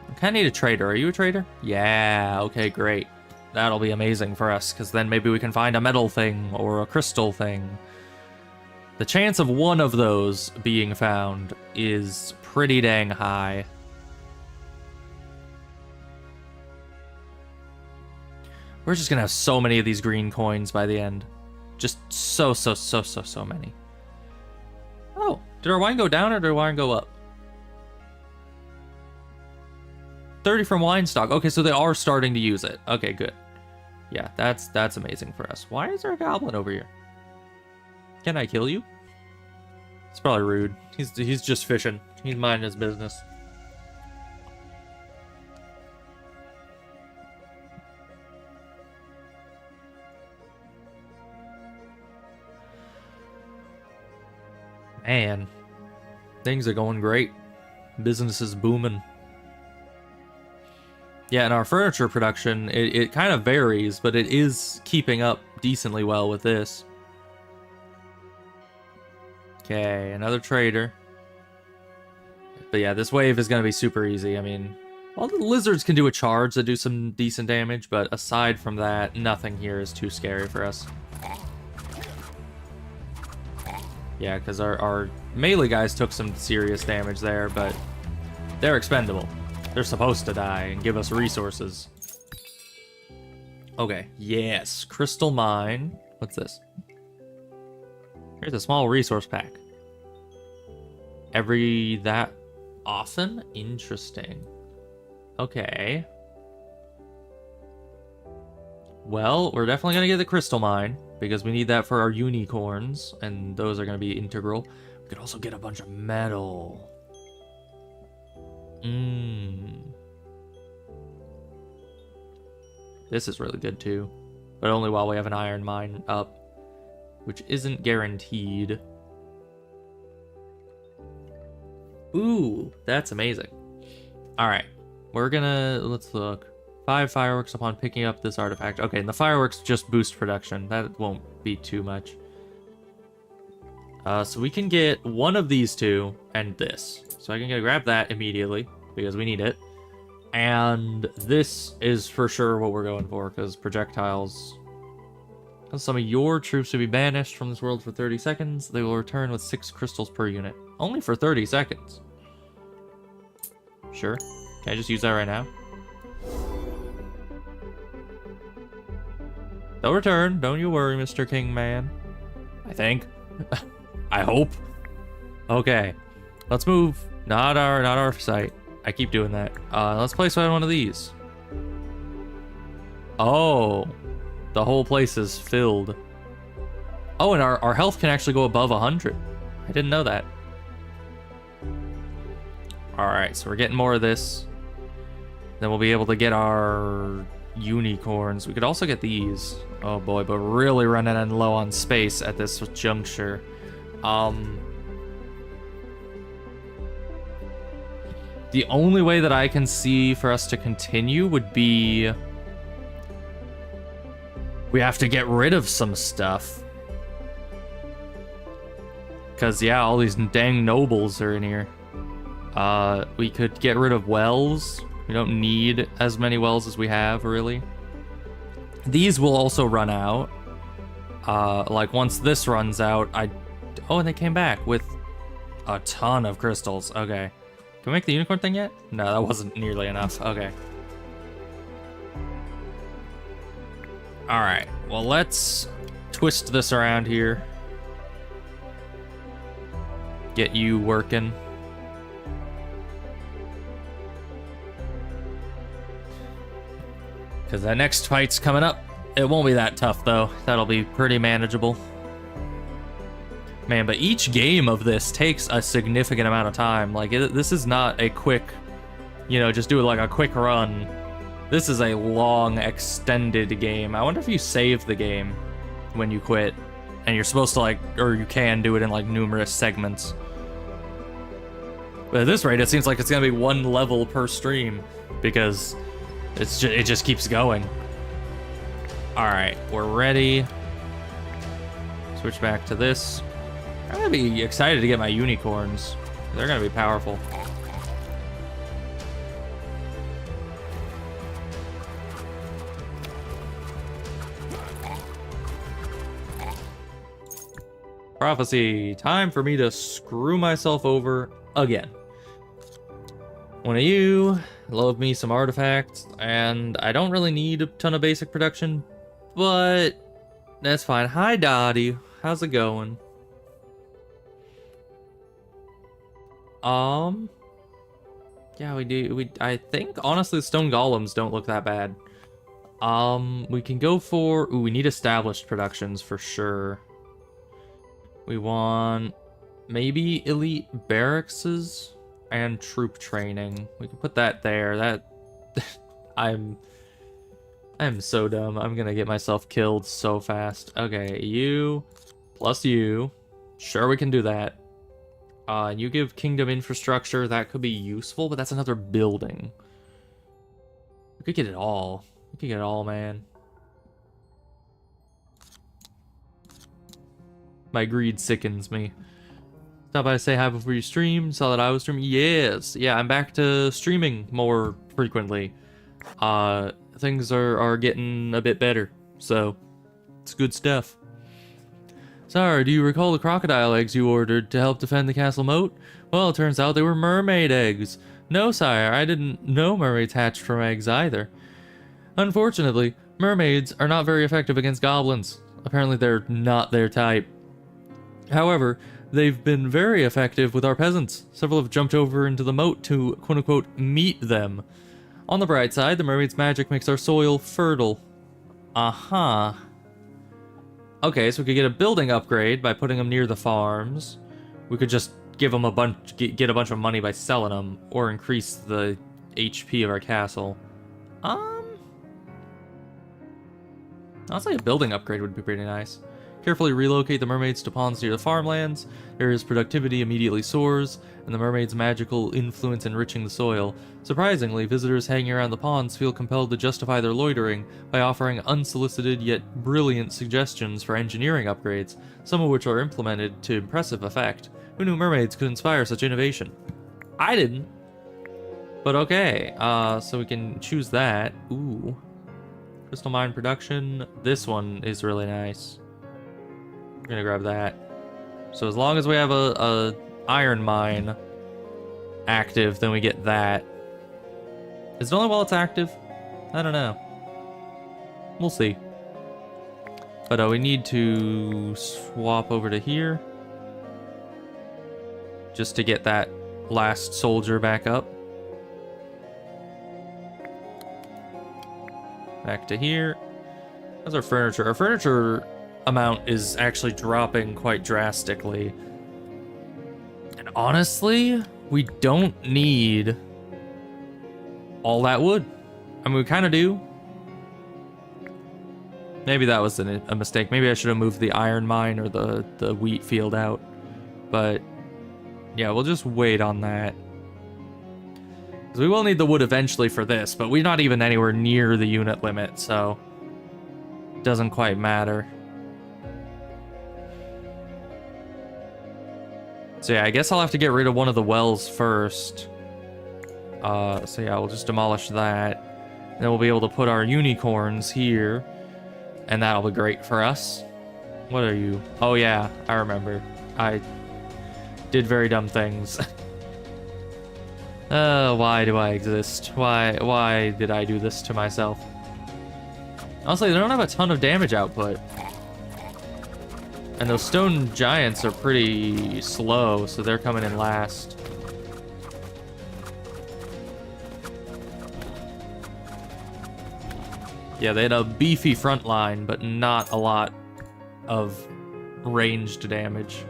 I kind of need a trader. Are you a trader? Yeah. Okay, great. That'll be amazing for us, because then maybe we can find a metal thing or a crystal thing. The chance of one of those being found is pretty dang high. We're just gonna have so many of these green coins by the end. Just so many. Oh, did our wine go down or did our wine go up? 30 from wine stock. Okay, so they are starting to use it. Okay, good. Yeah, that's amazing for us. Why is there a goblin over here? Can I kill you? It's probably rude. He's just fishing. He's minding his business. Man, things are going great. Business is booming. Yeah, and our furniture production, it kind of varies, but it is keeping up decently well with this. Okay, another trader. But yeah, this wave is going to be super easy. I mean, all the lizards can do a charge that do some decent damage, but aside from that, nothing here is too scary for us. Yeah, because our melee guys took some serious damage there, but they're expendable. They're supposed to die and give us resources. Okay, yes. Crystal mine. What's this? Here's a small resource pack. Every that often? Interesting. Okay. Well, we're definitely going to get the crystal mine, because we need that for our unicorns, and those are going to be integral. We could also get a bunch of metal. This is really good too, but only while we have an iron mine up, which isn't guaranteed. Ooh, that's amazing. All right, let's look. 5 fireworks upon picking up this artifact. Okay, and the fireworks just boost production. That won't be too much. So we can get one of these two and this. So I can grab that immediately because we need it. And this is for sure what we're going for, because projectiles. Some of your troops will be banished from this world for 30 seconds. They will return with 6 crystals per unit. Only for 30 seconds. Sure. Can I just use that right now? They'll return. Don't you worry, Mr. Kingman. I think. I hope. Okay. Let's move. Not our site. I keep doing that. Let's place one of these. Oh. The whole place is filled. Oh, and our health can actually go above 100. I didn't know that. Alright, so we're getting more of this. Then we'll be able to get our unicorns. We could also get these. Oh boy, but really running low on space at this juncture. The only way that I can see for us to continue would be we have to get rid of some stuff. Because, yeah, all these dang nobles are in here. We could get rid of wells. We don't need as many wells as we have, really. These will also run out. Like, once this runs out, Oh, and they came back with a ton of crystals. Okay. Can we make the unicorn thing yet? No, that wasn't nearly enough. Okay. Alright. Well, let's twist this around here. Get you working. Because that next fight's coming up. It won't be that tough, though. That'll be pretty manageable. Man, but each game of this takes a significant amount of time. Like, this is not a quick, just do it like a quick run. This is a long, extended game. I wonder if you save the game when you quit. And you're supposed to, or you can do it in, numerous segments. But at this rate, it seems like it's going to be one level per stream. Because it just keeps going. Alright, we're ready. Switch back to this. I'm gonna be excited to get my unicorns. They're gonna be powerful. Prophecy. Time for me to screw myself over again. One of you love me some artifacts, and I don't really need a ton of basic production, but that's fine. Hi, Dottie. How's it going? Yeah, we do. I think, honestly, stone golems don't look that bad. We can go for... Ooh, we need established productions for sure. We want maybe elite barracks and troop training. We can put that there. That... I'm so dumb. I'm gonna get myself killed so fast. Okay, you plus you. Sure, we can do that. You give kingdom infrastructure. That could be useful, but that's another building. We could get it all. We could get it all, man. My greed sickens me. Stop by to say hi before you stream. Saw that I was streaming. Yes. Yeah, I'm back to streaming more frequently. Things are getting a bit better. So, it's good stuff. Sorry, do you recall the crocodile eggs you ordered to help defend the castle moat? Well, it turns out they were mermaid eggs. No, sire, I didn't know mermaids hatched from eggs either. Unfortunately, mermaids are not very effective against goblins. Apparently they're not their type. However, they've been very effective with our peasants. Several have jumped over into the moat to, quote-unquote, meet them. On the bright side, the mermaid's magic makes our soil fertile. Uh-huh. Okay, so we could get a building upgrade by putting them near the farms. We could just give them a bunch, get a bunch of money by selling them, or increase the HP of our castle. Honestly, a building upgrade would be pretty nice. Carefully relocate the mermaids to ponds near the farmlands. Area's productivity immediately soars, and the mermaids' magical influence enriching the soil. Surprisingly, visitors hanging around the ponds feel compelled to justify their loitering by offering unsolicited yet brilliant suggestions for engineering upgrades, some of which are implemented to impressive effect. Who knew mermaids could inspire such innovation? I didn't. But okay, so we can choose that. Ooh. Crystal mine production. This one is really nice. We're gonna grab that. So as long as we have a iron mine active, then we get that. Is it only while it's active? I don't know. We'll see. But we need to swap over to here. Just to get that last soldier back up. Back to here. How's our furniture? Our furniture amount is actually dropping quite drastically. And honestly, we don't need all that wood. I mean, we kind of do. Maybe that was a mistake. Maybe I should have moved the iron mine or the wheat field out. But yeah, we'll just wait on that. Because we will need the wood eventually for this, but we're not even anywhere near the unit limit, so it doesn't quite matter. So yeah, I guess I'll have to get rid of one of the wells first. So yeah, we'll just demolish that. And then we'll be able to put our unicorns here. And that'll be great for us. What are you? Oh yeah, I remember. I did very dumb things. Why do I exist? Why did I do this to myself? Honestly, they don't have a ton of damage output. And those stone giants are pretty slow, so they're coming in last. Yeah, they had a beefy front line, but not a lot of ranged damage.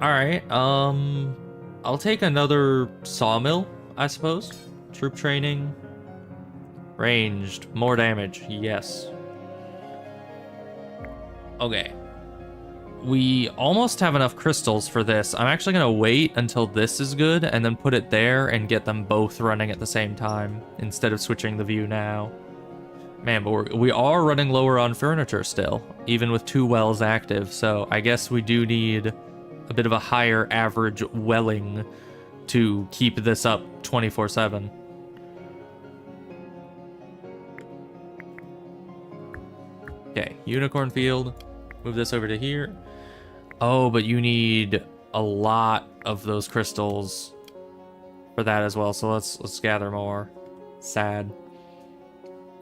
Alright, I'll take another sawmill, I suppose. Troop training. Ranged. More damage. Yes. Okay. We almost have enough crystals for this. I'm actually going to wait until this is good and then put it there and get them both running at the same time instead of switching the view now. Man, but we are running lower on furniture still, even with 2 wells active. So I guess we do need a bit of a higher average welling to keep this up 24/7. Okay, unicorn field. Move this over to here. Oh, but you need a lot of those crystals for that as well. So let's gather more. Sad.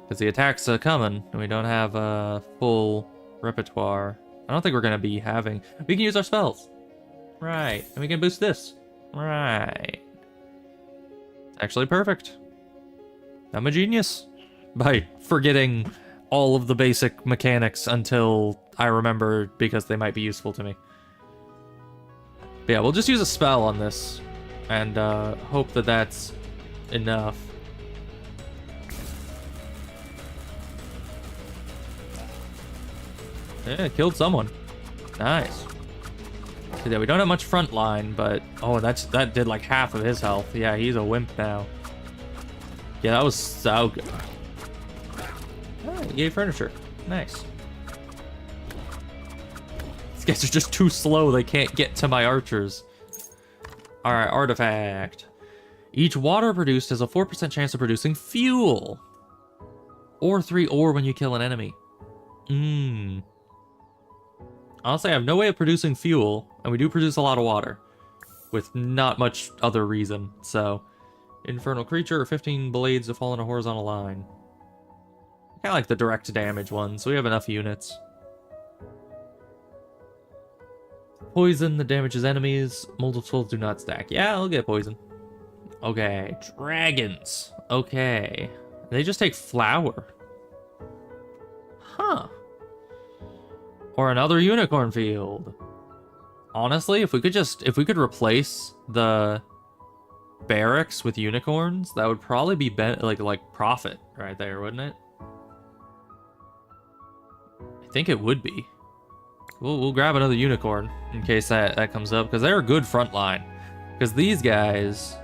Because the attacks are coming, and we don't have a full repertoire. I don't think we're going to be having... We can use our spells. Right. And we can boost this. Right. It's actually perfect. I'm a genius. By forgetting all of the basic mechanics until I remember, because they might be useful to me. But yeah, we'll just use a spell on this. And hope that that's enough. Yeah, killed someone. Nice. So yeah, we don't have much front line, but oh, that did like half of his health. Yeah, he's a wimp now. Yeah, that was so good. Oh, he gave furniture. Nice. These guys are just too slow. They can't get to my archers. All right, artifact. Each water produced has a 4% chance of producing fuel. Or 3 ore when you kill an enemy. Honestly, I have no way of producing fuel, and we do produce a lot of water. With not much other reason, so... Infernal creature, 15 blades to fall in a horizontal line. I like the direct damage ones, so we have enough units. Poison that damages enemies. Multiples do not stack. Yeah, I'll get poison. Okay, dragons. Okay. They just take flour. Huh. Or another unicorn field. Honestly, if we could replace the barracks with unicorns, that would probably be like profit right there, wouldn't it? I think it would be. We'll grab another unicorn in case that comes up, because they're a good front line. Because these guys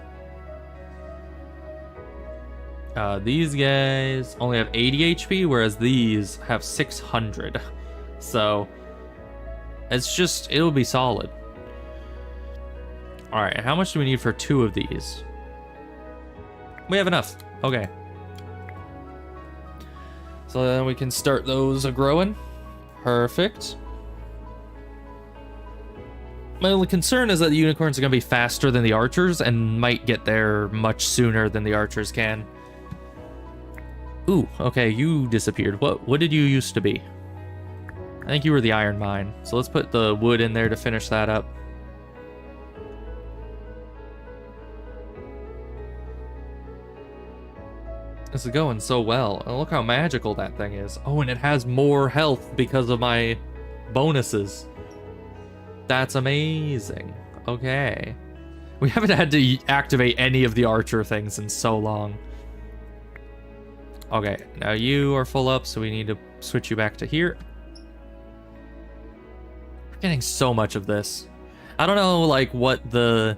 only have 80 HP, whereas these have 600. So it'll be solid. All right, how much do we need for 2 of these? We have enough. Okay. So then we can start those growing. Perfect. My only concern is that the unicorns are going to be faster than the archers and might get there much sooner than the archers can. Ooh, okay, you disappeared. What did you used to be? I think you were the iron mine. So let's put the wood in there to finish that up. This is going so well. And look how magical that thing is. Oh, and it has more health because of my bonuses. That's amazing. Okay. We haven't had to activate any of the archer things in so long. Okay, now you are full up, so we need to switch you back to here. We're getting so much of this. I don't know, like, what the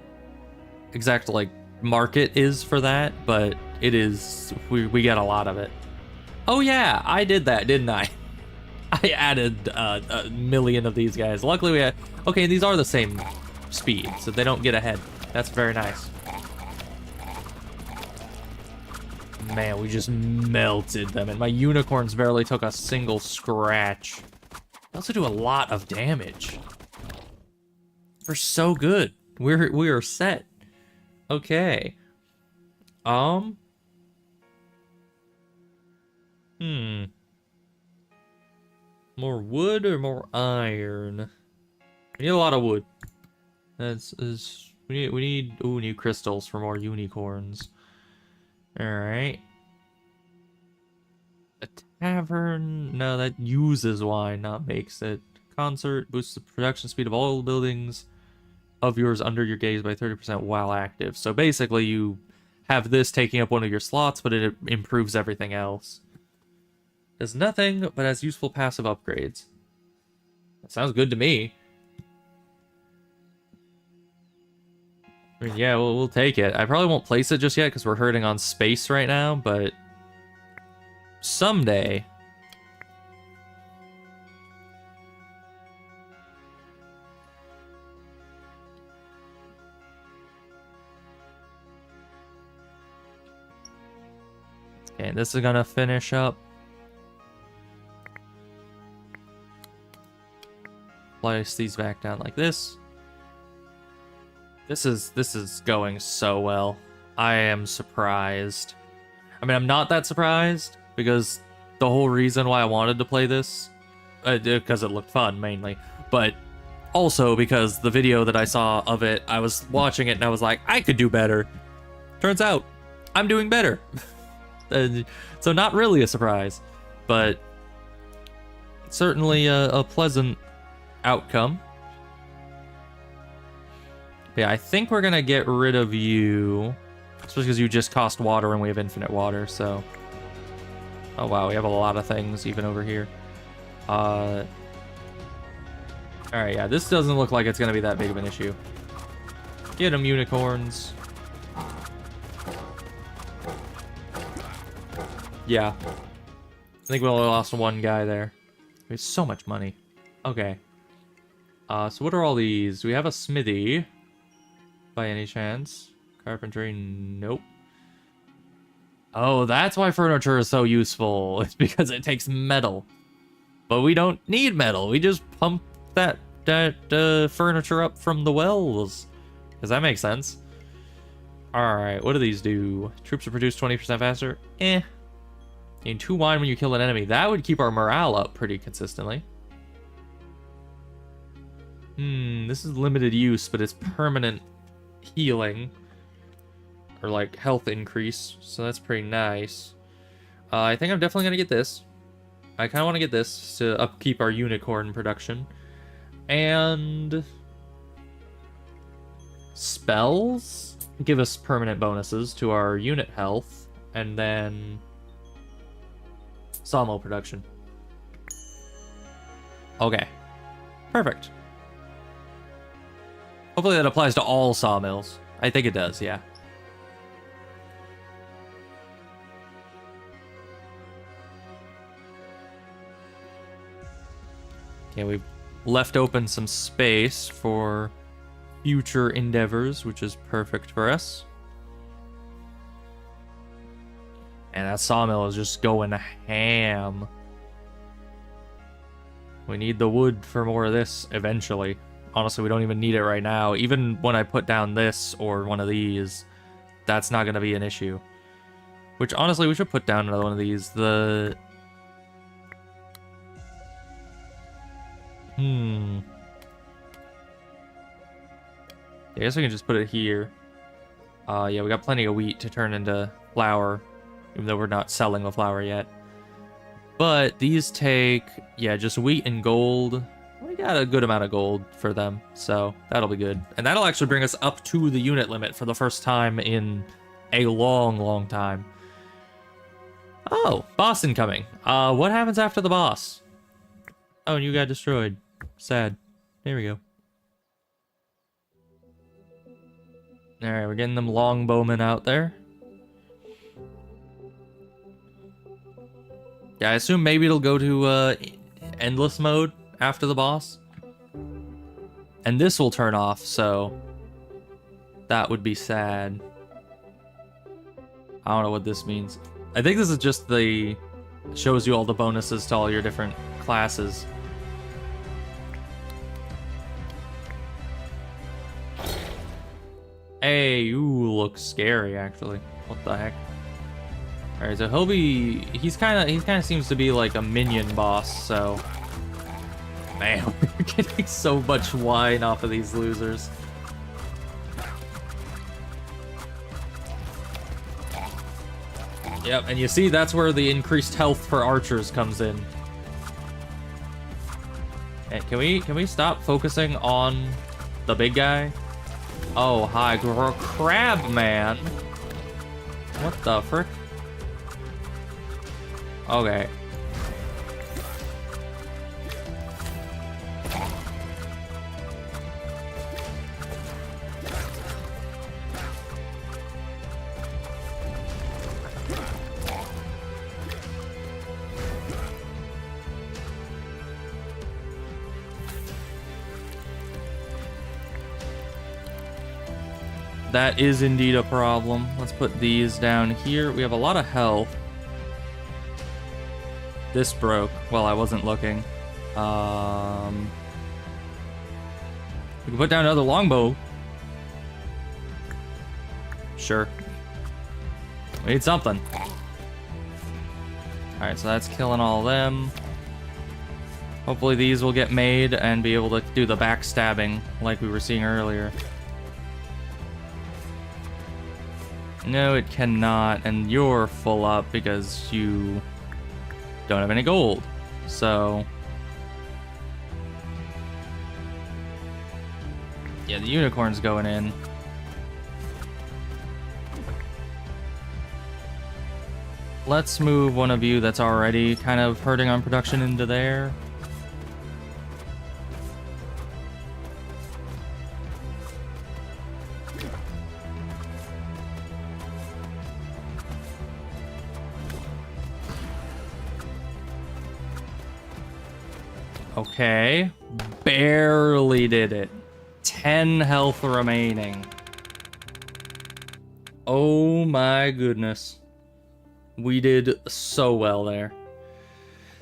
exact, like, market is for that, but it is, we get a lot of it. Oh yeah, I did that, didn't I? I added a million of these guys. Luckily we had, okay, these are the same speed, so they don't get ahead. That's very nice. Man, we just melted them, and my unicorns barely took a single scratch. They also do a lot of damage. We're so good. We are set. Okay. More wood or more iron? We need a lot of wood. We need new crystals for more unicorns. Alright. A tavern? No, that uses wine, not makes it. Concert boosts the production speed of all buildings of yours under your gaze by 30% while active. So basically you have this taking up one of your slots, but it improves everything else. Does nothing, but has useful passive upgrades. That sounds good to me. I mean, yeah, we'll take it. I probably won't place it just yet because we're hurting on space right now, but someday. Okay, and this is gonna finish up. Place these back down like this. This is going so well. I am surprised. I mean, I'm not that surprised because the whole reason why I wanted to play this, because it looked fun mainly, but also because the video that I saw of it, I was watching it and I was like, I could do better. Turns out, I'm doing better. So not really a surprise, but certainly a pleasant outcome. Yeah, I think we're gonna get rid of you, especially because you just cost water and we have infinite water, so. Oh wow, we have a lot of things even over here. Alright, yeah, this doesn't look like it's gonna be that big of an issue. Get them, unicorns. Yeah. I think we only lost one guy there. We have so much money. Okay. So what are all these? We have a smithy. By any chance? Carpentry? Nope. Oh, that's why furniture is so useful. It's because it takes metal. But we don't need metal. We just pump that furniture up from the wells. Because that makes sense. Alright, what do these do? Troops are produced 20% faster. Gain 2 wine when you kill an enemy. That would keep our morale up pretty consistently. This is limited use, but it's permanent healing. Or like health increase. So that's pretty nice. I think I'm definitely going to get this. I kind of want to get this to upkeep our unicorn production. And spells give us permanent bonuses to our unit health. And then sawmill production. Okay. Perfect. Hopefully that applies to all sawmills. I think it does, yeah. Okay, we've left open some space for future endeavors, which is perfect for us. And that sawmill is just going ham. We need the wood for more of this eventually. Honestly, we don't even need it right now. Even when I put down this or one of these, that's not going to be an issue. Which, honestly, we should put down another one of these. I guess we can just put it here. Yeah, we got plenty of wheat to turn into flour, even though we're not selling the flour yet. But these take, yeah, just wheat and gold. We got a good amount of gold for them, so that'll be good. And that'll actually bring us up to the unit limit for the first time in a long, long time. Oh, boss incoming. What happens after the boss? Oh, and you got destroyed. Sad. There we go. Alright, we're getting them longbowmen out there. Yeah, I assume maybe it'll go to endless mode after the boss. And this will turn off, so that would be sad. I don't know what this means. I think this is just the... shows you all the bonuses to all your different classes. Hey, you look scary, actually. What the heck? Alright, so he'll be... He kind of seems to be like a minion boss, so... Man, we're getting so much wine off of these losers. Yep, and you see, that's where the increased health for archers comes in. And can we stop focusing on the big guy? Oh, hi, crab man. What the frick? Okay. That is indeed a problem. Let's put these down here. We have a lot of health. This broke while I wasn't looking. We can put down another longbow. Sure. We need something. Alright, so that's killing all of them. Hopefully these will get made and be able to do the backstabbing like we were seeing earlier. No, it cannot, and you're full up because you don't have any gold. So... yeah, the unicorn's going in. Let's move one of you that's already kind of hurting on production into there. Okay, barely did it. 10 health remaining. Oh my goodness. We did so well there.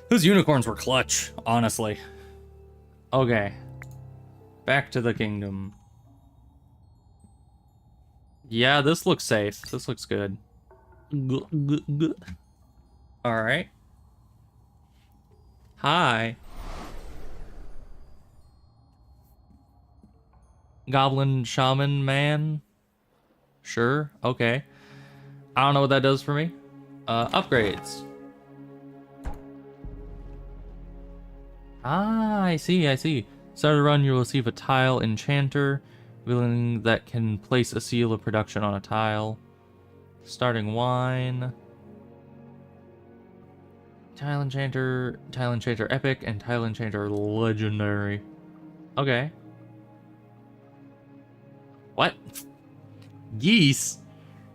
Those unicorns were clutch, honestly. Okay, Back to the kingdom. Yeah, this looks safe. This looks good. Alright. Hi. Goblin shaman man? Sure, okay. I don't know what that does for me. Upgrades. Ah, I see, I see. Start a run, you will receive a tile enchanter, willing that can place a seal of production on a tile. Starting wine. Tile enchanter epic, and tile enchanter legendary. Okay. What? Geese?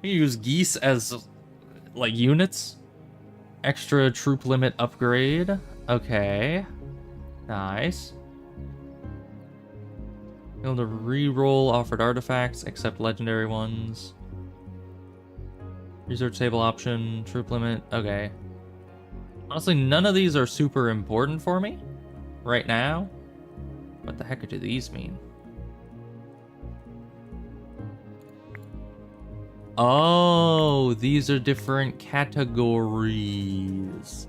You use geese as, like, units? Extra troop limit upgrade. Okay. Nice. Able to re-roll offered artifacts, except legendary ones. Research table option, troop limit. Okay. Honestly, none of these are super important for me right now. What the heck do these mean? Oh, these are different categories.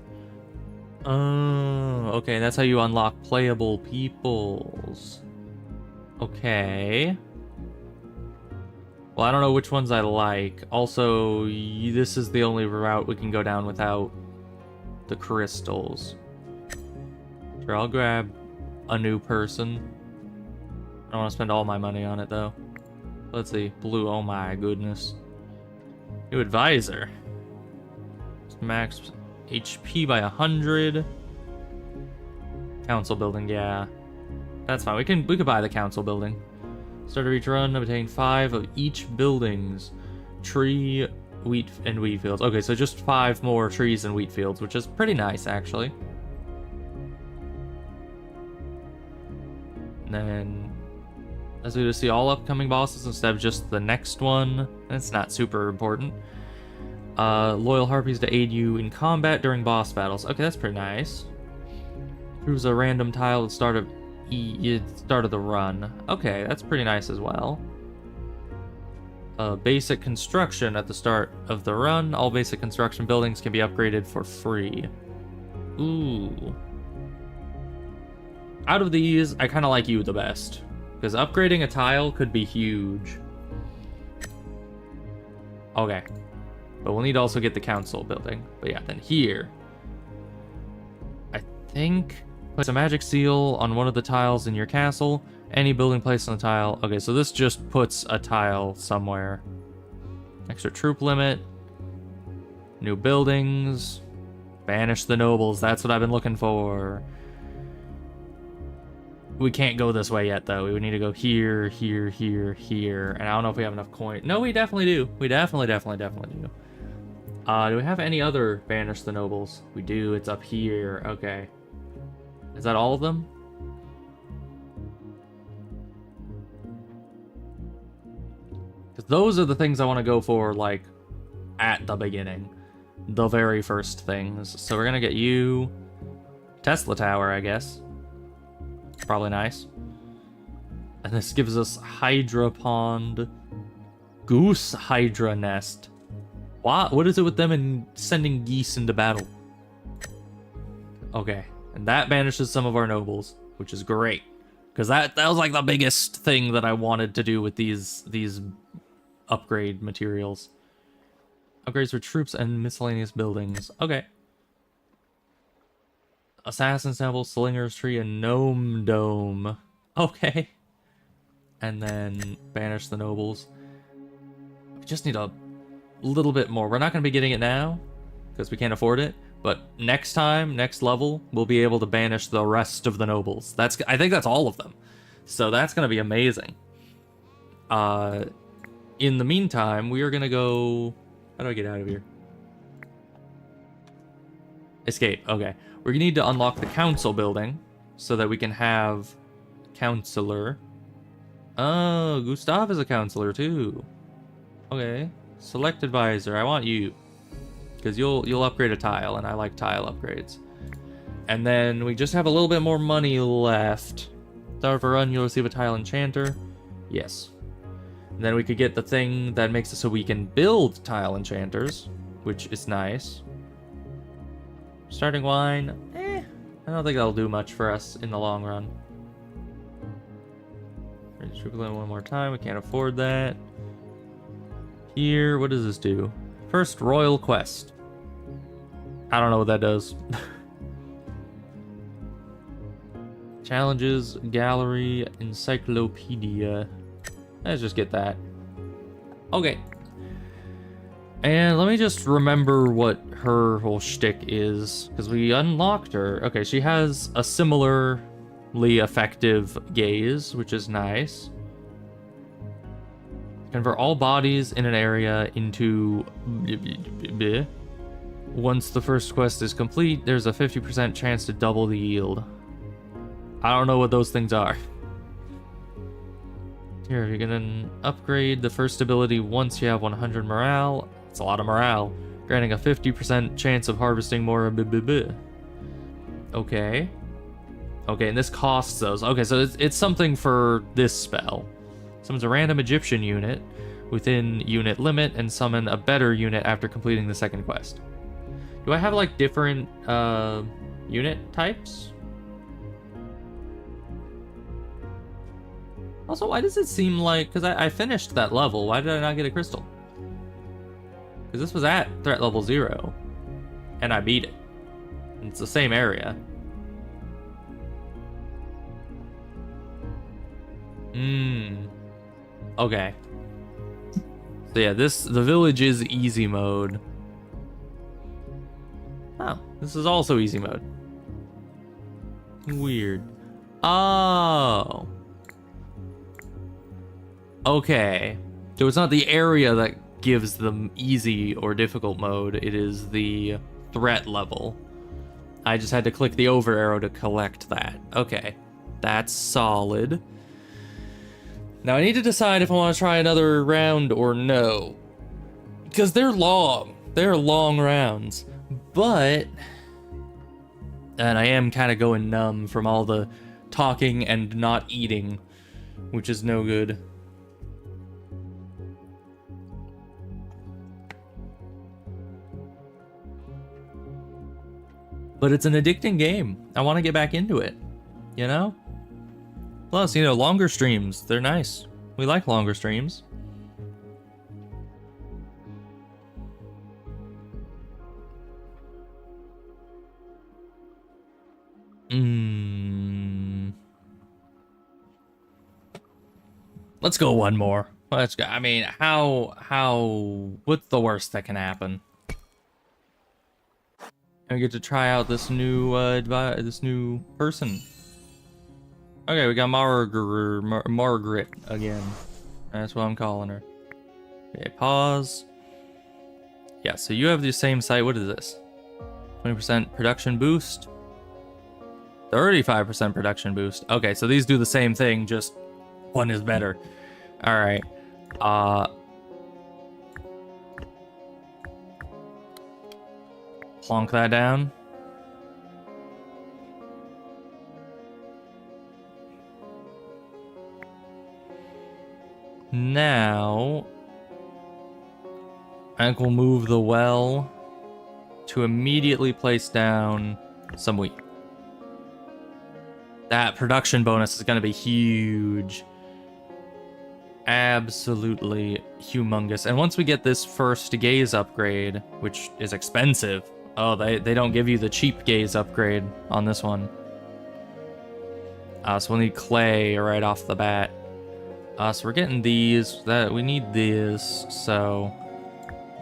Oh, okay, that's how you unlock playable peoples. Okay. Well, I don't know which ones I like. Also, this is the only route we can go down without the crystals. Sure, I'll grab a new person. I don't want to spend all my money on it, though. Let's see. Blue, oh my goodness. New advisor. Max HP by 100. Council building, yeah. That's fine. We could buy the council building. Start of each run, obtain 5 of each building's tree, wheat, and wheat fields. Okay, so just 5 more trees and wheat fields, which is pretty nice, actually. And then, as we just see all upcoming bosses instead of just the next one. That's not super important. Loyal harpies to aid you in combat during boss battles. Okay, that's pretty nice. Proves a random tile at the start of the run. Okay, that's pretty nice as well. Basic construction at the start of the run. All basic construction buildings can be upgraded for free. Ooh. Out of these, I kind of like you the best. Because upgrading a tile could be huge. Okay. But we'll need to also get the council building. But yeah, then here. I think... place a magic seal on one of the tiles in your castle. Any building placed on the tile. Okay, so this just puts a tile somewhere. Extra troop limit. New buildings. Banish the nobles. That's what I've been looking for. We can't go this way yet, though. We would need to go here, here, here, here. And I don't know if we have enough coin. No, we definitely do. We definitely do. Do we have any other banish the nobles? We do. It's up here. Okay. Is that all of them? Because those are the things I want to go for, like, at the beginning. The very first things. So we're going to get you... Tesla Tower, I guess. Probably nice. And this gives us Hydra Pond. Goose Hydra Nest. What is it with them and sending geese into battle? Okay. And that banishes some of our nobles, which is great. Because that was like the biggest thing that I wanted to do with these upgrade materials. Upgrades for troops and miscellaneous buildings. Okay. Assassin's Temple, Slinger's Tree, and Gnome Dome. Okay. And then banish the nobles. We just need a little bit more. We're not going to be getting it now, because we can't afford it. But next time, next level, we'll be able to banish the rest of the nobles. I think that's all of them. So that's going to be amazing. In the meantime, we are going to go... How do I get out of here? Escape. Okay. We need to unlock the council building so that we can have counselor. Oh, Gustav is a counselor too. Okay. Select advisor. I want you. Because you'll upgrade a tile, and I like tile upgrades. And then we just have a little bit more money left. Start of a run, you'll receive a tile enchanter. Yes. And then we could get the thing that makes it so we can build tile enchanters, which is nice. Starting wine, I don't think that'll do much for us in the long run. Triple in one more time, we can't afford that. Here, what does this do? First royal quest. I don't know what that does. Challenges, gallery, encyclopedia. Let's just get that. Okay. And let me just remember what her whole shtick is, because we unlocked her. Okay, she has a similarly effective gaze, which is nice. Convert all bodies in an area into... Once the first quest is complete, there's a 50% chance to double the yield. I don't know what those things are. Here, you're gonna upgrade the first ability once you have 100 morale. It's a lot of morale. Granting a 50% chance of harvesting more. Okay. Okay, and this costs those. Okay, so it's something for this spell. Summons a random Egyptian unit within unit limit and summon a better unit after completing the second quest. Do I have like different unit types? Also, why does it seem like... Because I finished that level. Why did I not get a crystal? Because this was at threat level 0. And I beat it. And it's the same area. Okay. So yeah, the village is easy mode. Oh, this is also easy mode. Weird. Oh. Okay. So it's not the area that gives them easy or difficult mode, it is the threat level. I just had to click the over arrow to collect that. Okay. That's solid. Now I need to decide if I want to try another round or no. Because they're long. They're long rounds. But... And I am kind of going numb from all the talking and not eating, which is no good. But it's an addicting game. I want to get back into it, you know? Plus, you know, longer streams, they're nice. We like longer streams. Let's go one more. Let's go. I mean, what's the worst that can happen? I get to try out this new person. Okay, we got Margaret again. That's what I'm calling her. Okay, pause. Yeah, so you have the same site. What is this? 20% production boost. 35% production boost. Okay, so these do the same thing, just one is better. All right. Plonk that down. Now, I think we'll move the well to immediately place down some wheat. That production bonus is going to be huge. Absolutely humongous. And once we get this first gaze upgrade, which is expensive. Oh, they don't give you the cheap gaze upgrade on this one. So we'll need clay right off the bat. So we're getting these. We need this. So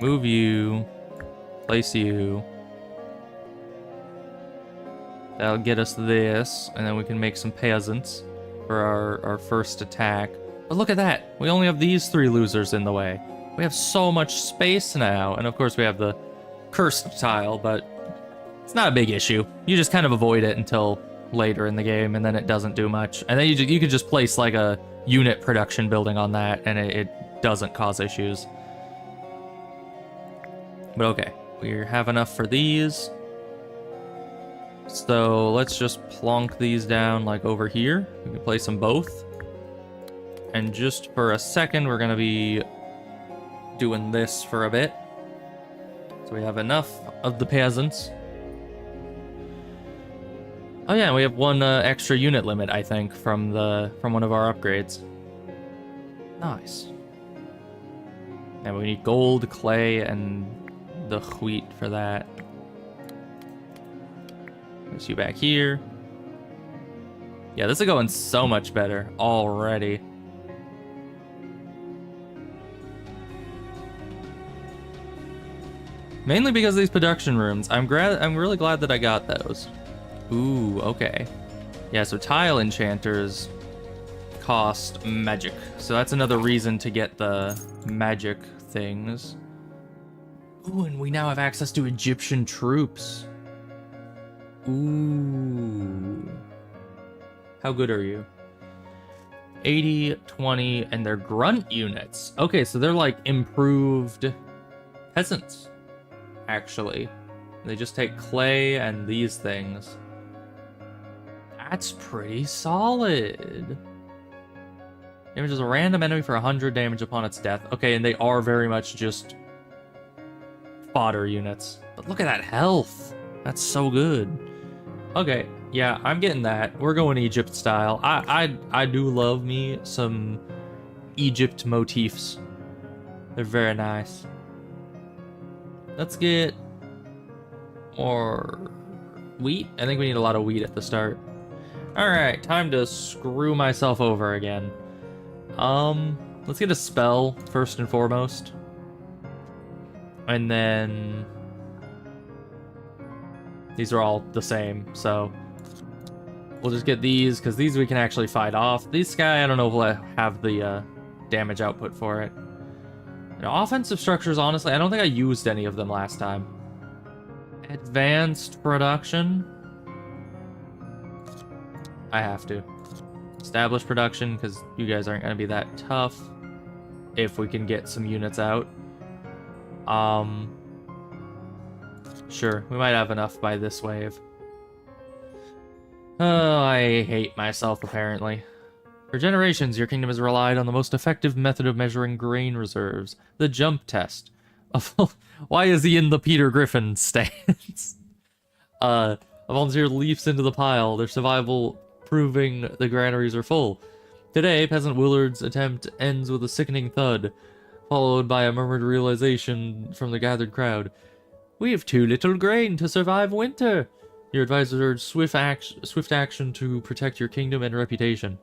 move you. Place you. That'll get us this. And then we can make some peasants for our first attack. But look at that. We only have these 3 losers in the way. We have so much space now. And of course we have the cursed tile, but it's not a big issue. You just kind of avoid it until later in the game, and then it doesn't do much. And then you could just place like a unit production building on that, and it doesn't cause issues. But okay, we have enough for these. So let's just plonk these down like over here. We can place them both. And just for a second, we're gonna be doing this for a bit. So we have enough of the peasants. Oh yeah, we have one extra unit limit, I think, from one of our upgrades. Nice. And we need gold, clay, and the wheat for that. There's you back here. Yeah, this is going so much better already. Mainly because of these production rooms. I'm really glad that I got those. Ooh, okay. Yeah, so tile enchanters cost magic. So that's another reason to get the magic things. Ooh, and we now have access to Egyptian troops. Ooh. How good are you? 80, 20, and they're grunt units. Okay, so they're like improved peasants, actually. They just take clay and these things. That's pretty solid. Damages a random enemy for 100 damage upon its death. Okay, and they are very much just fodder units. But look at that health. That's so good. Okay, yeah, I'm getting that. We're going Egypt style. I do love me some Egypt motifs. They're very nice. Let's get more wheat. I think we need a lot of wheat at the start. Alright, time to screw myself over again. Let's get a spell first and foremost. And then these are all the same, so we'll just get these, because these we can actually fight off. This guy, I don't know if we'll have the damage output for it. You know, offensive structures, honestly, I don't think I used any of them last time. Advanced production. I have to. Establish production, because you guys aren't going to be that tough if we can get some units out. Sure, we might have enough by this wave. Oh, I hate myself, apparently. For generations, your kingdom has relied on the most effective method of measuring grain reserves, the jump test. Why is he in the Peter Griffin stance? A volunteer leaps into the pile, their survival proving the granaries are full. Today, Peasant Willard's attempt ends with a sickening thud, followed by a murmured realization from the gathered crowd. We have too little grain to survive winter. Your advisors urge swift action to protect your kingdom and reputation.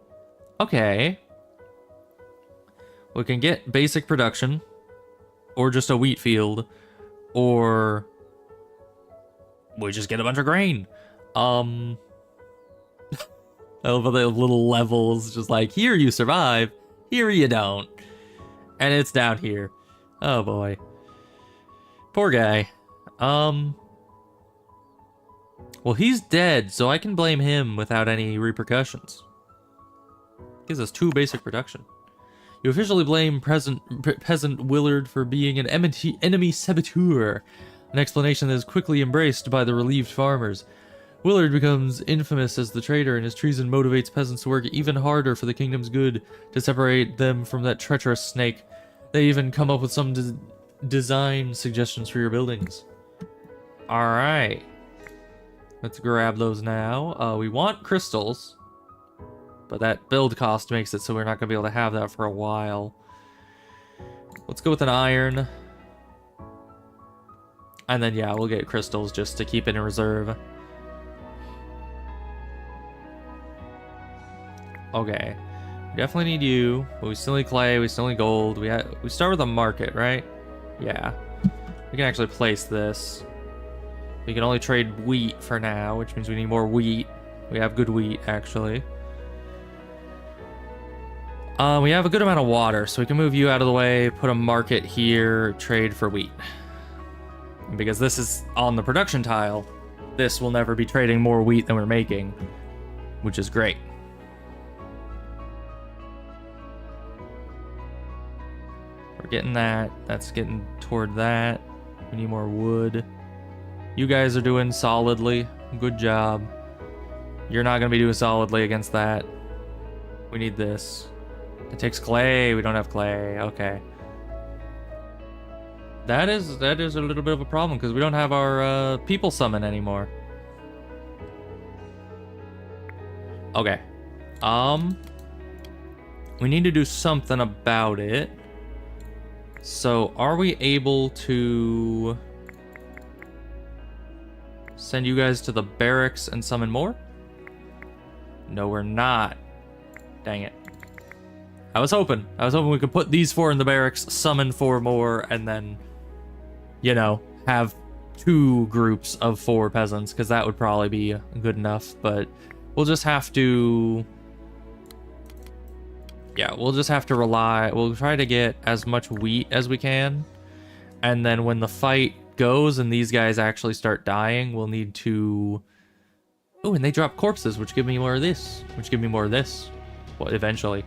Okay. We can get basic production, or just a wheat field, or we just get a bunch of grain. I love the little levels, just like, here you survive, here you don't. And it's down here. Oh boy. Poor guy. Well, he's dead, so I can blame him without any repercussions. Gives us 2 basic production. You officially blame Peasant Willard for being an enemy saboteur, an explanation that is quickly embraced by the relieved farmers. Willard becomes infamous as the traitor, and his treason motivates peasants to work even harder for the kingdom's good, to separate them from that treacherous snake. They even come up with some design suggestions for your buildings. Alright. Let's grab those now. We want crystals, but that build cost makes it so we're not going to be able to have that for a while. Let's go with an iron. And then, yeah, we'll get crystals just to keep it in reserve. Okay. We definitely need you, but we still need clay, we still need gold. We start with a market, right? Yeah. We can actually place this. We can only trade wheat for now, which means we need more wheat. We have good wheat, actually. We have a good amount of water, so we can move you out of the way, put a market here, trade for wheat. Because this is on the production tile, this will never be trading more wheat than we're making, which is great. We're getting that. That's getting toward that. We need more wood. You guys are doing solidly. Good job. You're not going to be doing solidly against that. We need this. It takes clay. We don't have clay. Okay. That is a little bit of a problem because we don't have our people summon anymore. Okay. We need to do something about it. So, are we able to send you guys to the barracks and summon more? No, we're not. Dang it. I was hoping we could put these 4 in the barracks, summon 4 more, and then, you know, have 2 groups of 4 peasants, because that would probably be good enough, but we'll just have to... Yeah, we'll just have to rely... We'll try to get as much wheat as we can, and then when the fight goes and these guys actually start dying, we'll need to... Oh, and they drop corpses, which give me more of this, which give me more of this. Well, eventually.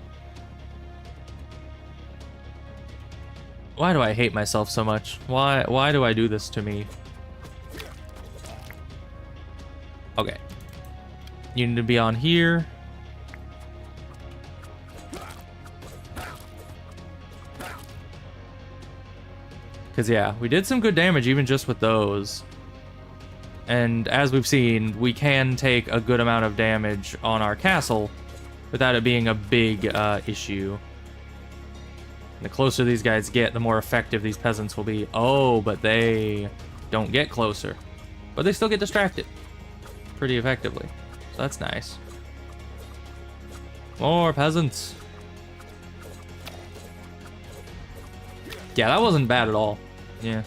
Why do I hate myself so much? Why do I do this to me? Okay. You need to be on here. Because, yeah, we did some good damage even just with those. And as we've seen, we can take a good amount of damage on our castle without it being a big issue. And the closer these guys get, the more effective these peasants will be. Oh, but they don't get closer. But they still get distracted pretty effectively. So that's nice. More peasants. Yeah, that wasn't bad at all. Yeah.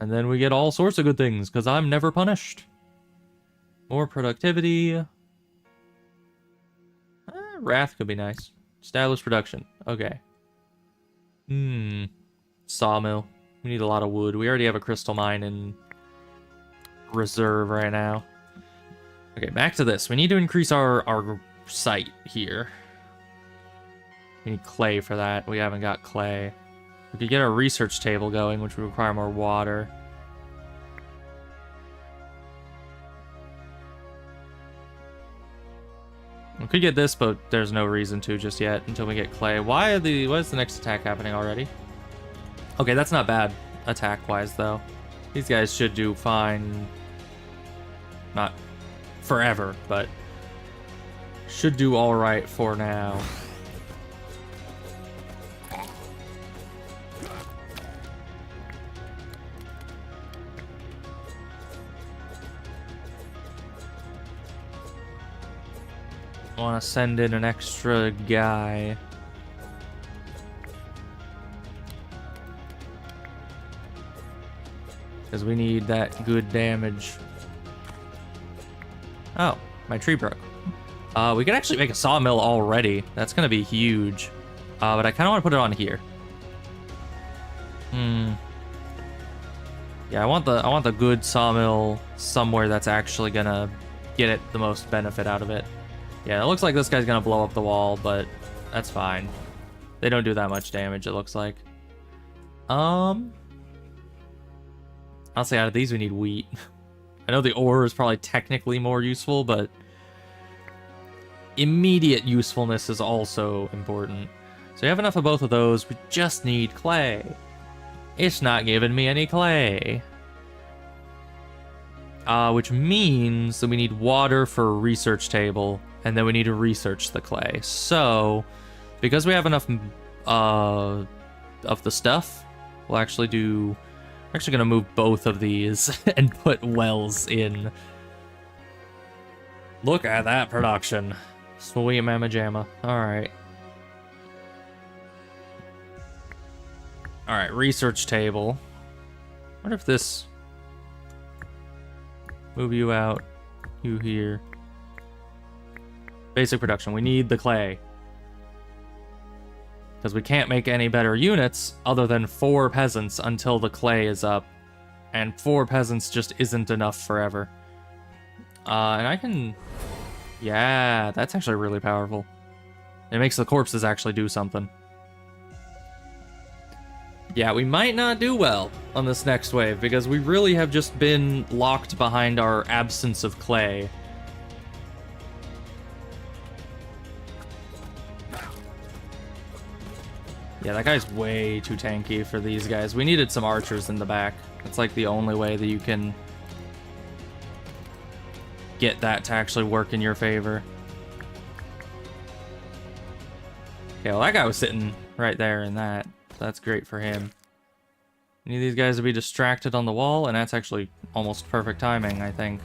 And then we get all sorts of good things, because I'm never punished. More productivity. Wrath could be nice. Establish production. Okay. Sawmill. We need a lot of wood. We already have a crystal mine in reserve right now. Okay, back to this. We need to increase our site here. We need clay for that. We haven't got clay. We could get our research table going, which would require more water. We could get this, but there's no reason to just yet until we get clay. Why is the next attack happening already? Okay, that's not bad attack-wise, though. These guys should do fine. Not forever, but should do all right for now. I want to send in an extra guy. Because we need that good damage. Oh, my tree broke. We could actually make a sawmill already. That's going to be huge. But I kind of want to put it on here. Yeah, I want the good sawmill somewhere that's actually going to get it the most benefit out of it. Yeah, it looks like this guy's going to blow up the wall, but that's fine. They don't do that much damage, it looks like. I'll say out of these we need wheat. I know the ore is probably technically more useful, but immediate usefulness is also important. So we have enough of both of those. We just need clay. It's not giving me any clay. Which means that we need water for a research table, and then we need to research the clay. So, because we have enough of the stuff, we'll actually do... I'm actually going to move both of these and put wells in. Look at that production. Sweet mama jamma. Alright. Alright, research table. I wonder if this... Move you out. You here. Basic production. We need the clay. Because we can't make any better units other than 4 peasants until the clay is up. And 4 peasants just isn't enough forever. And I can... Yeah, that's actually really powerful. It makes the corpses actually do something. Yeah, we might not do well on this next wave because we really have just been locked behind our absence of clay. Yeah, that guy's way too tanky for these guys. We needed some archers in the back. It's like the only way that you can get that to actually work in your favor. Okay, well that guy was sitting right there in that. That's great for him. Any of these guys will be distracted on the wall, and that's actually almost perfect timing, I think.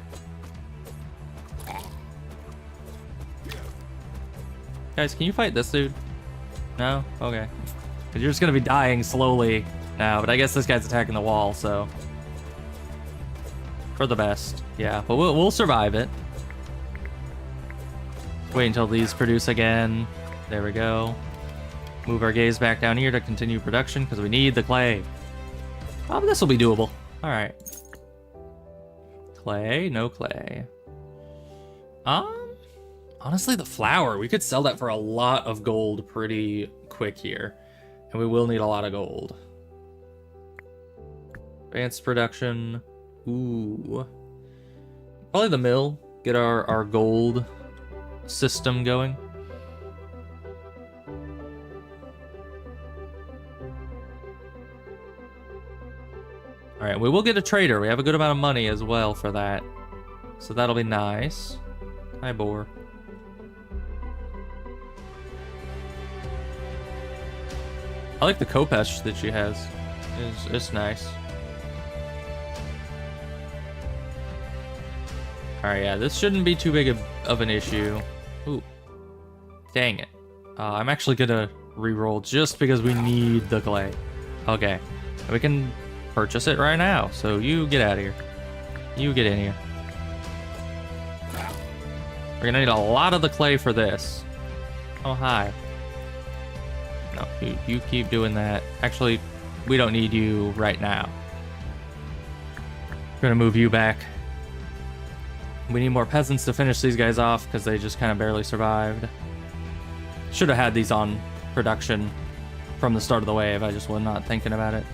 Guys, can you fight this dude? No? Okay. Because you're just going to be dying slowly now, but I guess this guy's attacking the wall, so... For the best. Yeah, but we'll survive it. Wait until these produce again. There we go. Move our gaze back down here to continue production, because we need the clay. Oh, but this will be doable. Alright. Clay, no clay. Honestly, the flour, we could sell that for a lot of gold pretty quick here. And we will need a lot of gold. Advanced production. Ooh. Probably the mill. Get our gold system going. Alright, we will get a trader. We have a good amount of money as well for that. So that'll be nice. Hi, boar. I like the Kopesh that she has. It's nice. Alright, yeah, this shouldn't be too big of an issue. Ooh. Dang it. I'm actually gonna re-roll just because we need the clay. Okay. We can purchase it right now, so you get out of here. You get in here. We're gonna need a lot of the clay for this. Oh, hi. No, you keep doing that. Actually, we don't need you right now. We're gonna move you back. We need more peasants to finish these guys off because they just kind of barely survived. Should have had these on production from the start of the wave. I just was not thinking about it.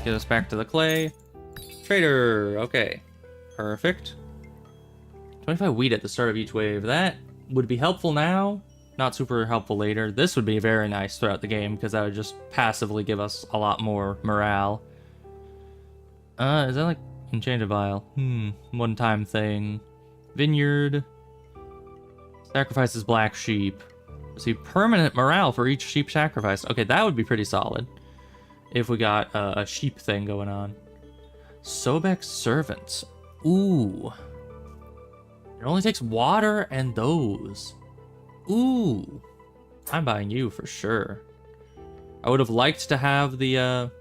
Get us back to the clay. Trader. Okay. Perfect. 25 wheat at the start of each wave. That would be helpful now. Not super helpful later. This would be very nice throughout the game because that would just passively give us a lot more morale. Is that like enchanted vial? One-time thing. Vineyard. Sacrifices black sheep. See, permanent morale for each sheep sacrificed. Okay, that would be pretty solid if we got a sheep thing going on. Sobek's servants. Ooh. It only takes water and those. Ooh. I'm buying you for sure. I would have liked to have the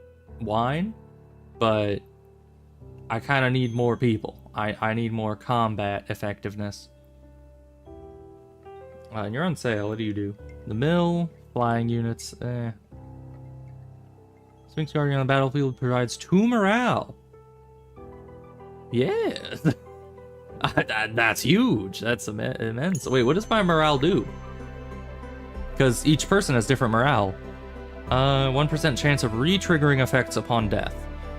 wine, but I kind of need more people. I need more combat effectiveness. And you're on sale. What do you do? The mill, flying units. Sphinx Guardian on the battlefield provides 2 morale. Yeah. That's huge. That's immense. Wait, what does my morale do? Because each person has different morale. 1% chance of re-triggering effects upon death.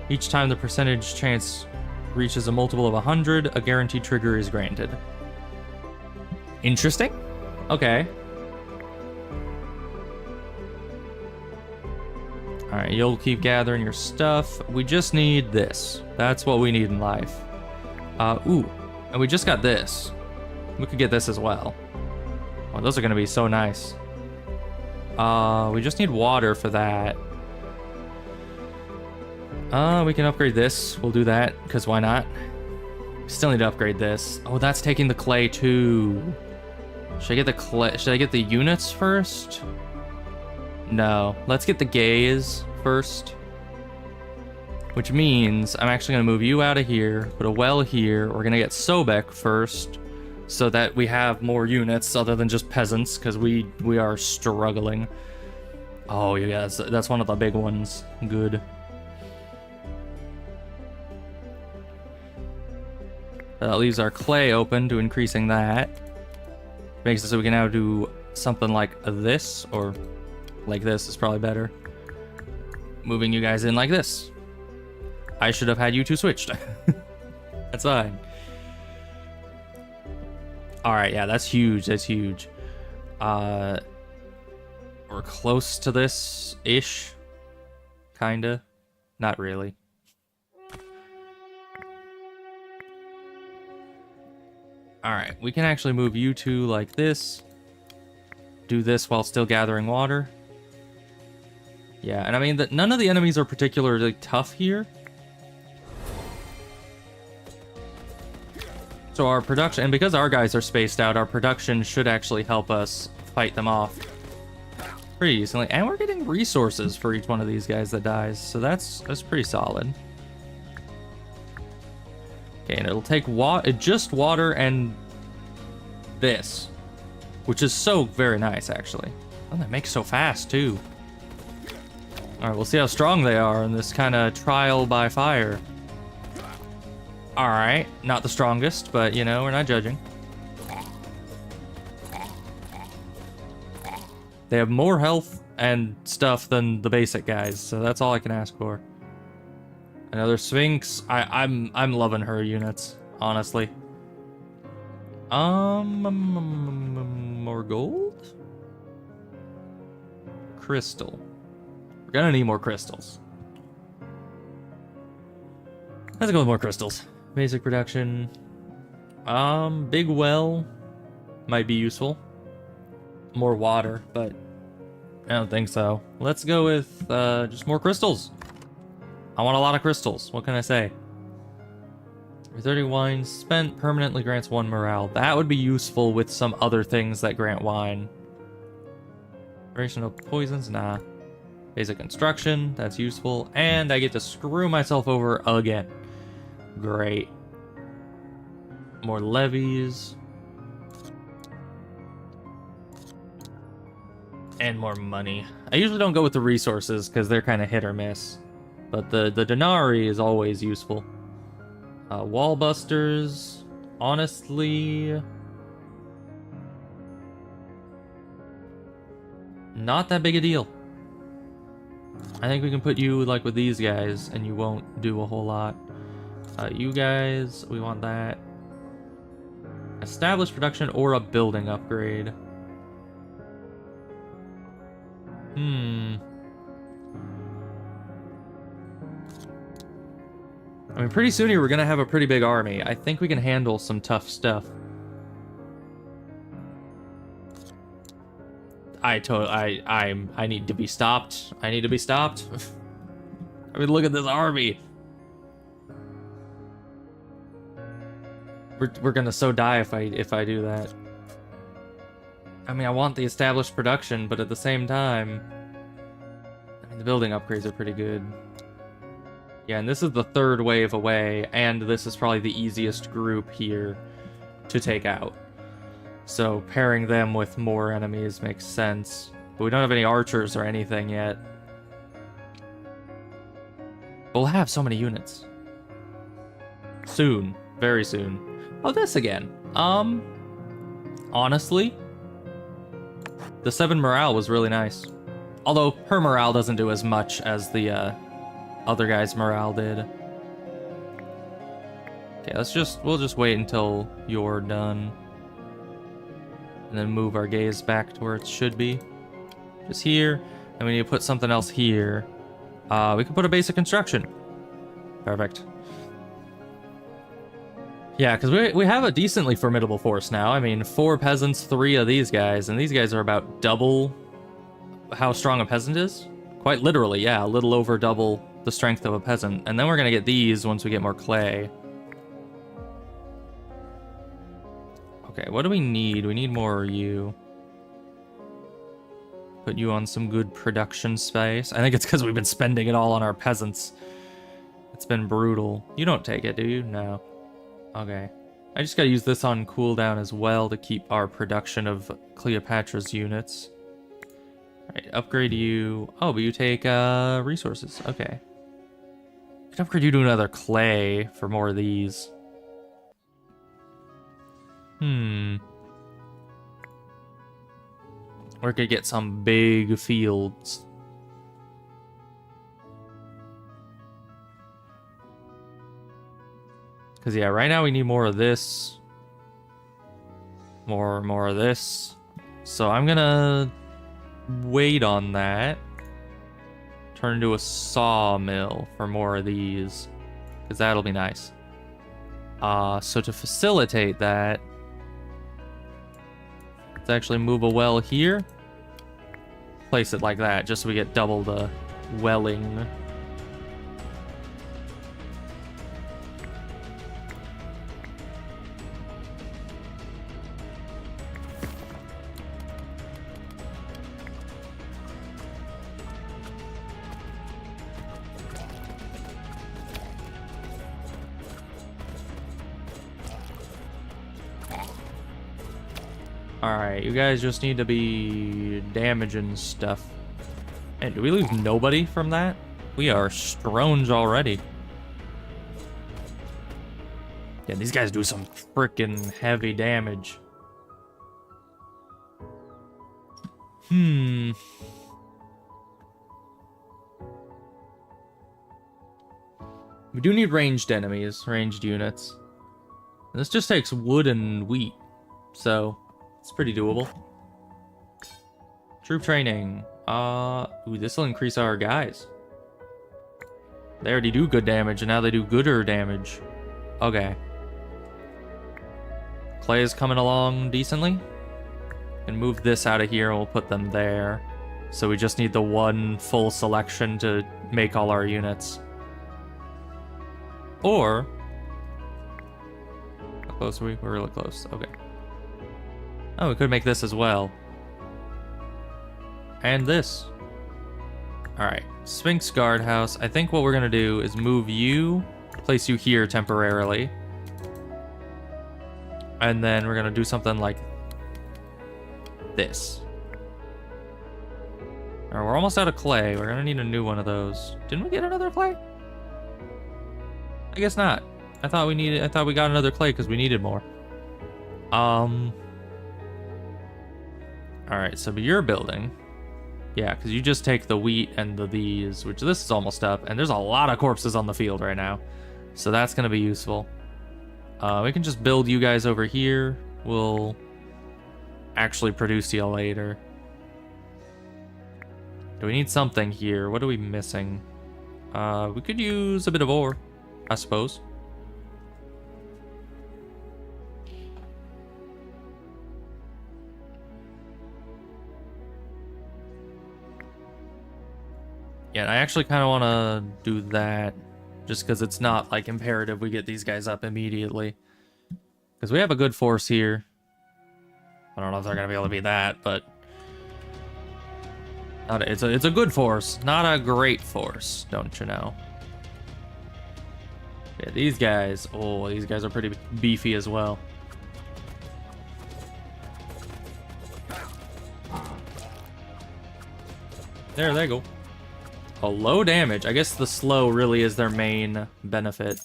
Each time the percentage chance reaches a multiple of 100, a guaranteed trigger is granted. Interesting. Okay. Alright, you'll keep gathering your stuff. We just need this. That's what we need in life. Ooh. And we just got this. We could get this as well. Oh, those are going to be so nice. We just need water for that. We can upgrade this. We'll do that, because why not? We still need to upgrade this. Oh, that's taking the clay too. Should I get the clay? Should I get the units first? No. Let's get the gaze first. Which means I'm actually going to move you out of here, put a well here. We're going to get Sobek first, so that we have more units other than just peasants, because we are struggling. Oh, yeah, that's one of the big ones. Good. That leaves our clay open to increasing that. Makes it so we can now do something like this, or Like this is probably better. Moving you guys in like this. I should have had you two switched. That's fine. Alright, yeah, that's huge. That's huge. We're close to this-ish. Kinda. Not really. Alright, we can actually move you two like this. Do this while still gathering water. Yeah, and I mean, none of the enemies are particularly tough here. So our production, and because our guys are spaced out, our production should actually help us fight them off pretty decently. And we're getting resources for each one of these guys that dies, so that's pretty solid. Okay, and it'll take just water and this, which is so very nice, actually. Oh, they make so fast, too. Alright, we'll see how strong they are in this kind of trial by fire. Alright, not the strongest, but, you know, we're not judging. They have more health and stuff than the basic guys, so that's all I can ask for. Another Sphinx. I'm loving her units, honestly. More gold? Crystal. We're gonna need more crystals. Let's go with more crystals. Basic production. Big well might be useful. More water, but I don't think so. Let's go with just more crystals. I want a lot of crystals. What can I say? 30 wine spent permanently grants 1 morale. That would be useful with some other things that grant wine. Duration of poisons? Nah. Basic construction. That's useful. And I get to screw myself over again. Great. More levies. And more money. I usually don't go with the resources because they're kind of hit or miss. But the denarii is always useful. Wall busters, honestly, not that big a deal. I think we can put you like with these guys and you won't do a whole lot. You guys, we want that. Establish production or a building upgrade. I mean, pretty soon here we're gonna have a pretty big army. I think we can handle some tough stuff. I need to be stopped. I need to be stopped. I mean, look at this army. We're gonna so die if I do that. I mean, I want the established production, but at the same time, I mean, the building upgrades are pretty good. Yeah, and this is the third wave away, and this is probably the easiest group here to take out. So pairing them with more enemies makes sense. But we don't have any archers or anything yet. We'll have so many units. Soon. Very soon. Oh, this again. Honestly, the 7 morale was really nice. Although her morale doesn't do as much as the other guy's morale did. Okay, we'll just wait until you're done. And then move our gaze back to where it should be. Just here. And we need to put something else here. We can put a basic construction. Perfect. Yeah, because we have a decently formidable force now. I mean, 4 peasants, 3 of these guys. And these guys are about double how strong a peasant is. Quite literally, yeah. A little over double the strength of a peasant. And then we're going to get these once we get more clay. Okay, what do we need? We need more you. Put you on some good production space. I think it's because we've been spending it all on our peasants. It's been brutal. You don't take it, do you? No. Okay. I just gotta use this on cooldown as well to keep our production of Cleopatra's units. Alright, upgrade you. Oh, but you take resources. Okay. I can upgrade you to another clay for more of these. We're gonna get some big fields. Because, yeah, right now we need more of this. More of this. So I'm gonna wait on that. Turn into a sawmill for more of these. Because that'll be nice. So to facilitate that, let's actually move a well here. Place it like that, just so we get double the welling. Alright, you guys just need to be damaging stuff. And do we lose nobody from that? We are stronge already. Yeah, these guys do some freaking heavy damage. We do need ranged enemies, ranged units. This just takes wood and wheat, so it's pretty doable. Troop training. Ooh, this will increase our guys. They already do good damage, and now they do gooder damage. Okay. Clay is coming along decently. And move this out of here, and we'll put them there. So we just need the one full selection to make all our units. Or... how close are we? We're really close. Okay. Oh, we could make this as well. And this. Alright. Sphinx Guardhouse. I think what we're going to do is move you, place you here temporarily. And then we're going to do something like this. Alright, we're almost out of clay. We're going to need a new one of those. Didn't we get another clay? I guess not. I thought we got another clay because we needed more. Alright, so you're building. Yeah, because you just take the wheat and these, which this is almost up, and there's a lot of corpses on the field right now. So that's going to be useful. We can just build you guys over here. We'll actually produce you later. Do we need something here? What are we missing? We could use a bit of ore, I suppose. Yeah, I actually kind of want to do that, just because it's not, like, imperative we get these guys up immediately. Because we have a good force here. I don't know if they're going to be able to beat that, but... it's a good force, not a great force, don't you know? Yeah, these guys... oh, these guys are pretty beefy as well. There they go. A low damage. I guess the slow really is their main benefit.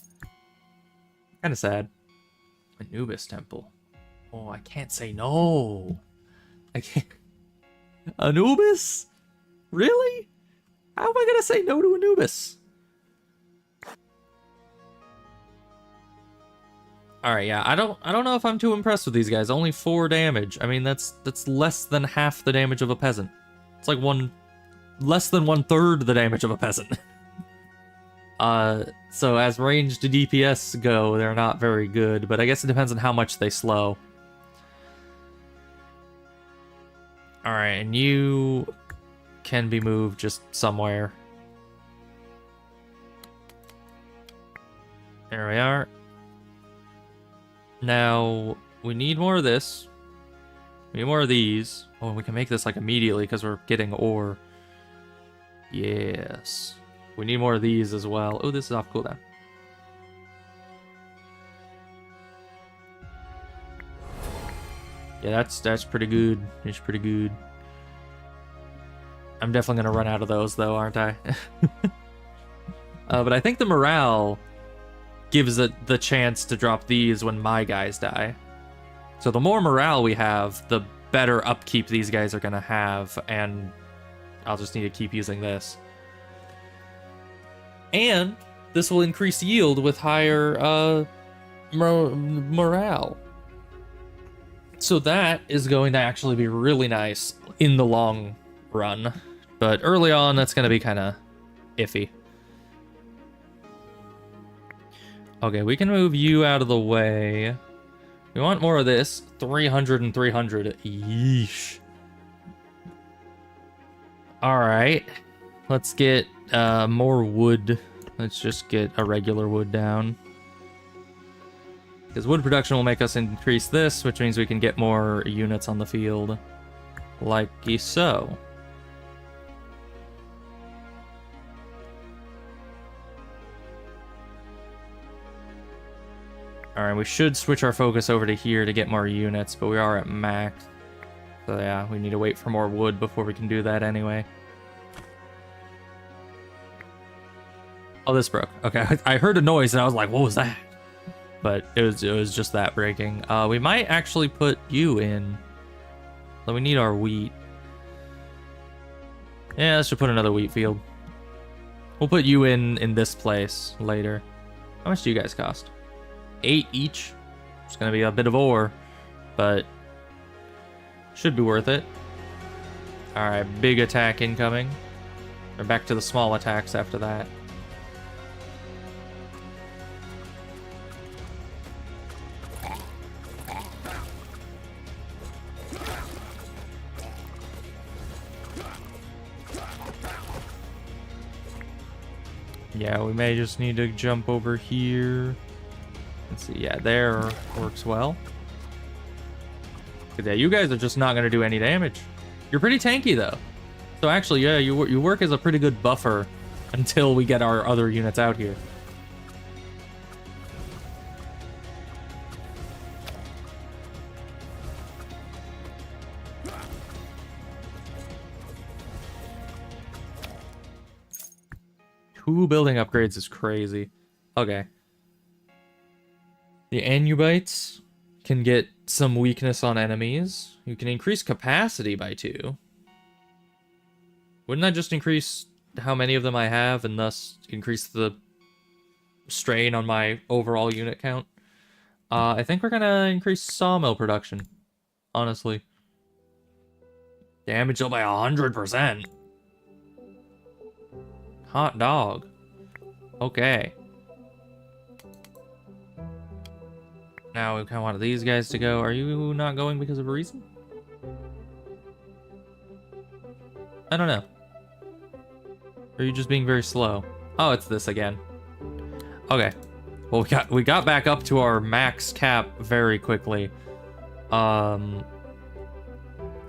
Kind of sad. Anubis Temple. Oh, I can't say no. I can't. Anubis? Really? How am I gonna say no to Anubis? Alright, yeah, I don't know if I'm too impressed with these guys. Only 4 damage. I mean, that's less than half the damage of a peasant. It's like less than 1/3 the damage of a peasant. So as ranged DPS go, they're not very good, but I guess it depends on how much they slow. Alright, and you can be moved just somewhere. There we are. Now, we need more of this. We need more of these. Oh, we can make this like immediately because we're getting ore. Yes. We need more of these as well. Oh, this is off cooldown. Yeah, that's pretty good. It's pretty good. I'm definitely gonna run out of those though, aren't I? But I think the morale gives it the chance to drop these when my guys die. So the more morale we have, the better upkeep these guys are gonna have, and I'll just need to keep using this. And this will increase yield with higher morale. So that is going to actually be really nice in the long run. But early on, that's going to be kind of iffy. Okay, we can move you out of the way. We want more of this. 300 and 300. Yeesh. Alright. Let's get more wood. Let's just get a regular wood down. Because wood production will make us increase this, which means we can get more units on the field. Like so. Alright, we should switch our focus over to here to get more units, but we are at max. So yeah, we need to wait for more wood before we can do that anyway. Oh, this broke. Okay, I heard a noise and I was like, what was that? But it was just that breaking. We might actually put you in. But we need our wheat. Yeah, let's just put another wheat field. We'll put you in this place later. How much do you guys cost? 8 each. It's gonna be a bit of ore, but should be worth it. All right, big attack incoming. We're back to the small attacks after that. Yeah, we may just need to jump over here. Let's see, yeah, there works well. Yeah, you guys are just not going to do any damage. You're pretty tanky, though. So actually, yeah, you work as a pretty good buffer until we get our other units out here. Two building upgrades is crazy. Okay. The Anubites can get some weakness on enemies. You can increase capacity by 2. Wouldn't that just increase how many of them I have and thus increase the strain on my overall unit count? I think we're gonna increase sawmill production, honestly. Damage up by 100%. Hot dog. Okay. Now we kind of want these guys to go. Are you not going because of a reason? I don't know. Or are you just being very slow? Oh, it's this again. Okay. Well, we got back up to our max cap very quickly. Yeah,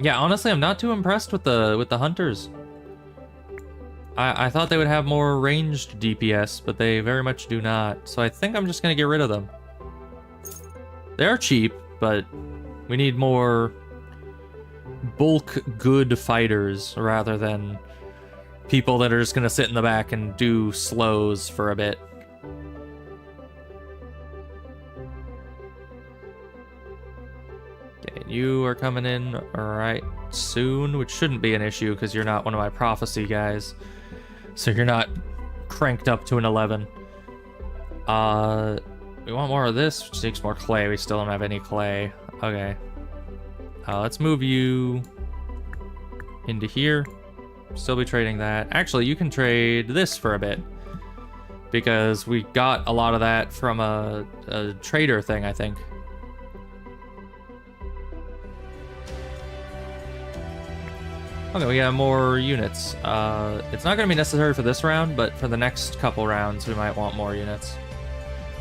honestly, I'm not too impressed with the hunters. I thought they would have more ranged DPS, but they very much do not. So I think I'm just gonna get rid of them. They're cheap, but we need more bulk good fighters rather than people that are just gonna sit in the back and do slows for a bit. Okay, you are coming in right soon, which shouldn't be an issue because you're not one of my prophecy guys. So you're not cranked up to an 11. We want more of this, which takes more clay. We still don't have any clay. Okay. Let's move you into here. Still be trading that. Actually, you can trade this for a bit. Because we got a lot of that from a trader thing, I think. Okay, we got more units. It's not going to be necessary for this round, but for the next couple rounds, we might want more units.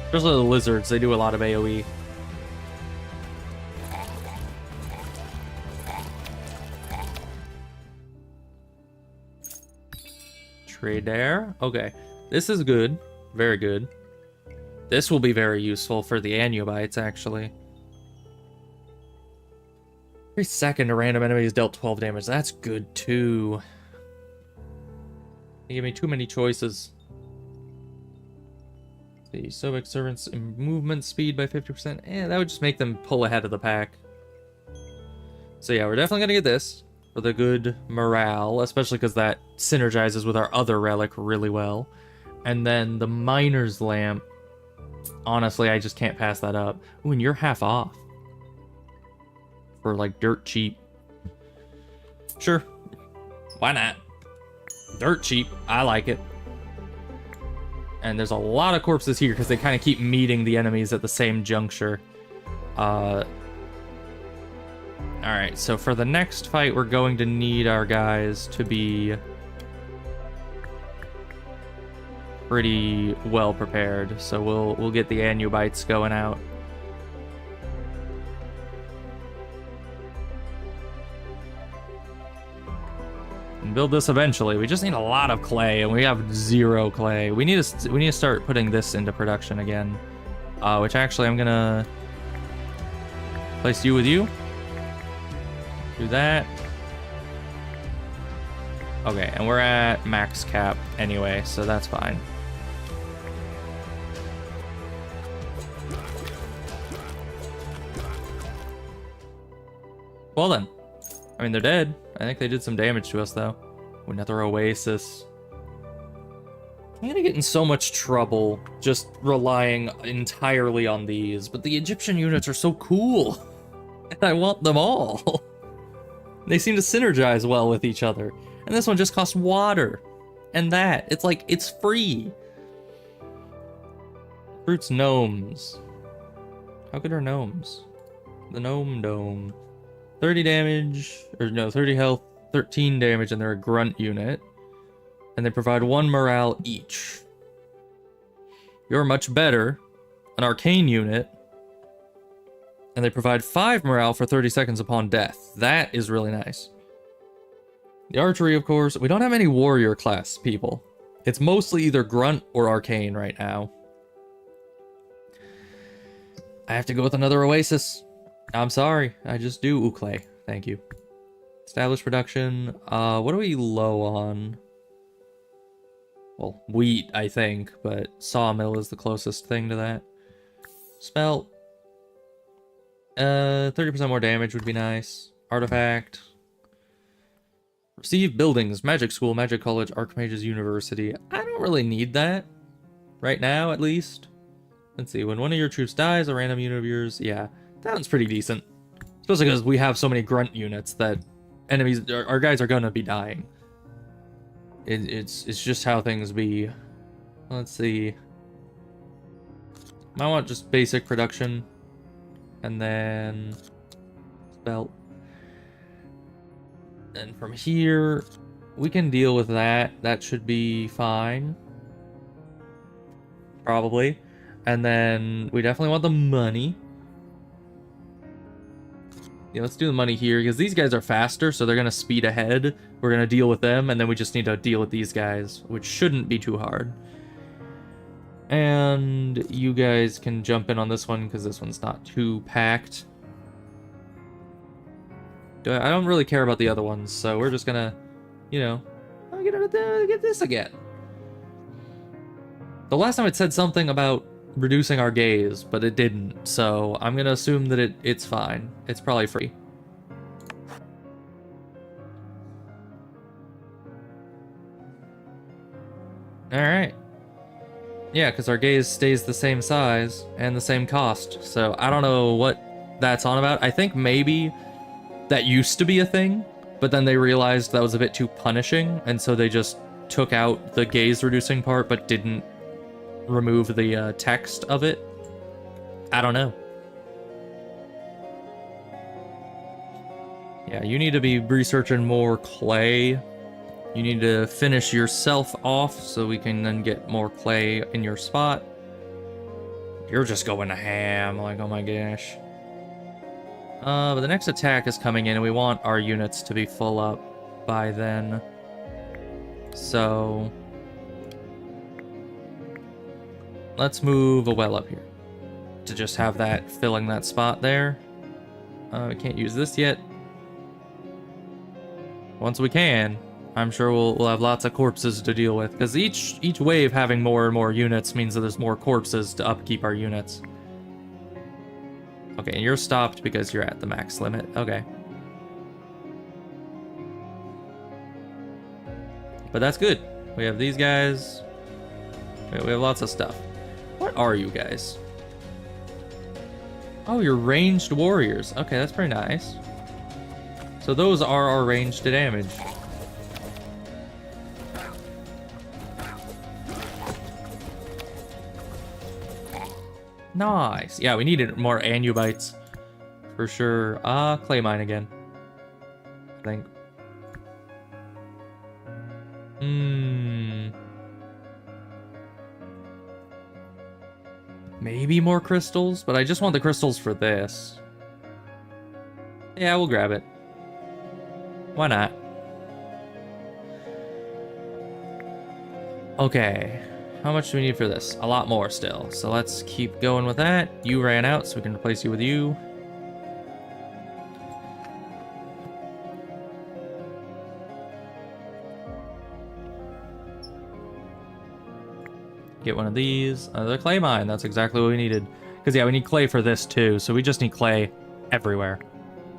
Especially the lizards, they do a lot of AoE. Trade there. Okay, this is good. Very good. This will be very useful for the Anubites, actually. Every second, a random enemy is dealt 12 damage. That's good, too. They give me too many choices. The Sobek servants movement speed by 50%. That would just make them pull ahead of the pack. So yeah, we're definitely gonna get this for the good morale, especially because that synergizes with our other relic really well. And then the miner's lamp. Honestly, I just can't pass that up. Ooh, and you're half off. For like dirt cheap. Sure. Why not? Dirt cheap. I like it. And there's a lot of corpses here because they kind of keep meeting the enemies at the same juncture. Alright, so for the next fight, we're going to need our guys to be pretty well prepared. So we'll get the Anubites going out. And build this eventually. We just need a lot of clay, and we have 0 clay. We need to start putting this into production again. Which actually I'm gonna place you with you. Do that. Okay, and we're at max cap anyway, so that's fine. Well then. I mean, they're dead. I think they did some damage to us, though. Another oasis. I'm gonna get in so much trouble just relying entirely on these, but the Egyptian units are so cool. And I want them all. They seem to synergize well with each other. And this one just costs water. And that. It's like, it's free. Fruits gnomes. How good are gnomes? The gnome dome. 30 damage, or no, 30 health, 13 damage, and they're a grunt unit. And they provide 1 morale each. You're much better. An arcane unit. And they provide 5 morale for 30 seconds upon death. That is really nice. The archery, of course. We don't have any warrior class people. It's mostly either grunt or arcane right now. I have to go with another oasis. I'm sorry. I just do. Ooh, clay. Thank you. Established production. What are we low on? Well, wheat, I think, but sawmill is the closest thing to that. Spelt. 30% more damage would be nice. Artifact. Receive buildings. Magic school, magic college, archmage's university. I don't really need that. Right now, at least. Let's see. When one of your troops dies, a random unit of yours. Yeah, that one's pretty decent. Especially because we have so many grunt units that enemies, our guys are gonna be dying. It's just how things be. Let's see. I want just basic production. And then belt. And from here, we can deal with that. That should be fine. Probably. And then we definitely want the money. Yeah, let's do the money here, because these guys are faster, so they're going to speed ahead. We're going to deal with them, and then we just need to deal with these guys, which shouldn't be too hard. And you guys can jump in on this one, because this one's not too packed. I don't really care about the other ones, so we're just going to, you know, get this again. The last time it said something about reducing our gaze, but it didn't, so I'm gonna assume that it's fine. It's probably free. Alright. Yeah, because our gaze stays the same size and the same cost, so I don't know what that's on about. I think maybe that used to be a thing, but then they realized that was a bit too punishing, and so they just took out the gaze reducing part, but didn't remove the text of it. I don't know. Yeah, you need to be researching more clay. You need to finish yourself off so we can then get more clay in your spot. You're just going to ham, like, oh my gosh. But the next attack is coming in, and we want our units to be full up by then. So let's move a well up here to just have that filling that spot there. We can't use this yet. Once we can, I'm sure we'll have lots of corpses to deal with, because each wave having more and more units means that there's more corpses to upkeep our units. Okay, and you're stopped because you're at the max limit. Okay. But that's good. We have these guys. We have lots of stuff. What are you guys? Oh, you're ranged warriors. Okay, that's pretty nice. So those are our ranged damage. Nice. Yeah, we needed more Anubites. For sure. Clay mine again. I think. Maybe more crystals, but I just want the crystals for this. Yeah, we'll grab it. Why not? Okay. How much do we need for this? A lot more still. So let's keep going with that. You ran out, so we can replace you with you. Get one of these. Another clay mine. That's exactly what we needed. Because, yeah, we need clay for this, too. So we just need clay everywhere.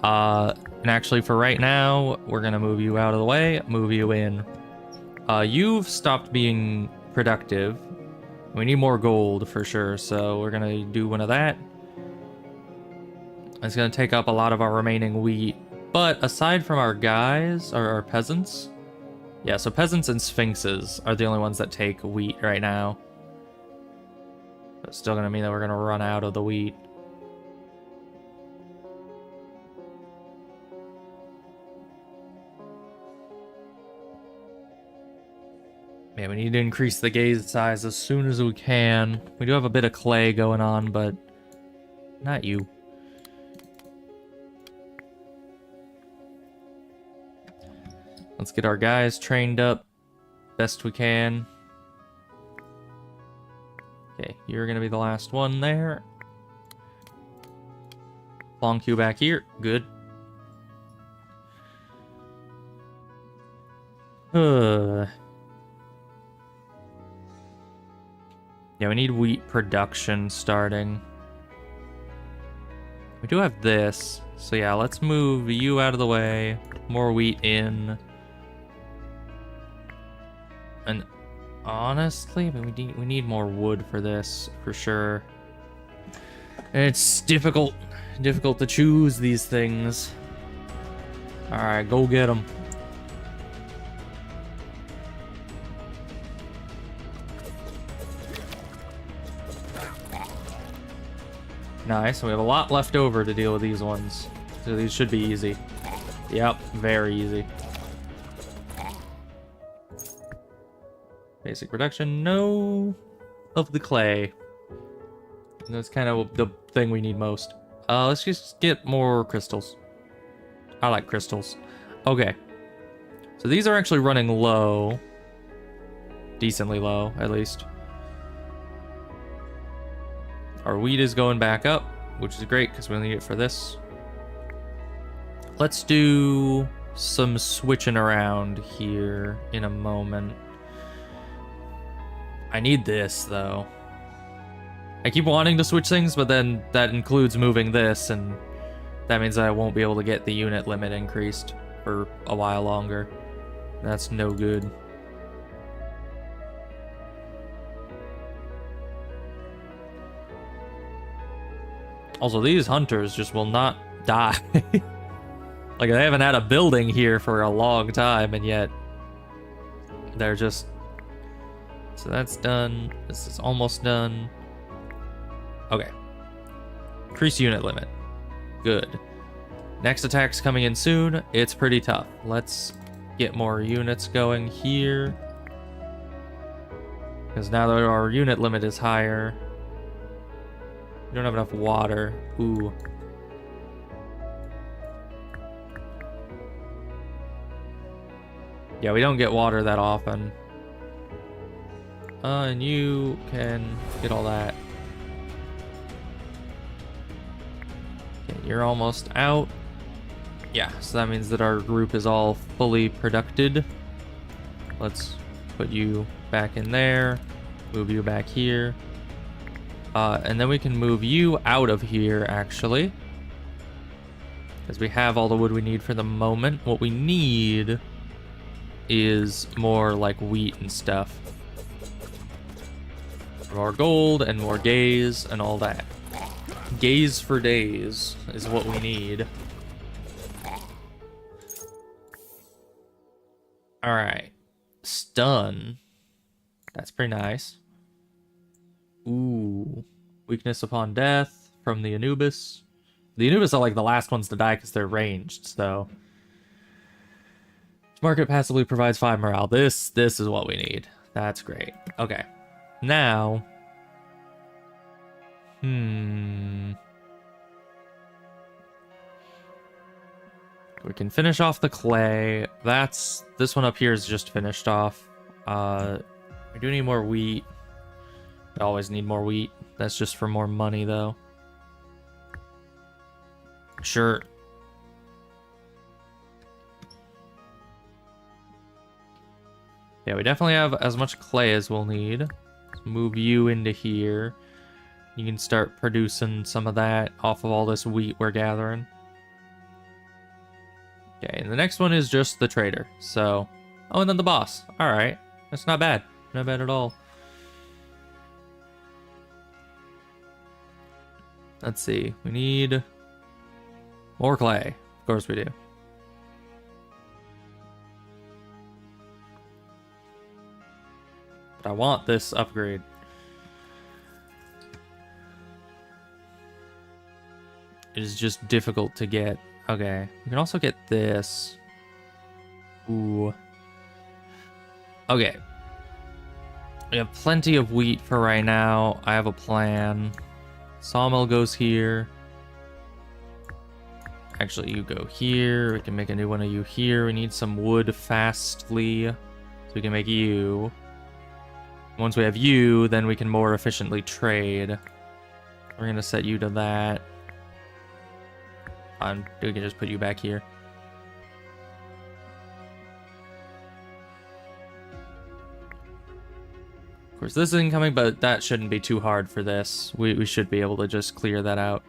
And actually, for right now, we're going to move you out of the way. Move you in. You've stopped being productive. We need more gold, for sure. So we're going to do one of that. It's going to take up a lot of our remaining wheat. But aside from our guys, or our peasants... Yeah, so peasants and sphinxes are the only ones that take wheat right now. It's still gonna mean that we're gonna run out of the wheat. Man, we need to increase the gauge size as soon as we can. We do have a bit of clay going on, but not you. Let's get our guys trained up best we can. Okay, you're gonna be the last one there. Long queue back here. Good. Yeah, we need wheat production starting. We do have this. So yeah, let's move you out of the way. More wheat in. And honestly, we need more wood for this, for sure. It's difficult to choose these things. Alright, go get them. Nice, we have a lot left over to deal with these ones. So these should be easy. Yep, very easy. Basic production, no of the clay. That's kind of the thing we need most. Let's just get more crystals. I like crystals. Okay. So these are actually running low. Decently low, at least. Our wheat is going back up, which is great because we'll need it for this. Let's do some switching around here in a moment. I need this, though. I keep wanting to switch things, but then that includes moving this, and that means I won't be able to get the unit limit increased for a while longer. That's no good. Also, these hunters just will not die. Like, they haven't had a building here for a long time, and yet they're just... So that's done. This is almost done. Okay. Increase unit limit. Good. Next attack's coming in soon. It's pretty tough. Let's get more units going here. Because now that our unit limit is higher, we don't have enough water. Ooh. Yeah, we don't get water that often. And you can get all that. Okay, you're almost out. Yeah, so that means that our group is all fully produced. Let's put you back in there. Move you back here. And then we can move you out of here, actually. Because we have all the wood we need for the moment. What we need is more like wheat and stuff. More gold and more gaze and all that. Gaze for days is what we need. Alright. Stun. That's pretty nice. Ooh. Weakness upon death from the Anubis. The Anubis are like the last ones to die because they're ranged, so... Market passively provides 5 morale. This is what we need. That's great. Okay. Now... We can finish off the clay. This one up here is just finished off. We do need more wheat. We always need more wheat. That's just for more money, though. Sure. Yeah, we definitely have as much clay as we'll need. Let's move you into here. You can start producing some of that off of all this wheat we're gathering. Okay, and the next one is just the trader. So, oh, and then the boss. All right, that's not bad. Not bad at all. Let's see. We need more clay. Of course we do. But I want this upgrade. It is just difficult to get. Okay, we can also get this. Ooh. Okay. We have plenty of wheat for right now. I have a plan. Sawmill goes here. Actually, you go here. We can make a new one of you here. We need some wood fastly, so we can make you. Once we have you, then we can more efficiently trade. We're gonna set you to that. We can just put you back here. Of course, this isn't coming, but that shouldn't be too hard for this. We should be able to just clear that out.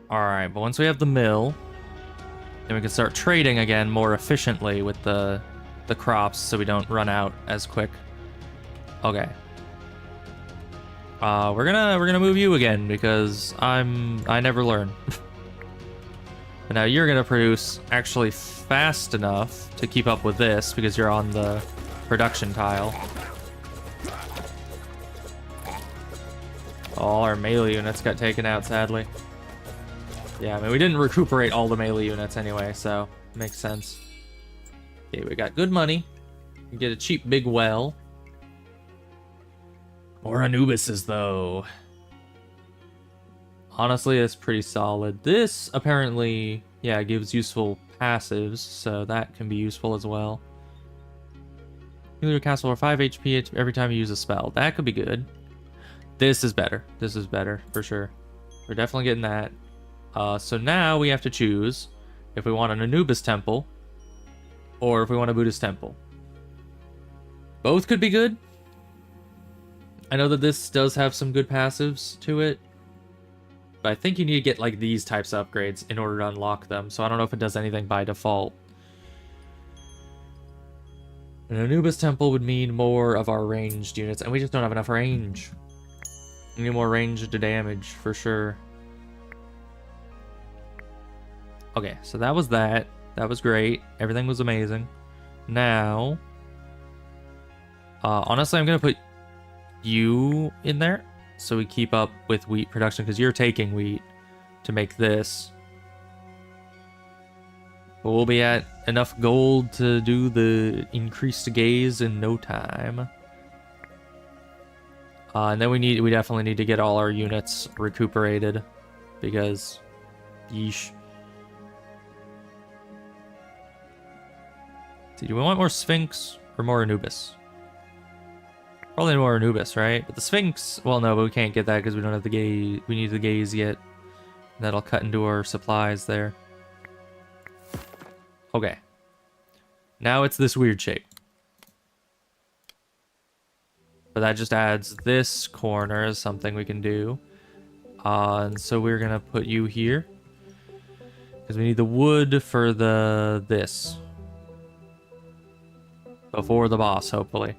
Alright, but once we have the mill, then we can start trading again more efficiently with the crops so we don't run out as quick. Okay. We're gonna move you again because I never learn. But now you're gonna produce actually fast enough to keep up with this because you're on the production tile. All our melee units got taken out, sadly. Yeah, I mean, we didn't recuperate all the melee units anyway, so makes sense. Okay, we got good money. We get a cheap big well. More Anubises, though. Honestly, it's pretty solid. This, apparently, yeah, gives useful passives, so that can be useful as well. Heal your castle for 5 HP every time you use a spell. That could be good. This is better. This is better, for sure. We're definitely getting that. So now we have to choose if we want an Anubis temple or if we want a Buddhist temple. Both could be good. I know that this does have some good passives to it, but I think you need to get like these types of upgrades in order to unlock them, so I don't know if it does anything by default. An Anubis temple would mean more of our ranged units, and we just don't have enough range. We need more range to damage, for sure. Okay, so that was that. That was great. Everything was amazing. Now, honestly, I'm going to put you in there so we keep up with wheat production because you're taking wheat to make this. But we'll be at enough gold to do the increased gaze in no time. And then we definitely need to get all our units recuperated because yeesh. See, do we want more Sphinx or more Anubis? Probably more Anubis, right? But the Sphinx, well, no, but we can't get that because we don't have the gaze. We need the gaze yet. That'll cut into our supplies there. Okay. Now it's this weird shape. But that just adds this corner as something we can do. And so we're gonna put you here because we need the wood for this. before the boss, hopefully.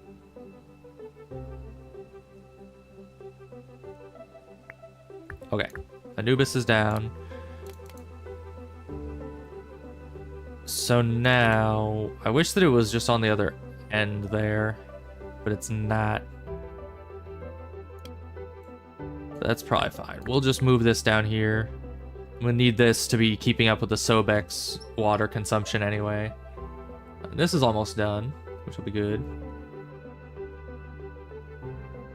Okay, Anubis is down. So now, I wish that it was just on the other end there, but it's not. That's probably fine. We'll just move this down here. We'll need this to be keeping up with the Sobex water consumption anyway. And this is almost done, which will be good.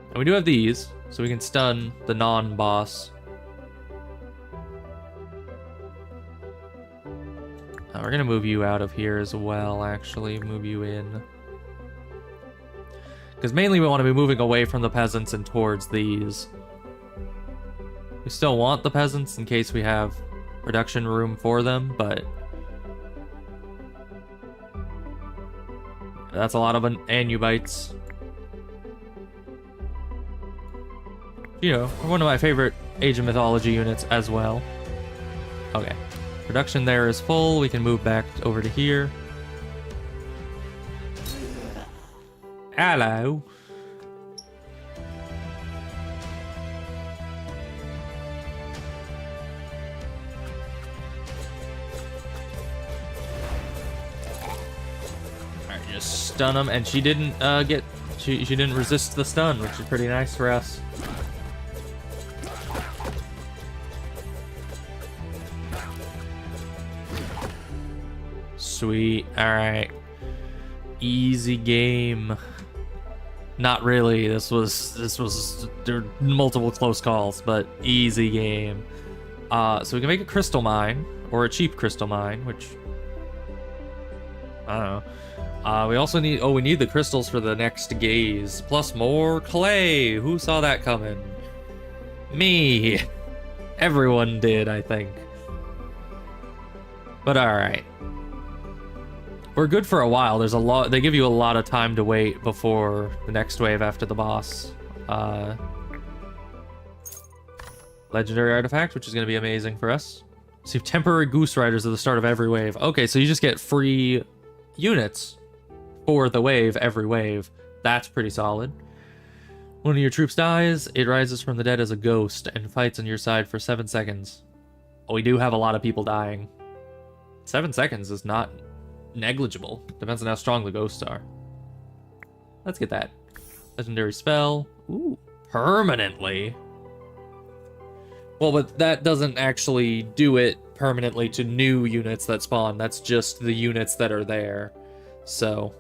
And we do have these, so we can stun the non-boss. We're gonna move you out of here as well, actually. Move you in. Because mainly we want to be moving away from the peasants and towards these. We still want the peasants in case we have production room for them, but that's a lot of Anubites. You know, one of my favorite Age of Mythology units as well. Okay. Production there is full. We can move back over to here. Hello. Alright, just stun him, and she didn't she didn't resist the stun, which is pretty nice for us. Sweet. Alright. Easy game. Not really. This was there were multiple close calls, but easy game. So we can make a crystal mine, or a cheap crystal mine, which I don't know. We also need we need the crystals for the next gaze, plus more clay. Who saw that coming? Me. Everyone did, I think. But alright. We're good for a while. There's a lot. They give you a lot of time to wait before the next wave after the boss. Legendary artifact, which is going to be amazing for us. So you have temporary goose riders at the start of every wave. Okay, so you just get free units for the wave every wave. That's pretty solid. One of your troops dies, it rises from the dead as a ghost and fights on your side for 7 seconds. Oh, we do have a lot of people dying. 7 seconds is not negligible. Depends on how strong the ghosts are. Let's get that. Legendary spell. Ooh, permanently. Well, but that doesn't actually do it permanently to new units that spawn. That's just the units that are there. So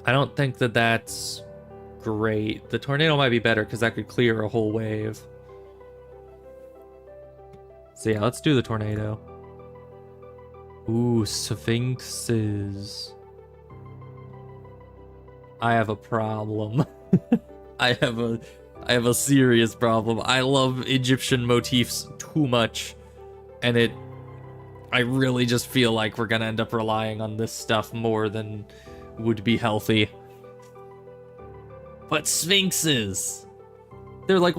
I don't think that that's great. The tornado might be better because that could clear a whole wave. So yeah, let's do the tornado. Ooh, sphinxes. I have a problem. I have a serious problem. I love Egyptian motifs too much, and I really just feel like we're gonna end up relying on this stuff more than would be healthy. But sphinxes, they're like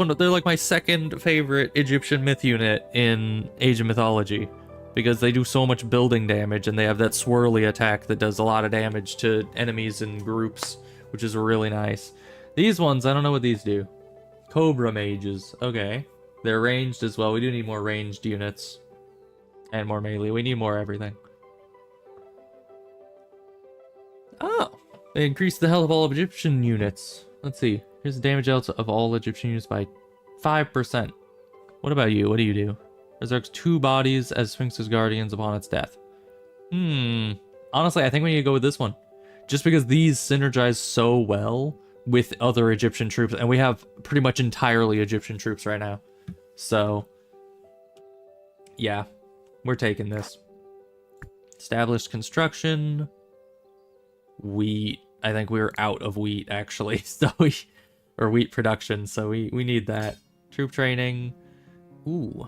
my second favorite Egyptian myth unit in Age of Mythology, because they do so much building damage, and they have that swirly attack that does a lot of damage to enemies in groups, which is really nice. These ones, I don't know what these do. Cobra mages. Okay. They're ranged as well. We do need more ranged units. And more melee. We need more everything. Oh! They increase the health of all Egyptian units. Let's see. Here's the damage out of all Egyptian units by 5%. What about you? What do you do? Resurrects 2 bodies as Sphinx's guardians upon its death. Honestly, I think we need to go with this one. Just because these synergize so well with other Egyptian troops, and we have pretty much entirely Egyptian troops right now. So, yeah, we're taking this. Established construction. Wheat. I think we're out of wheat, actually. So or wheat production, so we need that. Troop training. Ooh.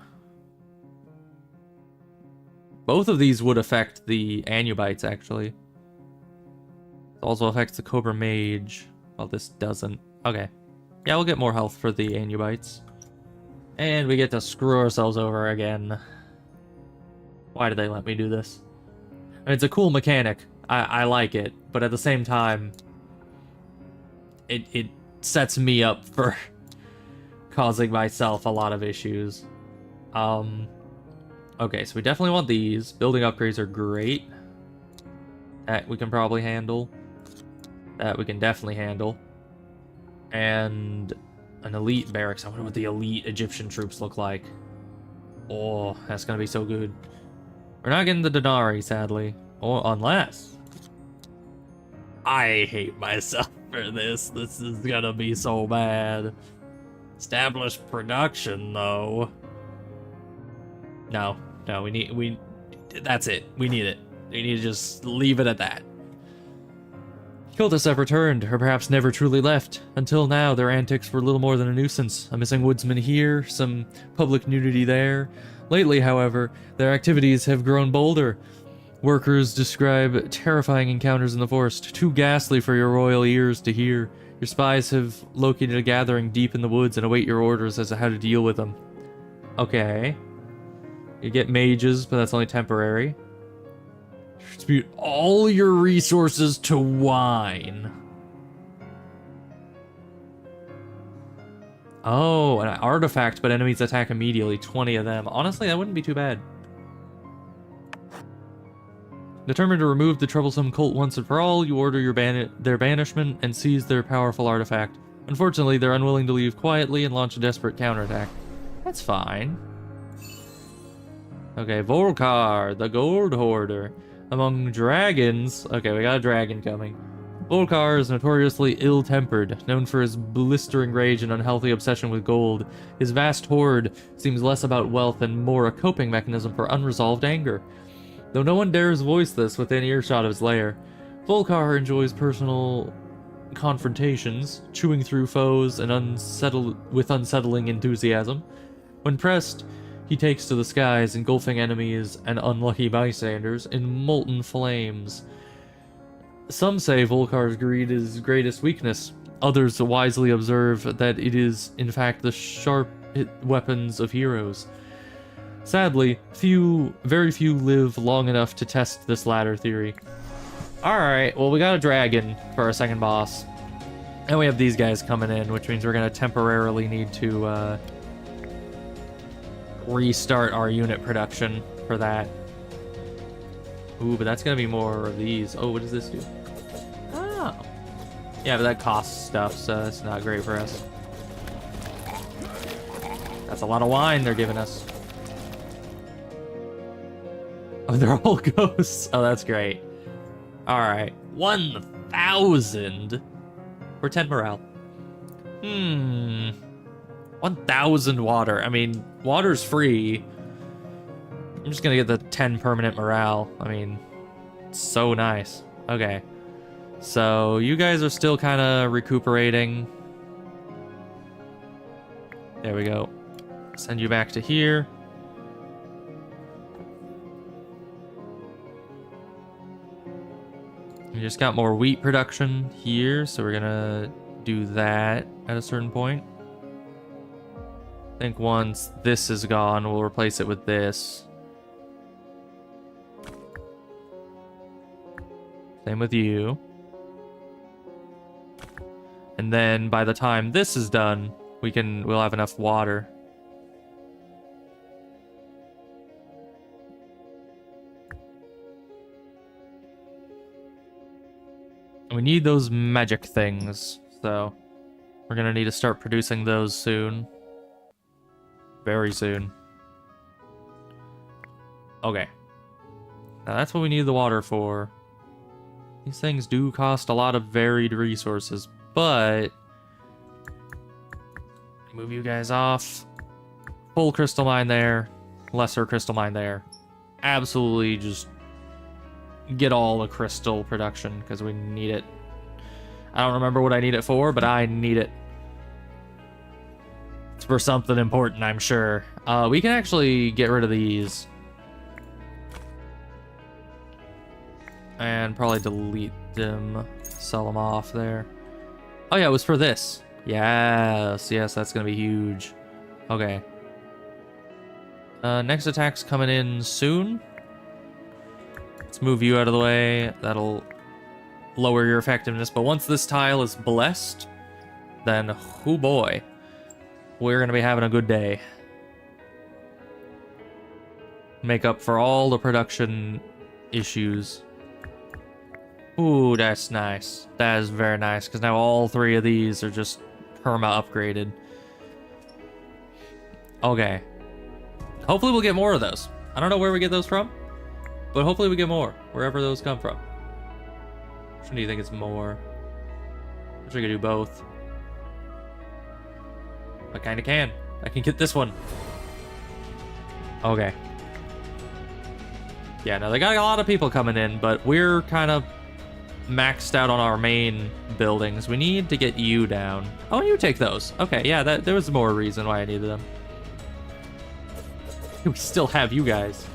Both of these would affect the Anubites, actually. It also affects the Cobra Mage. Well, this doesn't. Okay. Yeah, we'll get more health for the Anubites. And we get to screw ourselves over again. Why did they let me do this? I mean, it's a cool mechanic. I like it, but at the same time, it sets me up for causing myself a lot of issues. Okay, so we definitely want these. Building upgrades are great. That we can probably handle. That we can definitely handle. And an elite barracks. I wonder what the elite Egyptian troops look like. Oh, that's gonna be so good. We're not getting the Denari, sadly. Or unless... I hate myself for this. This is gonna be so bad. Established production, though. No, that's it. We need it. We need to just leave it at that. Cultists have returned, or perhaps never truly left. Until now, their antics were little more than a nuisance. A missing woodsman here, some public nudity there. Lately, however, their activities have grown bolder. Workers describe terrifying encounters in the forest, too ghastly for your royal ears to hear. Your spies have located a gathering deep in the woods and await your orders as to how to deal with them. Okay. You get mages, but that's only temporary. Distribute all your resources to wine. Oh, an artifact, but enemies attack immediately. 20 of them. Honestly, that wouldn't be too bad. Determined to remove the troublesome cult once and for all, you order their banishment and seize their powerful artifact. Unfortunately, they're unwilling to leave quietly and launch a desperate counterattack. That's fine. Okay, Volkar, the Gold Hoarder. Among dragons... Okay, we got a dragon coming. Volkar is notoriously ill-tempered, known for his blistering rage and unhealthy obsession with gold. His vast hoard seems less about wealth and more a coping mechanism for unresolved anger. Though no one dares voice this within earshot of his lair, Volkar enjoys personal confrontations, chewing through foes and with unsettling enthusiasm. When pressed, he takes to the skies, engulfing enemies and unlucky bystanders in molten flames. Some say Volkar's greed is his greatest weakness. Others wisely observe that it is, in fact, the sharp weapons of heroes. Sadly, very few live long enough to test this latter theory. Alright, well we got a dragon for our second boss. And we have these guys coming in, which means we're going to temporarily need to restart our unit production for that. Ooh, but that's going to be more of these. Oh, what does this do? Oh. Yeah, but that costs stuff, so that's not great for us. That's a lot of wine they're giving us. Oh, they're all ghosts. Oh, that's great. Alright. 1,000 for 10 morale. 1,000 water. I mean, water's free. I'm just gonna get the 10 permanent morale. I mean, it's so nice. Okay. So, you guys are still kind of recuperating. There we go. Send you back to here. We just got more wheat production here, so we're gonna do that at a certain point. I think once this is gone, we'll replace it with this. Same with you. And then by the time this is done, we'll have enough water. We need those magic things, so we're gonna need to start producing those soon. Very soon. Okay. Now that's what we need the water for. These things do cost a lot of varied resources, but... Move you guys off. Full crystal mine there. Lesser crystal mine there. Absolutely just... get all the crystal production, because we need it. I don't remember what I need it for, but I need it. It's for something important, I'm sure. We can actually get rid of these. And probably delete them. Sell them off there. Oh yeah, it was for this. Yes, yes, that's gonna be huge. Okay. Next attack's coming in soon. Let's move you out of the way. That'll lower your effectiveness. But once this tile is blessed, then, oh boy, we're going to be having a good day. Make up for all the production issues. Ooh, that's nice. That is very nice, because now all 3 of these are just perma upgraded. Okay. Hopefully we'll get more of those. I don't know where we get those from, but hopefully we get more, wherever those come from. Which one do you think is more? I think I could do both. I kinda can. I can get this one. Okay. Yeah, no, they got a lot of people coming in, but we're kind of maxed out on our main buildings. We need to get you down. Oh, you take those. Okay, yeah, there was more reason why I needed them. We still have you guys.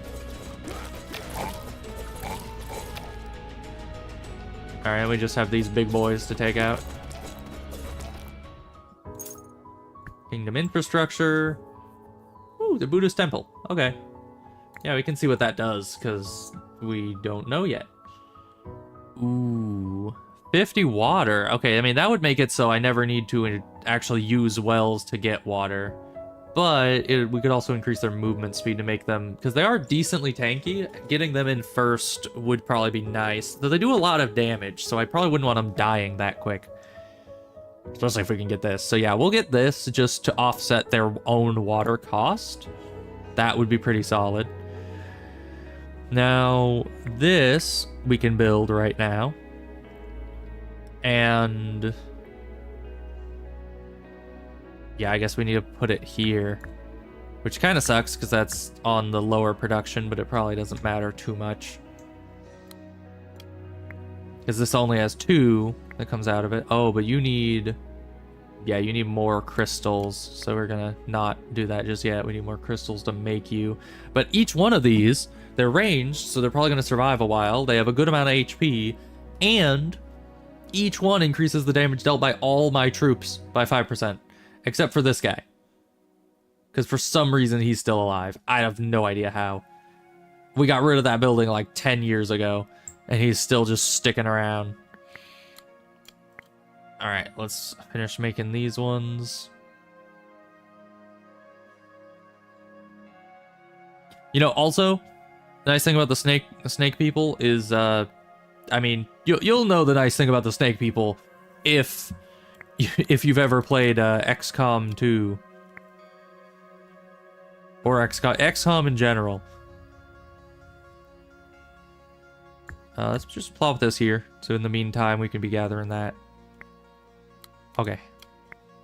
Alright, we just have these big boys to take out. Kingdom infrastructure. Ooh, the Buddhist temple. Okay. Yeah, we can see what that does, because we don't know yet. Ooh. 50 water. Okay, I mean, that would make it so I never need to actually use wells to get water. But we could also increase their movement speed to make them... Because they are decently tanky. Getting them in first would probably be nice. Though they do a lot of damage, so I probably wouldn't want them dying that quick. Especially if we can get this. So yeah, we'll get this just to offset their own water cost. That would be pretty solid. Now, this we can build right now. And... yeah, I guess we need to put it here. Which kind of sucks, because that's on the lower production, but it probably doesn't matter too much. Because this only has 2 that comes out of it. Oh, but you need... yeah, you need more crystals. So we're going to not do that just yet. We need more crystals to make you. But each one of these, they're ranged, so they're probably going to survive a while. They have a good amount of HP. And each one increases the damage dealt by all my troops by 5%. Except for this guy. Because for some reason he's still alive. I have no idea how. We got rid of that building like 10 years ago. And he's still just sticking around. Alright, let's finish making these ones. You know, also, the nice thing about the snake people is, I mean, you'll know the nice thing about the snake people if you've ever played XCOM 2. Or XCOM in general. Let's just plop this here. So in the meantime, we can be gathering that. Okay.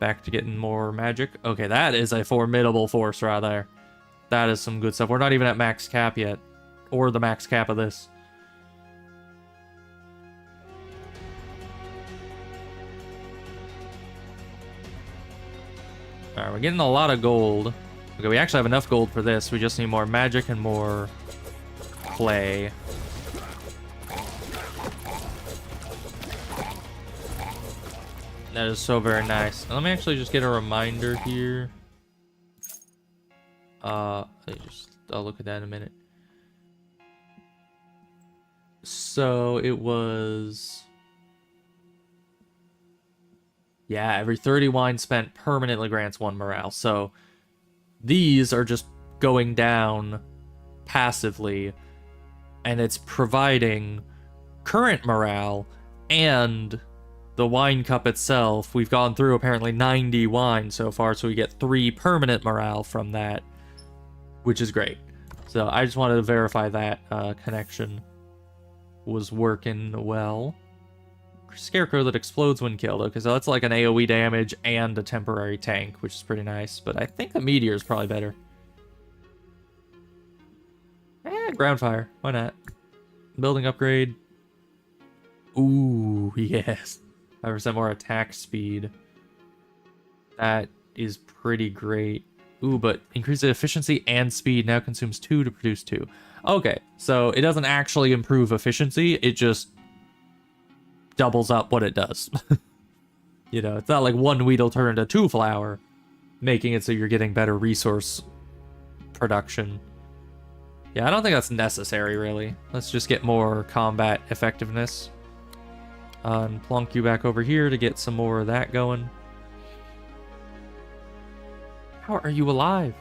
Back to getting more magic. Okay, that is a formidable force right there. That is some good stuff. We're not even at max cap yet. Or the max cap of this. Alright, we're getting a lot of gold. Okay, we actually have enough gold for this. We just need more magic and more clay. That is so very nice. Now, let me actually just get a reminder here. I'll look at that in a minute. So it was... yeah, every 30 wine spent permanently grants 1 morale. So these are just going down passively, and it's providing current morale and the wine cup itself. We've gone through apparently 90 wine so far, so we get 3 permanent morale from that, which is great. So I just wanted to verify that connection was working well. Scarecrow that explodes when killed. Okay, so that's like an AoE damage and a temporary tank, which is pretty nice. But I think the meteor is probably better. Ground fire. Why not? Building upgrade. Ooh, yes. 5% more attack speed. That is pretty great. Ooh, but increases efficiency and speed. Now consumes 2 to produce 2. Okay, so it doesn't actually improve efficiency. It just doubles up what it does. You know, it's not like 1 wheat will turn into 2 flour, making it so you're getting better resource production. Yeah, I don't think that's necessary, really. Let's just get more combat effectiveness. And plonk you back over here to get some more of that going. How are you alive?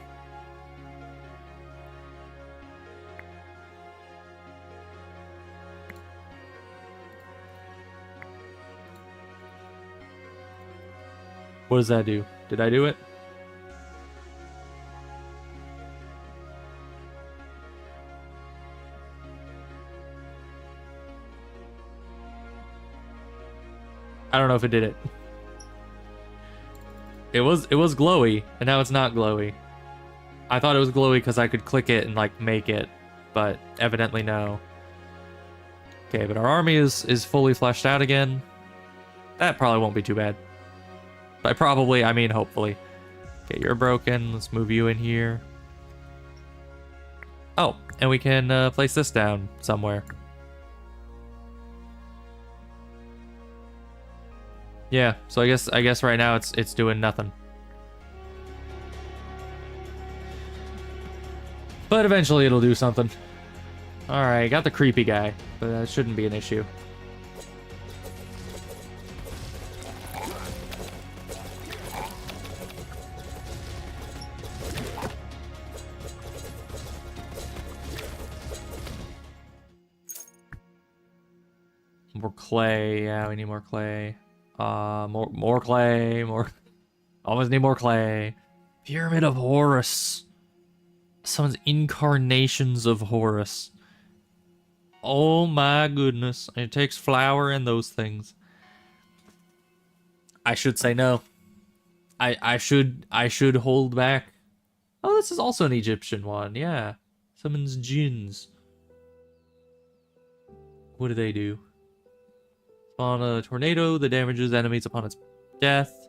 What does that do? Did I do it? I don't know if it did it. It was glowy, and now it's not glowy. I thought it was glowy because I could click it and like make it, but evidently no. Okay, but our army is fully fleshed out again. That probably won't be too bad. By probably, I mean hopefully. Okay, you're broken. Let's move you in here. Oh, and we can place this down somewhere. Yeah, so I guess right now it's doing nothing. But eventually it'll do something. Alright, got the creepy guy, but that shouldn't be an issue. More clay, yeah, we need more clay. More clay, always need more clay. Pyramid of Horus. Someone's incarnations of Horus. Oh my goodness. It takes flour and those things. I should say no. I should hold back. Oh, this is also an Egyptian one, yeah. Summons jinns. What do they do? Spawn a tornado that damages enemies upon its death.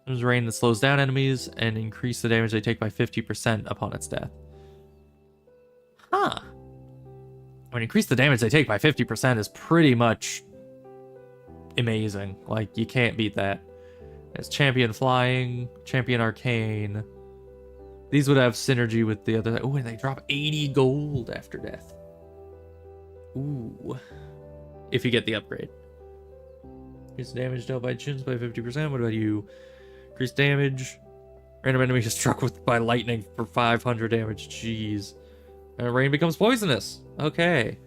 There's rain that slows down enemies and increase the damage they take by 50% upon its death. Huh. I mean, increase the damage they take by 50% is pretty much amazing. Like, you can't beat that. It's Champion Flying, Champion Arcane. These would have synergy with the other... Oh, and they drop 80 gold after death. Ooh. If you get the upgrade. Increase damage dealt by chins by 50%. What about you? Increase damage. Random enemy is struck with by lightning for 500 damage. Jeez. And rain becomes poisonous. Okay.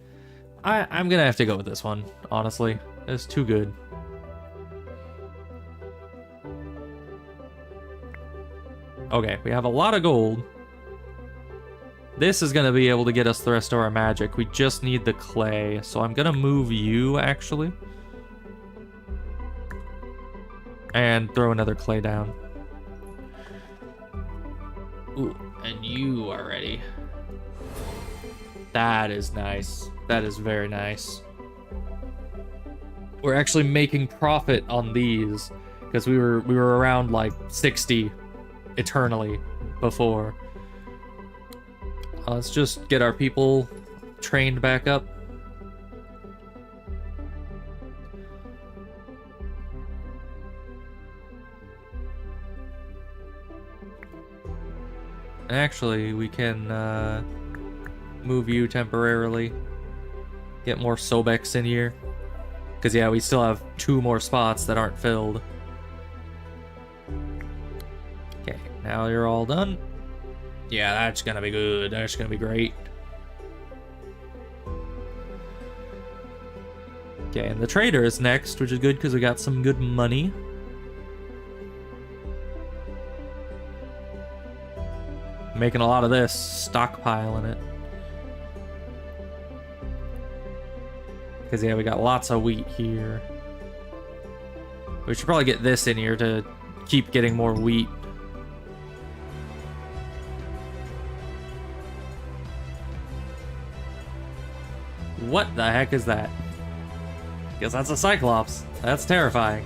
I'm gonna have to go with this one, honestly. It's too good. Okay, we have a lot of gold. This is gonna be able to get us the rest of our magic. We just need the clay. So I'm gonna move you, actually. And throw another clay down. Ooh, and you are ready. That is nice. That is very nice. We're actually making profit on these because we were around like 60 eternally before. Let's just get our people trained back up. Actually, we can move you temporarily. Get more Sobex in here. Because, yeah, we still have 2 more spots that aren't filled. Okay, now you're all done. Yeah, that's gonna be good. That's gonna be great. Okay, and the trader is next, which is good because we got some good money. Making a lot of this, stockpiling it. Because, yeah, we got lots of wheat here. We should probably get this in here to keep getting more wheat. What the heck is that? Guess that's a Cyclops. That's terrifying.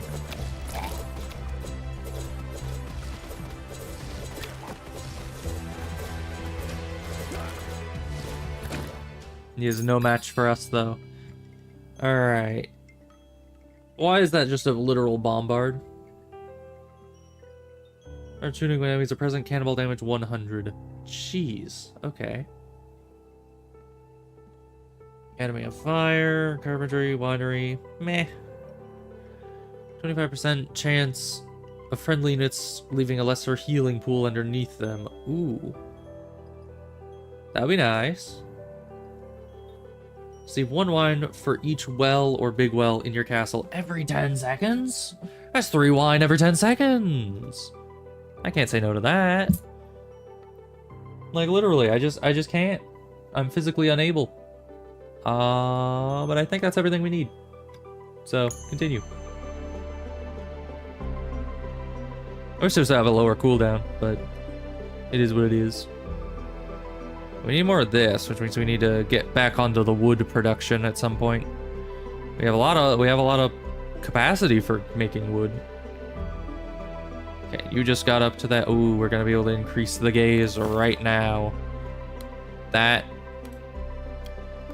He is no match for us, though. Alright. Why is that just a literal bombard? Our tuning when enemies are present, cannonball damage 100. Jeez. Okay. Academy of Fire, Carpentry, Winery, meh. 25% chance of friendly units leaving a lesser healing pool underneath them. Ooh. That'd be nice. Save 1 wine for each well or big well in your castle every 10 seconds? That's 3 wine every 10 seconds! I can't say no to that. Like, literally, I just can't. I'm physically unable. But I think that's everything we need. So, continue. I wish this would have a lower cooldown, but it is what it is. We need more of this, which means we need to get back onto the wood production at some point. We have a lot of capacity for making wood. Okay, you just got up to that. Ooh, we're gonna be able to increase the gaze right now. That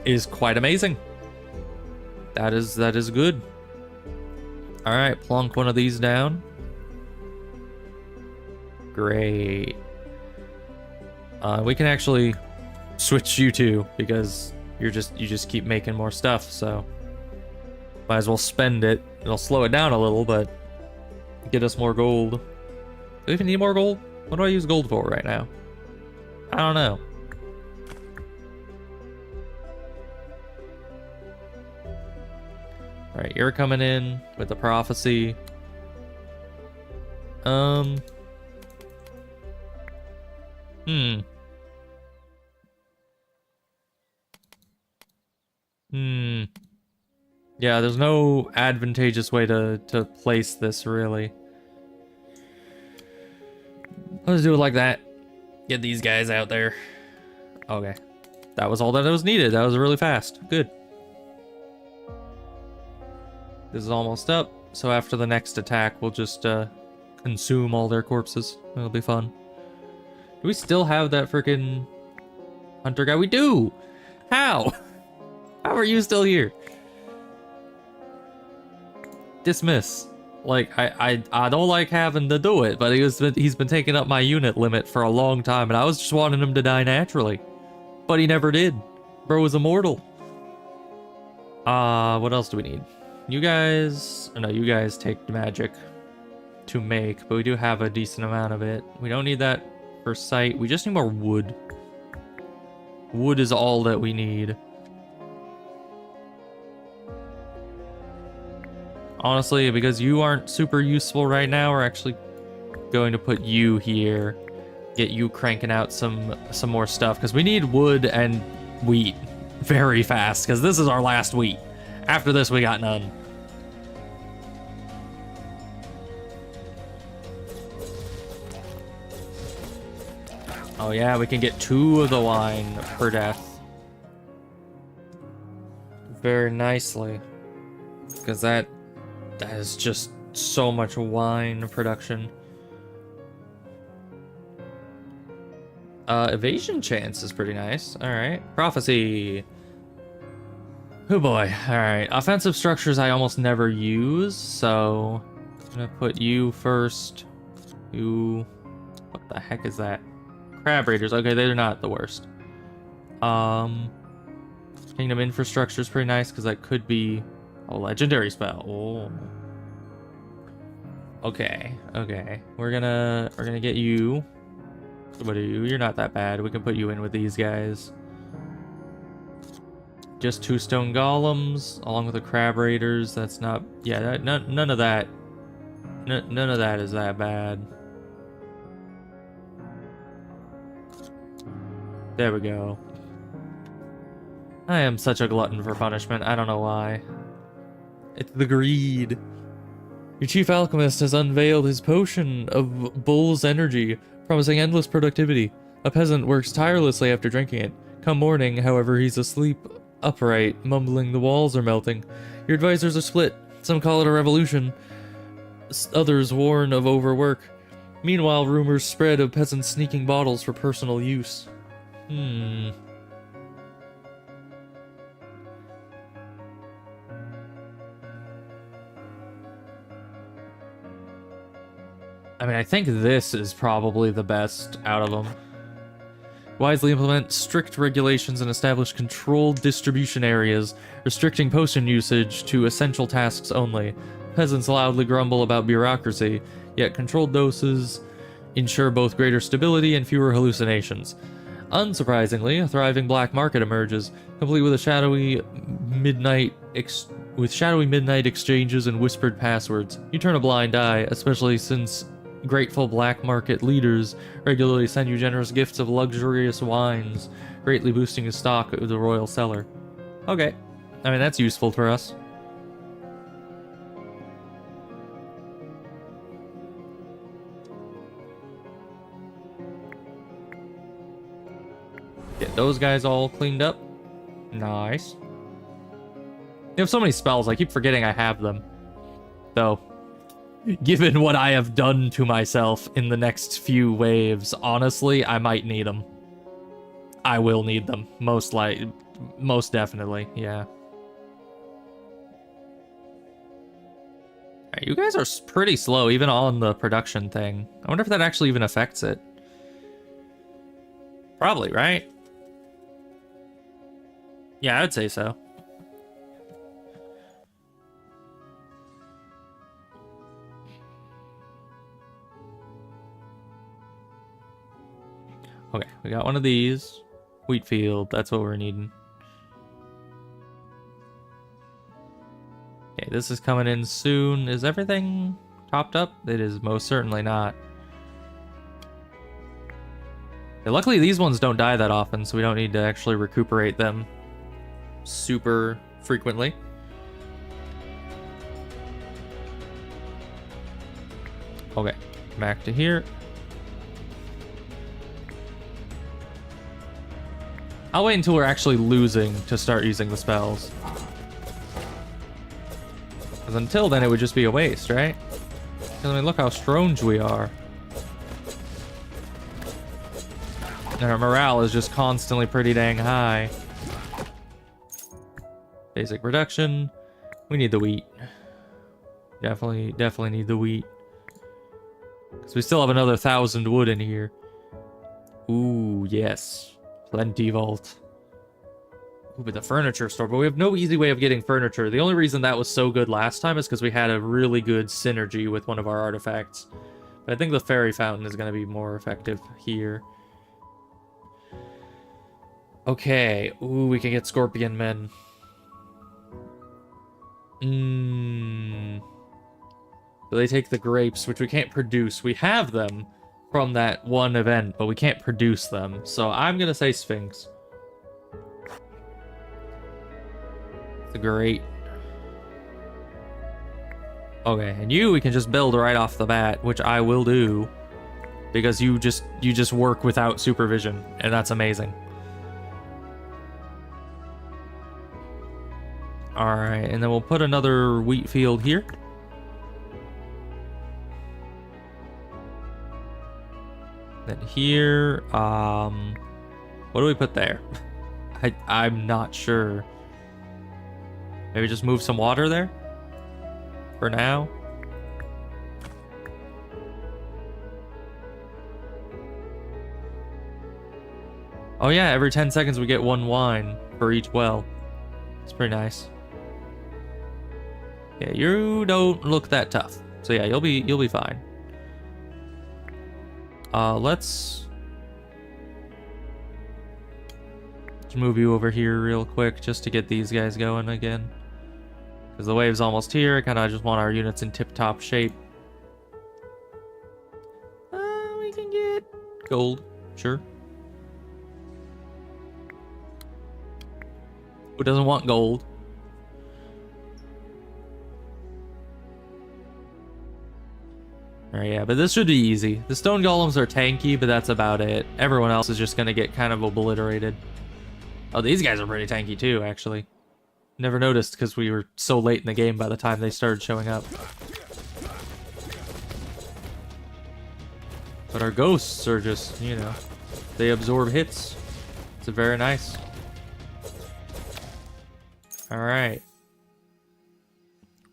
is quite amazing. That is good. All right, plonk one of these down. Great. We can actually switch you two because you just keep making more stuff, so might as well spend it. It'll slow it down a little, but get us more gold. Do we even need more gold? What do I use gold for right now? I don't know. Alright, you're coming in with the prophecy. Yeah, there's no advantageous way to place this, really. Let's do it like that. Get these guys out there. Okay. That was all that was needed. That was really fast. Good. This is almost up, so after the next attack, we'll just consume all their corpses. It'll be fun. Do we still have that freaking hunter guy? We do! How? How are you still here? Dismiss. Like, I don't like having to do it, but he's been taking up my unit limit for a long time, and I was just wanting him to die naturally. But he never did. Bro is immortal. What else do we need? You guys... Oh, no, you guys take magic to make, but we do have a decent amount of it. We don't need that for sight. We just need more wood. Wood is all that we need. Honestly, because you aren't super useful right now, we're actually going to put you here. Get you cranking out some more stuff, because we need wood and wheat very fast, because this is our last wheat. After this, we got none. Oh yeah, we can get 2 of the wine per death. Very nicely. Because that is just so much wine production. Evasion chance is pretty nice. Alright. Prophecy. Oh boy. Alright. Offensive structures I almost never use, so I'm gonna put you first. You... What the heck is that? Crab Raiders. Okay, they're not the worst. Kingdom infrastructure is pretty nice because that could be a legendary spell. Oh. Okay. We're gonna get you. What are you? You're not that bad. We can put you in with these guys. Just 2 stone golems along with the crab raiders. That's not. Yeah. None of that. None of that is that bad. There we go. I am such a glutton for punishment. I don't know why. It's the greed. Your chief alchemist has unveiled his potion of bull's energy, promising endless productivity. A peasant works tirelessly after drinking it. Come morning, however, he's asleep upright, mumbling the walls are melting. Your advisors are split. Some call it a revolution. Others warn of overwork. Meanwhile, rumors spread of peasants sneaking bottles for personal use. I mean, I think this is probably the best out of them. Wisely implement strict regulations and establish controlled distribution areas, restricting potion usage to essential tasks only. Peasants loudly grumble about bureaucracy, yet controlled doses ensure both greater stability and fewer hallucinations. Unsurprisingly, a thriving black market emerges, complete with shadowy midnight exchanges and whispered passwords. You turn a blind eye, especially since grateful black market leaders regularly send you generous gifts of luxurious wines, greatly boosting the stock of the royal cellar. Okay. I mean, that's useful for us. Get those guys all cleaned up. Nice. You have so many spells, I keep forgetting I have them. Though, given what I have done to myself in the next few waves, honestly, I might need them. I will need them. Most definitely, yeah. Alright, you guys are pretty slow, even on the production thing. I wonder if that actually even affects it. Probably, right? Yeah, I would say so. Okay, we got one of these. Wheat field, that's what we're needing. Okay, this is coming in soon. Is everything topped up? It is most certainly not. Okay, luckily, these ones don't die that often, so we don't need to actually recuperate them super frequently. Okay, back to here. I'll wait until we're actually losing to start using the spells. Because until then, it would just be a waste, right? I mean, look how strange we are. And our morale is just constantly pretty dang high. Basic reduction. We need the wheat. Definitely need the wheat. Because we still have another 1,000 wood in here. Ooh, yes. Plenty vault. Ooh, but the furniture store. But we have no easy way of getting furniture. The only reason that was so good last time is because we had a really good synergy with one of our artifacts. But I think the fairy fountain is going to be more effective here. Okay. Ooh, we can get scorpion men. So they take the grapes, which we can't produce. We have them from that one event, but we can't produce them. So I'm gonna say Sphinx. It's a great. Okay, and you we can just build right off the bat, which I will do, because you just work without supervision, and that's amazing. All right, and then we'll put another wheat field here. Then here, what do we put there? I'm not sure. Maybe just move some water there? For now? Oh yeah, every 10 seconds we get one wine for each well. It's pretty nice. Yeah, you don't look that tough. So yeah, you'll be fine. Let's move you over here real quick just to get these guys going again. Because the wave's almost here. I kind of just want our units in tip-top shape. We can get gold. Sure. Who doesn't want gold? Alright, yeah, but this should be easy. The stone golems are tanky, but that's about it. Everyone else is just gonna get kind of obliterated. Oh, these guys are pretty tanky too, actually. Never noticed because we were so late in the game by the time they started showing up. But our ghosts are just, you know, they absorb hits. It's very nice. Alright.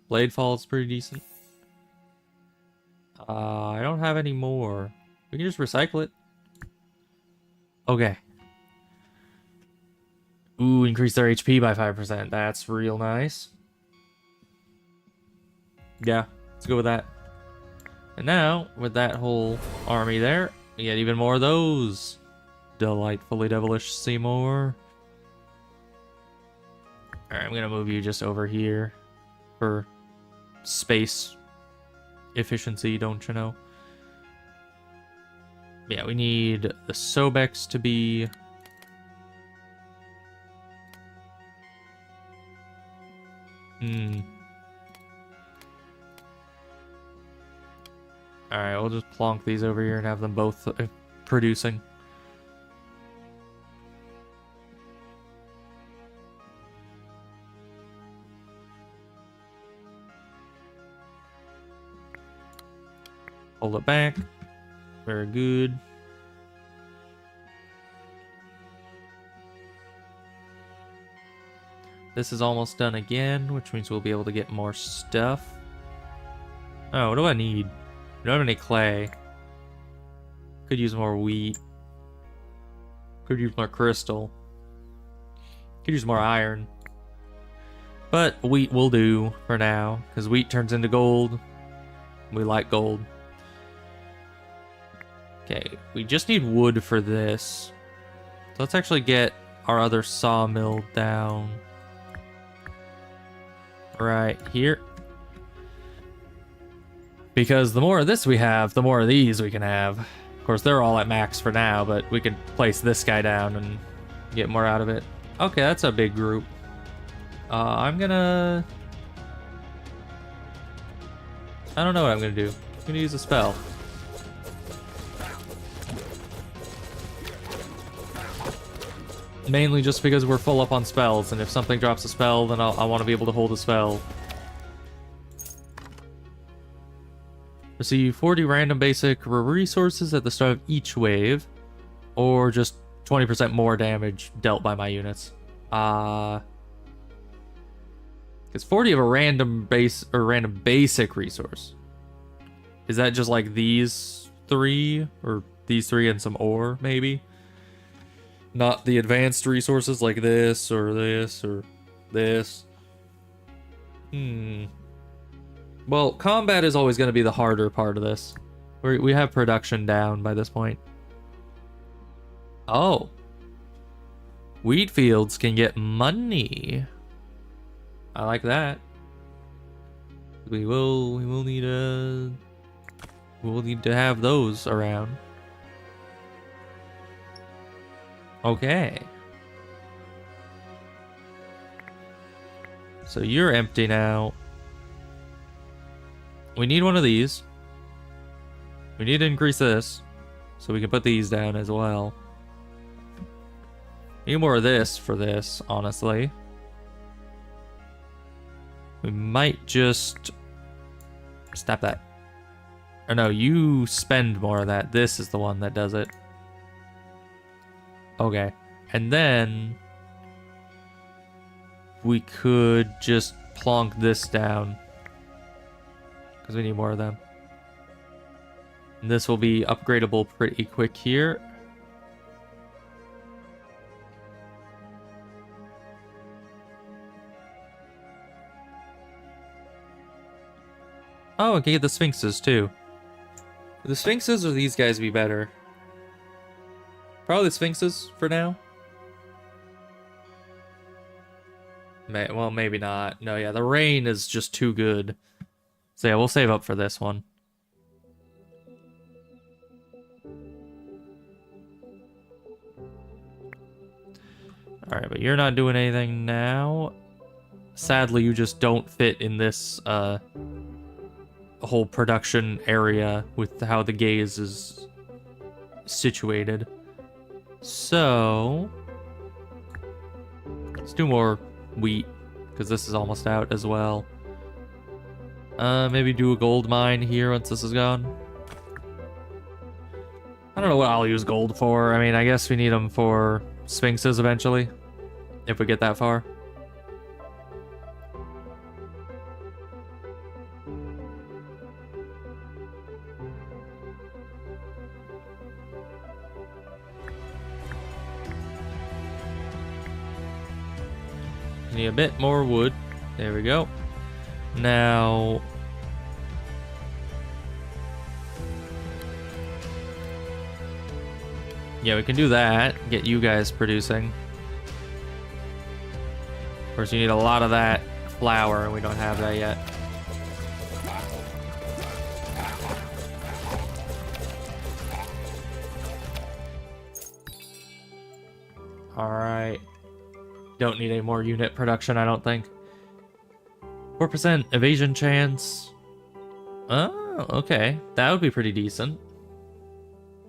Blade fall is pretty decent. I don't have any more. We can just recycle it. Okay, Ooh, increase their HP by 5%. That's real nice. Yeah, let's go with that. And now, with that whole army there, we get even more of those. Delightfully devilish Seymour. Alright, I'm gonna move you just over here for space efficiency, don't you know? Yeah, we need the Sobex to be... Alright, we'll just plonk these over here and have them both producing. Hold it back. Very good. This is almost done again, which means we'll be able to get more stuff. Oh, what do I need? I don't have any clay. Could use more wheat. Could use more crystal. Could use more iron. But wheat will do for now, because wheat turns into gold. We like gold. Okay, we just need wood for this. So let's actually get our other sawmill down. Right here. Because the more of this we have, the more of these we can have. Of course, they're all at max for now, but we can place this guy down and get more out of it. Okay, that's a big group. I'm gonna... I don't know what I'm gonna do. I'm gonna use a spell. Mainly just because we're full up on spells, and if something drops a spell, then I want to be able to hold a spell. Receive 40 random basic resources at the start of each wave, or just 20% more damage dealt by my units. Because 40 of a random base or random basic resource. Is that just like these three, or these three and some ore, maybe? Not the advanced resources like this or this or this. Well, combat is always going to be the harder part of this. We have production down by this point. Oh. Wheat fields can get money. I like that. We will need we'll need to have those around. Okay. So you're empty now. We need one of these. We need to increase this, so we can put these down as well. Need more of this for this, honestly. We might just... Snap that. Or no, you spend more of that. This is the one that does it. Okay. And then... we could just plonk this down. Because we need more of them. And this will be upgradable pretty quick here. Oh, I can get the Sphinxes too. The Sphinxes or these guys be better? Probably the Sphinxes for now. Well, maybe not. No, yeah, the rain is just too good. So yeah, we'll save up for this one. Alright, but you're not doing anything now. Sadly, you just don't fit in this whole production area with how the gaze is situated. So... let's do more wheat, because this is almost out as well. Maybe do a gold mine here once this is gone. I don't know what I'll use gold for. I mean, I guess we need them for Sphinxes eventually, if we get that far. need a bit more wood. There we go. Now... yeah, we can do that. Get you guys producing. Of course, you need a lot of that flour, and we don't have that yet. Alright. Don't need any more unit production, I don't think. 4% evasion chance. Oh, okay. That would be pretty decent.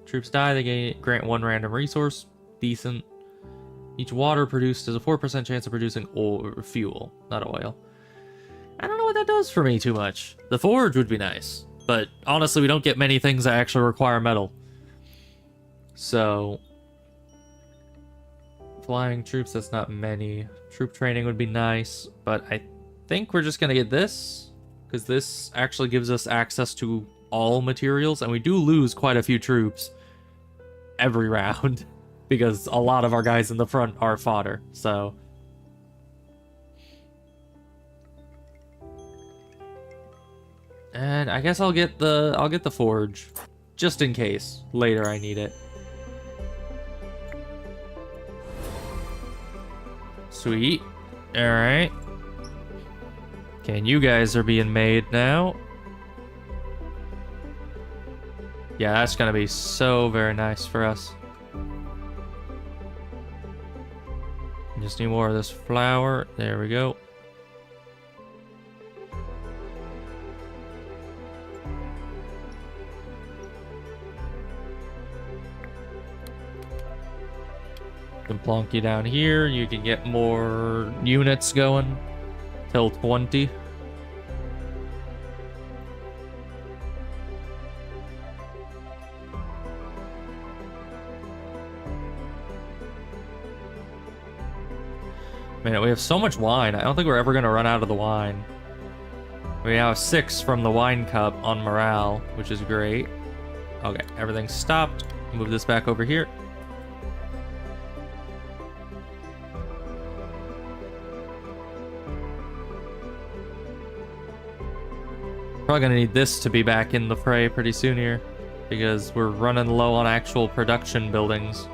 Troops die, they grant 1 random resource. Decent. Each water produced has a 4% chance of producing fuel, not oil. I don't know what that does for me too much. The forge would be nice, but honestly, we don't get many things that actually require metal. So, flying troops, that's not many. Troop training would be nice, but I think we're just gonna get this, because this actually gives us access to all materials, and we do lose quite a few troops every round because a lot of our guys in the front are fodder. So and I guess I'll get the forge just in case later I need it. Sweet. All right. Okay, and you guys are being made now. Yeah, that's gonna be so very nice for us. Just need more of this flour. There we go. Can plonk you down here. You can get more units going till 20. Man, we have so much wine. I don't think we're ever going to run out of the wine. We have 6 from the wine cup on morale, which is great. Okay, everything's stopped. Move this back over here. Probably going to need this to be back in the fray pretty soon here, because we're running low on actual production buildings.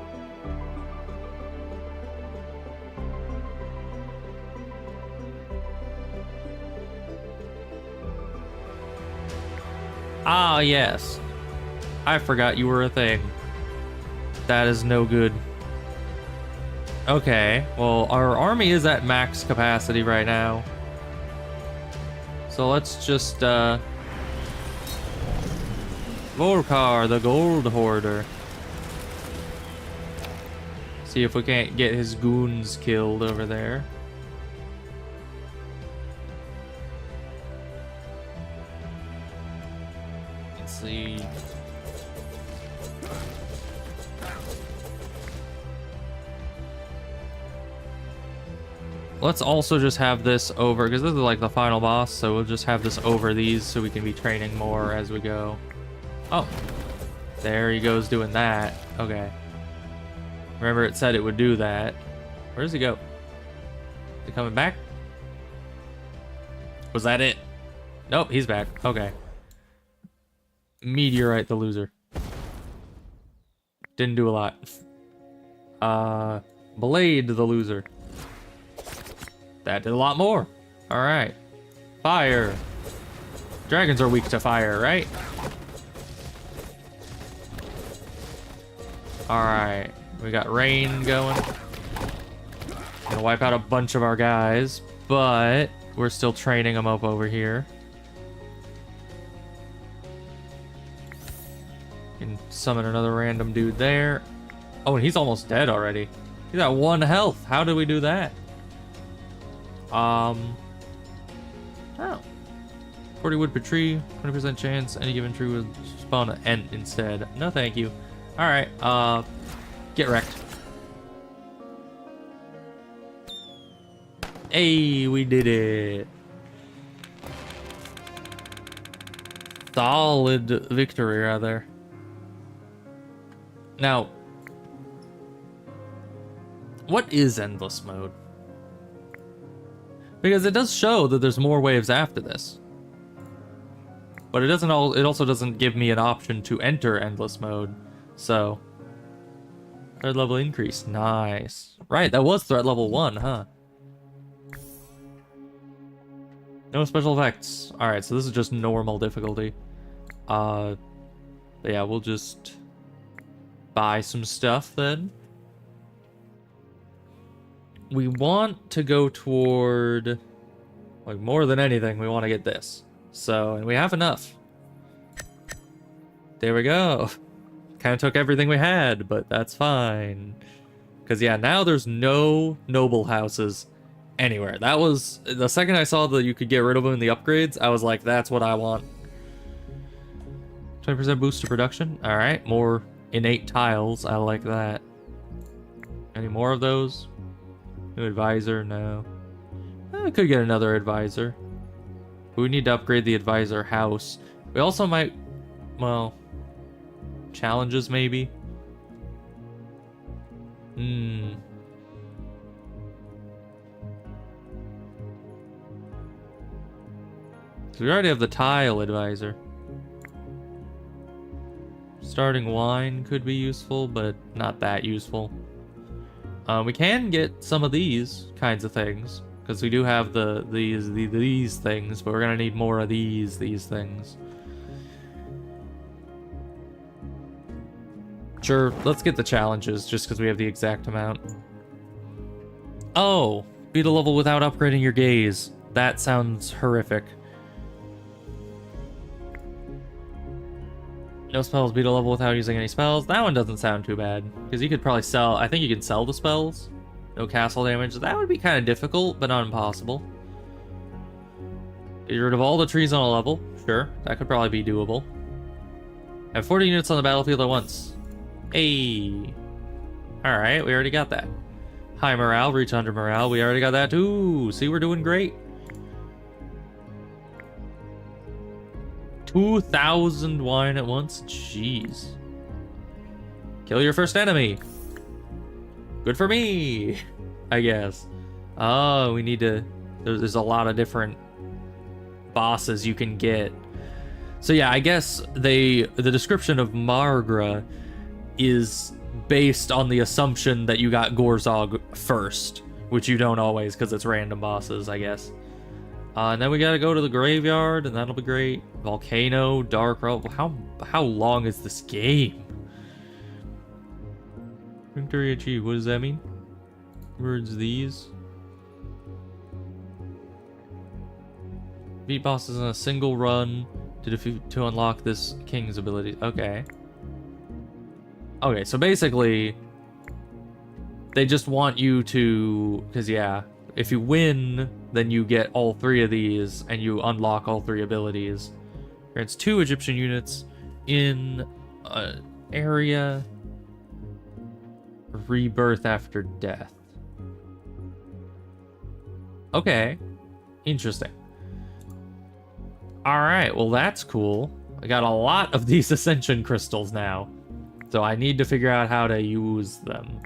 Ah, yes. I forgot you were a thing. That is no good. Okay, well, our army is at max capacity right now. So let's just, Volkar, the Gold Hoarder. See if we can't get his goons killed over there. See. Let's also just have this over, because this is like the final boss, so we'll just have this over these so we can be training more as we go. Oh, there he goes doing that. Okay. Remember it said it would do that. Where does he go? Is he coming back? Was that it? Nope, he's back. Okay. Meteorite the loser. Didn't do a lot. Blade the loser. That did a lot more. Alright. Fire. Dragons are weak to fire, right? Alright. We got rain going. Gonna wipe out a bunch of our guys, but we're still training them up over here. Can summon another random dude there. Oh, and he's almost dead already. He's at 1 health. How did we do that? Oh. 40 wood per tree, 20% chance any given tree will spawn an ent instead. No, thank you. Alright, get wrecked. Hey, we did it. Solid victory, rather. Now, what is endless mode? Because it does show that there's more waves after this. But it also doesn't give me an option to enter endless mode. So, threat level increase. Nice. Right, that was threat level 1, huh? No special effects. Alright, so this is just normal difficulty. But yeah, we'll just buy some stuff then. We want to go toward, like, more than anything, we want to get this. So, and we have enough. There we go. Kind of took everything we had, but that's fine. Because, yeah, now there's no noble houses anywhere. That was, the second I saw that you could get rid of them in the upgrades, I was like, that's what I want. 20% boost to production. Alright, more innate tiles. I like that. Any more of those? New advisor? No. I could get another advisor. We need to upgrade the advisor house. We also might, well, challenges maybe? So we already have the tile advisor. Starting wine could be useful, but not that useful. We can get some of these kinds of things, because we do have these things, but we're gonna need more of these things. Sure, let's get the challenges, just because we have the exact amount. Oh, beat a level without upgrading your gaze. That sounds horrific. No spells, beat a level without using any spells. That one doesn't sound too bad, because you could probably sell, I think you can sell the spells. No castle damage. That would be kind of difficult, but not impossible. Get rid of all the trees on a level. Sure, that could probably be doable. Have 40 units on the battlefield at once. Hey. Alright, we already got that. High morale, reach under morale. We already got that too. See, we're doing great. 2,000 wine at once? Jeez. Kill your first enemy. Good for me, I guess. Oh, we need to... There's a lot of different bosses you can get. So yeah, I guess the description of Margra is based on the assumption that you got Gorzog first, which you don't always because it's random bosses, I guess. And then we gotta go to the graveyard, and that'll be great. Volcano, Dark Realm. How long is this game? Victory achieved. What does that mean? Words these. Beat bosses in a single run to unlock this king's ability. Okay. Okay, so basically, they just want you to, because yeah, if you win, then you get all 3 of these, and you unlock all 3 abilities. Grants 2 Egyptian units in an area. Rebirth after death. Okay. Interesting. Alright, well that's cool. I got a lot of these Ascension Crystals now. So I need to figure out how to use them.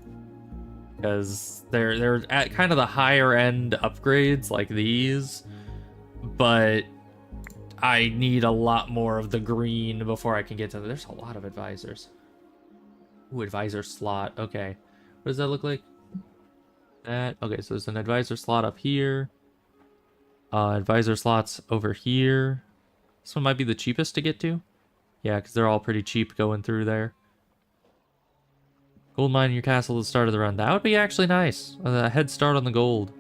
Because they're at kind of the higher end upgrades like these. But I need a lot more of the green before I can get to them. There's a lot of advisors. Ooh, advisor slot. Okay. What does that look like? That. Okay, so there's an advisor slot up here. Advisor slots over here. This one might be the cheapest to get to. Yeah, because they're all pretty cheap going through there. Gold mine in your castle at the start of the run. That would be actually nice. A head start on the gold.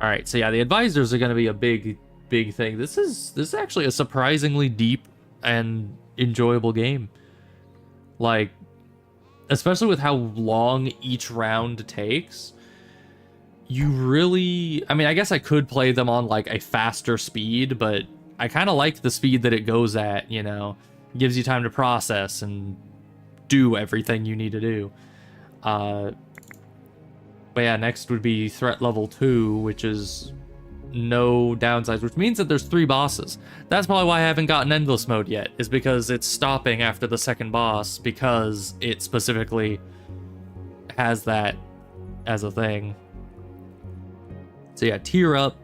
Alright, so yeah, the advisors are going to be a big thing. This is actually a surprisingly deep and enjoyable game. Like, especially with how long each round takes, you really... I mean, I guess I could play them on, like, a faster speed, but I kind of like the speed that it goes at, you know? It gives you time to process and do everything you need to do. But yeah, next would be threat level 2, which is no downsides, which means that there's 3 bosses. That's probably why I haven't gotten endless mode yet, is because it's stopping after the second boss, because it specifically has that as a thing. So yeah, tier up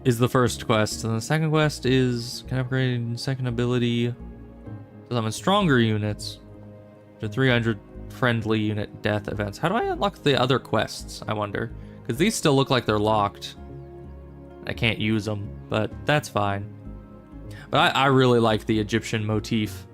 is the first quest, and the second quest is can upgrade second ability to summon stronger units to 300 friendly unit death events. How do I unlock the other quests, I wonder? Because these still look like they're locked. I can't use them, but that's fine. But I really like the Egyptian motif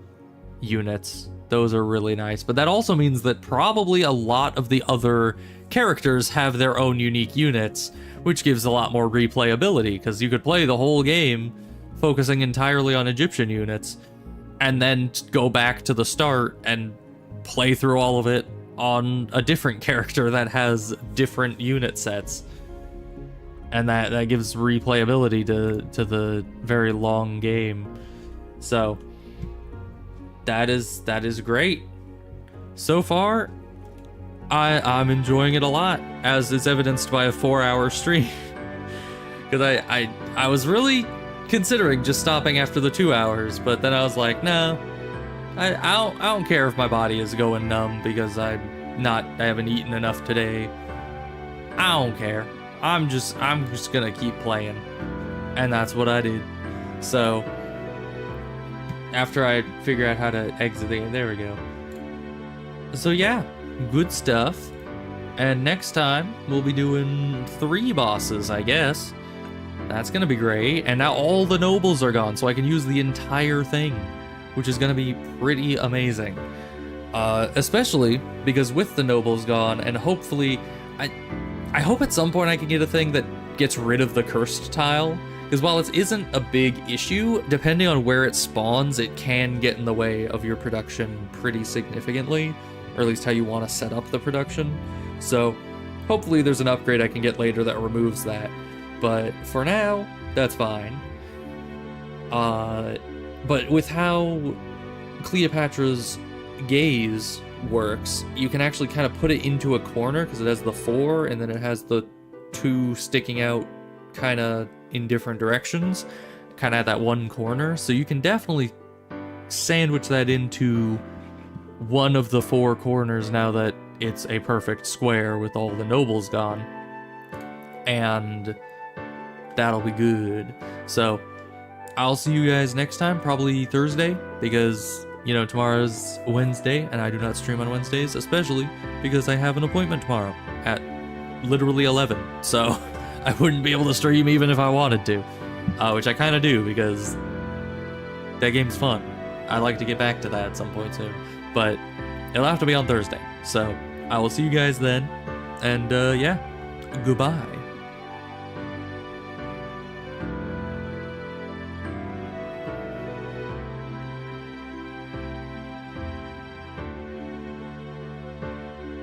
units. Those are really nice. But that also means that probably a lot of the other characters have their own unique units, which gives a lot more replayability, because you could play the whole game focusing entirely on Egyptian units, and then go back to the start and play through all of it on a different character that has different unit sets. And that gives replayability to the very long game. So that is great. So far, I'm enjoying it a lot, as is evidenced by a 4-hour stream. Because I was really considering just stopping after the 2 hours, but then I was like, no, I don't care if my body is going numb because I haven't eaten enough today. I don't care. I'm just gonna keep playing, and that's what I did. So after I figure out how to exit the game, there we go. So yeah, good stuff. And next time we'll be doing 3 bosses, I guess. That's gonna be great. And now all the nobles are gone, so I can use the entire thing, which is gonna be pretty amazing. Especially because with the nobles gone, and hopefully I hope at some point I can get a thing that gets rid of the cursed tile, because while it isn't a big issue, depending on where it spawns, it can get in the way of your production pretty significantly, or at least how you want to set up the production. So hopefully there's an upgrade I can get later that removes that, but for now, that's fine. But with how Cleopatra's gaze works, you can actually kind of put it into a corner, because it has the 4 and then it has the 2 sticking out kind of in different directions, kind of at that one corner. So you can definitely sandwich that into one of the 4 corners now that it's a perfect square with all the nobles gone, and that'll be good. So I'll see you guys next time, probably Thursday, because tomorrow's Wednesday, and I do not stream on Wednesdays, especially because I have an appointment tomorrow at literally 11. So I wouldn't be able to stream even if I wanted to, which I kind of do because that game's fun. I'd like to get back to that at some point soon, but it'll have to be on Thursday. So I will see you guys then, and yeah, goodbye.